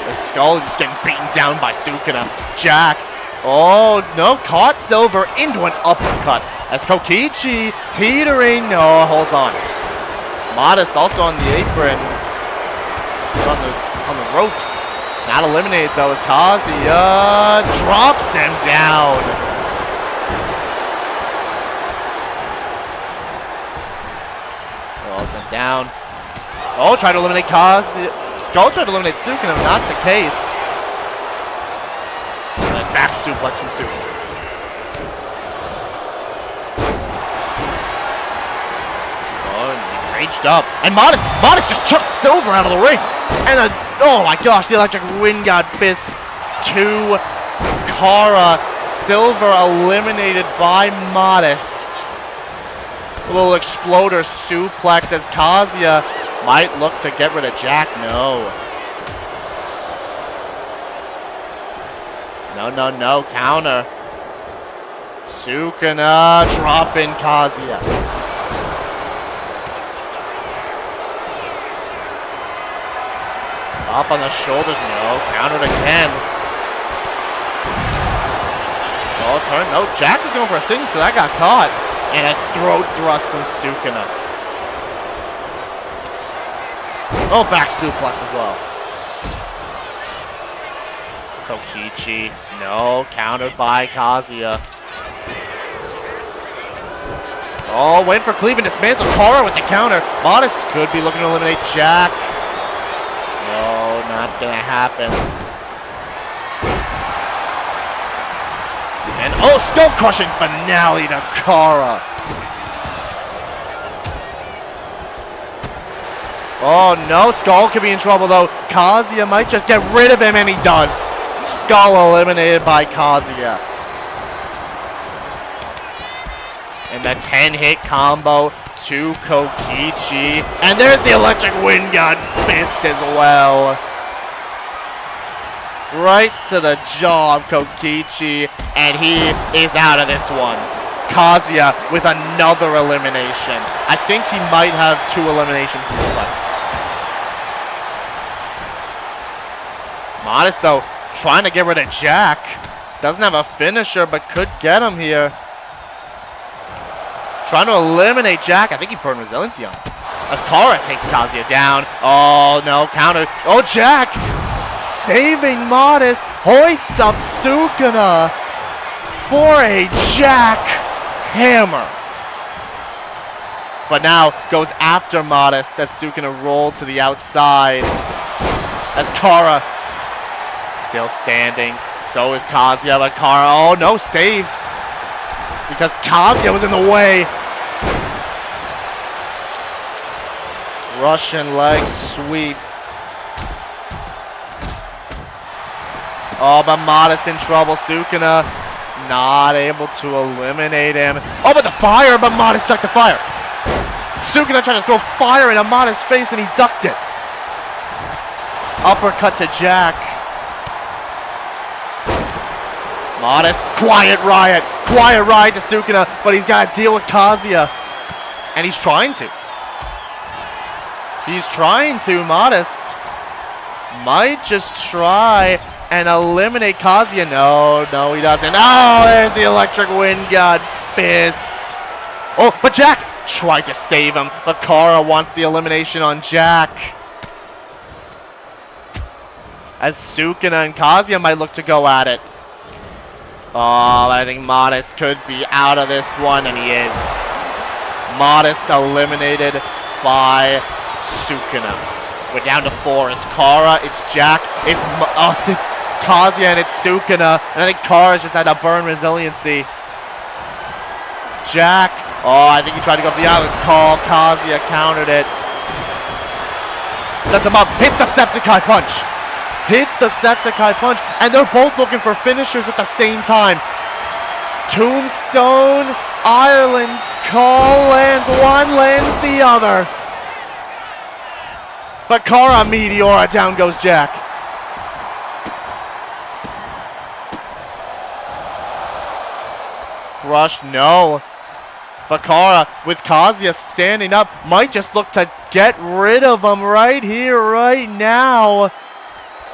The Skull is just getting beaten down by Sukuna. Jack. Oh, no. Caught Silver into an uppercut as Kokichi teetering. Oh, holds on. Modest also on the apron. On the ropes. Not eliminated though as Kazuya drops him down. Well sent down. Oh, tried to eliminate Kazuya. Skull tried to eliminate Sukuna, not the case. And then back suplex from Sukuna. Raged up, and Modest just chucked Silver out of the ring, and oh my gosh, the electric wind god fist to Kara. Silver eliminated by Modest. A little exploder suplex as Kazuya might look to get rid of Jack. No, counter. Sukuna dropping Kazuya. Up on the shoulders, no. Countered again. Oh, turn. No, Jack was going for a signature. That got caught. And a throat thrust from Sukuna. Oh, back suplex as well. Kokichi. No, countered by Kazuya. Oh, went for cleave and dismantled Kara with the counter. Modest could be looking to eliminate Jack. No, not gonna happen. And oh, skull crushing finale to Kara. Oh no, Skull could be in trouble though. Kazuya might just get rid of him, and he does. Skull eliminated by Kazuya. And the 10-hit combo to Kokichi. And there's the electric wind god fist as well. Right to the jaw of Kokichi. And he is out of this one. Kazuya with another elimination. I think he might have 2 eliminations in this fight. Modest though, trying to get rid of Jack. Doesn't have a finisher, but could get him here. Trying to eliminate Jack. I think he burned resiliency on him. As Kara takes Kazuya down. Oh, no. Counter. Oh, Jack. Saving Modest. Hoists up Sukuna for a Jack hammer. But now goes after Modest as Sukuna rolled to the outside. As Kara still standing. So is Kazuya, but Kara. Oh, no. Saved. Because Kazuya was in the way. Russian leg sweep. Oh, but Modest in trouble. Sukuna not able to eliminate him. Oh, but the fire, but Modest ducked the fire. Sukuna tried to throw fire in Amada's face and he ducked it. Uppercut to Jack. Modest, quiet riot to Sukuna, but he's got to deal with Kazuya. And he's trying to. Modest. Might just try and eliminate Kazuya. No, he doesn't. Oh, there's the electric wind god fist. Oh, but Jack tried to save him, but Kara wants the elimination on Jack. As Sukuna and Kazuya might look to go at it. Oh, I think Modest could be out of this one, and he is. Modest eliminated by Sukuna. We're down to 4. It's Kara, it's Jack, it's Kazuya, and it's Sukuna. And I think Kara's just had to burn resiliency. Jack. Oh, I think he tried to go for the island's call. Kazuya countered it. Sets him up. Hits the Septiceye punch. And they're both looking for finishers at the same time. Tombstone. Ireland's call lands one, lands the other. But Kara Meteora, down goes Jack. Brush, no. But Kara, with Kazuya standing up, might just look to get rid of him right here, right now.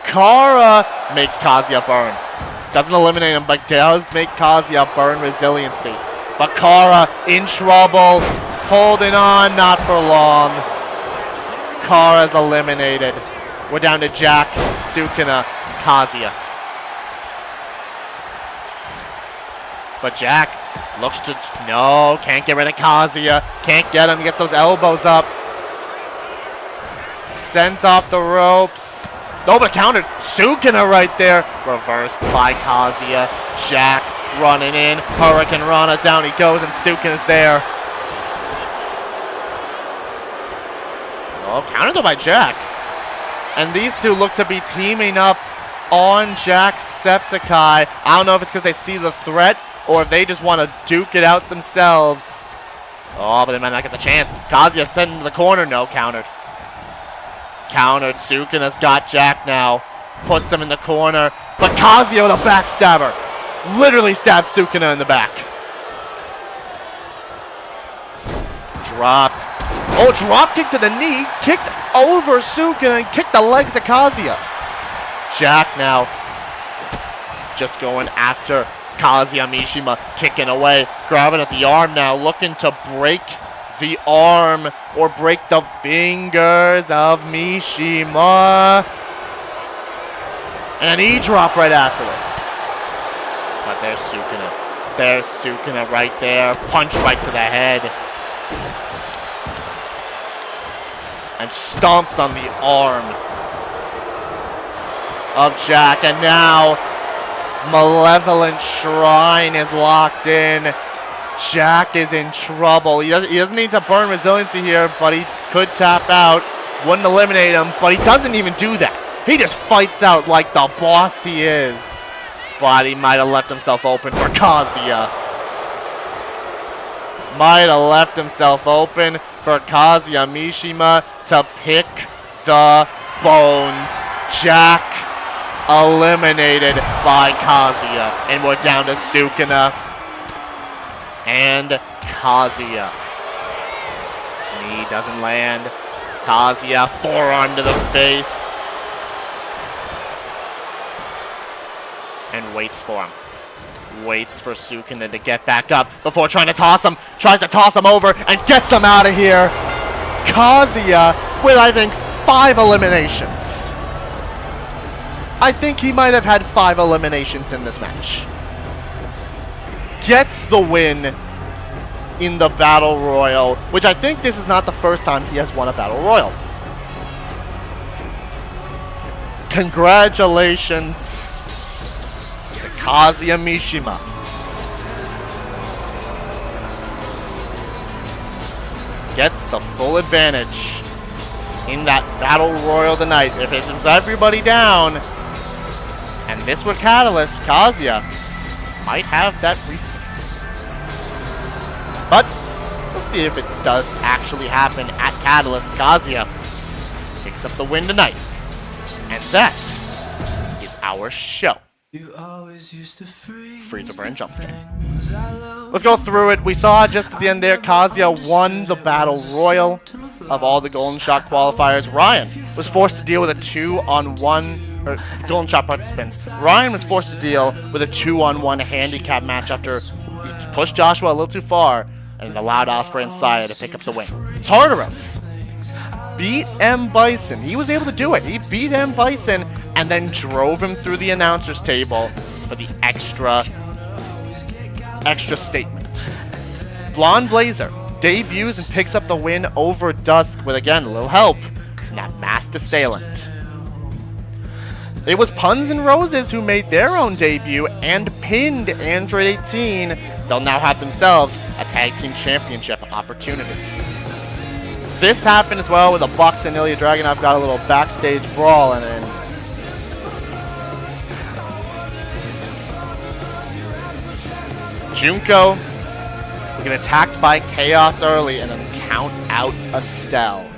Kara makes Kazuya burn. Doesn't eliminate him, but does make Kazuya burn resiliency. But Kara in trouble, holding on, not for long. Kara's eliminated. We're down to Jack, Sukuna, Kazuya. But Jack looks to, no, can't get rid of Kazuya. Can't get him, he gets those elbows up. Sent off the ropes. No, but countered. Sukuna right there. Reversed by Kazuya. Jack running in. Hurricane Rana, down he goes, and Sukuna's there. Oh, countered though by Jack. And these two look to be teaming up on Jacksepticeye. I don't know if it's because they see the threat or if they just want to duke it out themselves. Oh, but they might not get the chance. Kazuya sent into the corner. No, countered. Countered. Sukuna's got Jack now. Puts him in the corner. But Kazuya with a backstabber. Literally stabbed Sukuna in the back. Dropped. Oh, drop kick to the knee. Kicked over Sukuna and kicked the legs of Kazuya. Jack now just going after Kazuya. Mishima kicking away. Grabbing at the arm now. Looking to break the arm or break the fingers of Mishima. And an E-drop right afterwards. But there's Sukuna. There's Sukuna right there. Punch right to the head. And stomps on the arm of Jack. And now Malevolent Shrine is locked in. Jack is in trouble. He doesn't need to burn resiliency here, but he could tap out. Wouldn't eliminate him, but he doesn't even do that. He just fights out like the boss he is. But he might have left himself open for Kazuya. Might have left himself open for Kazuya. Mishima to pick the bones. Jack eliminated by Kazuya. And we're down to Sukuna and Kazuya. Knee doesn't land. Kazuya, forearm to the face. And waits for him. Waits for Sukuna to get back up before trying to toss him. Tries to toss him over and gets him out of here. Kazuya with, I think, 5 eliminations. I think he might have had 5 eliminations in this match. Gets the win in the Battle Royal, which I think this is not the first time he has won a Battle Royal. Congratulations to Kazuya Mishima. Gets the full advantage in that battle royal tonight. If it was everybody down, and this were Catalyst, Kazuya might have that briefcase. But we'll see if it does actually happen at Catalyst. Kazuya picks up the win tonight. And that is our show. Freezer Burn jump scare. Let's go through it. We saw just at the end there, Kazuya won the Battle Royal of all the Golden Shot qualifiers. Ryan was forced to deal with a 2-on-1, or Golden Shot participants. Ryan was forced to deal with a 2-on-1 handicap match after he pushed Joshua a little too far and allowed Ospreay and Saya to pick up the win. Tartaros beat M. Bison. He was able to do it. He beat M. Bison and then drove him through the announcer's table for the extra statement. Blonde Blazer debuts and picks up the win over Dusk with, again, a little help from that masked assailant. It was Puns and Roses who made their own debut and pinned Android 18. They'll now have themselves a tag team championship opportunity. This happened as well with a Bucks and Ilya Dragunov got a little backstage brawl and then Junko will get attacked by Chaos early and then count out Estelle.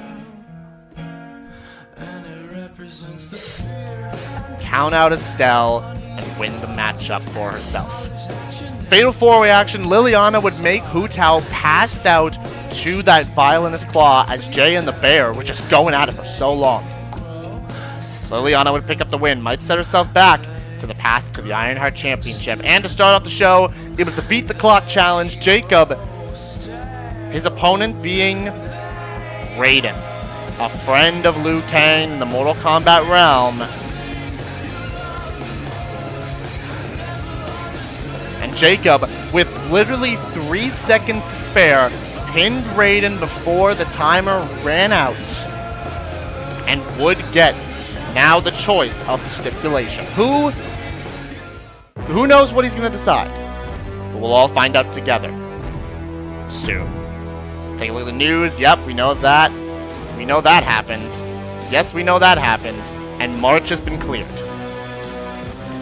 Count out Estelle and win the matchup for herself. Fatal 4-way action, Lilliana would make Hu Tao pass out to that violinist claw as Jay and the Bear were just going at it for so long. Lilliana would pick up the win, might set herself back to the path to the Ironheart Championship. And to start off the show, it was the Beat the Clock challenge. Jacob, his opponent being Raiden, a friend of Liu Kang in the Mortal Kombat realm. And Jacob, with literally 3 seconds to spare, pinned Raiden before the timer ran out and would get now the choice of the stipulation. Who knows what he's going to decide? But we'll all find out together soon. Take a look at the news. Yep, we know that. We know that happened. Yes, we know that happened. And March has been cleared.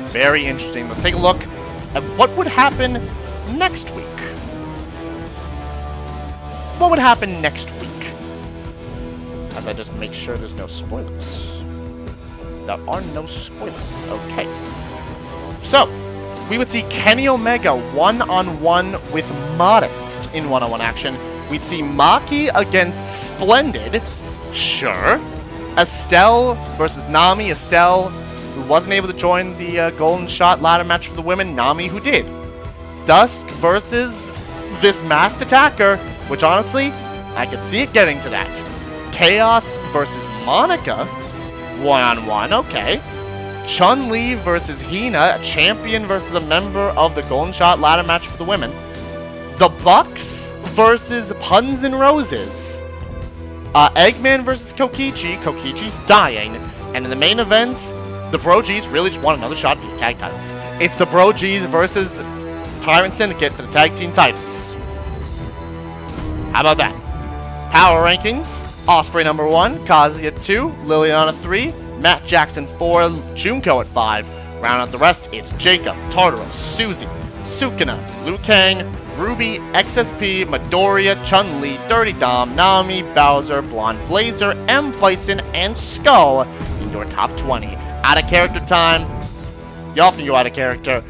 Very interesting. Let's take a look at what would happen next week. What would happen next week? As I just make sure there's no spoilers. There are no spoilers. Okay. So, we would see Kenny Omega one-on-one with Modest in one-on-one action. We'd see Maki against Splendid. Sure. Estelle versus Nami. Estelle, who wasn't able to join the Golden Shot ladder match for the women. Nami, who did. Dusk versus this masked attacker, which honestly, I could see it getting to that. Chaos versus Monica. One-on-one, okay. Chun-Li versus Hina, a champion versus a member of the Golden Shot ladder match for the women. The Bucks versus Puns and Roses. Eggman versus Kokichi. Kokichi's dying. And in the main events, the Bro Gs really just want another shot at these tag titles. It's the Bro Gs versus Tyrant Syndicate for the tag team titles. How about that? Power rankings. Ospreay number 1, Kazuya 2, Lilliana 3, Matt Jackson 4, Junko at 5. Round out the rest, it's Jacob, Tartaros, Susie, Sukuna, Liu Kang, Ruby, XSP, Midoriya, Chun-Li, Dirty Dom, Nami, Bowser, Blonde Blazer, M. Bison, and Skull in your top 20. Out of character time. Y'all can go out of character.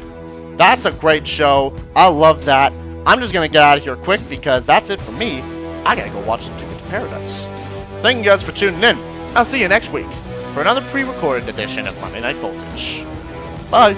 That's a great show. I love that. I'm just going to get out of here quick because that's it for me. I got to go watch some Ticket to Paradise. Thank you guys for tuning in. I'll see you next week for another pre-recorded edition of Monday Night Voltage. Bye.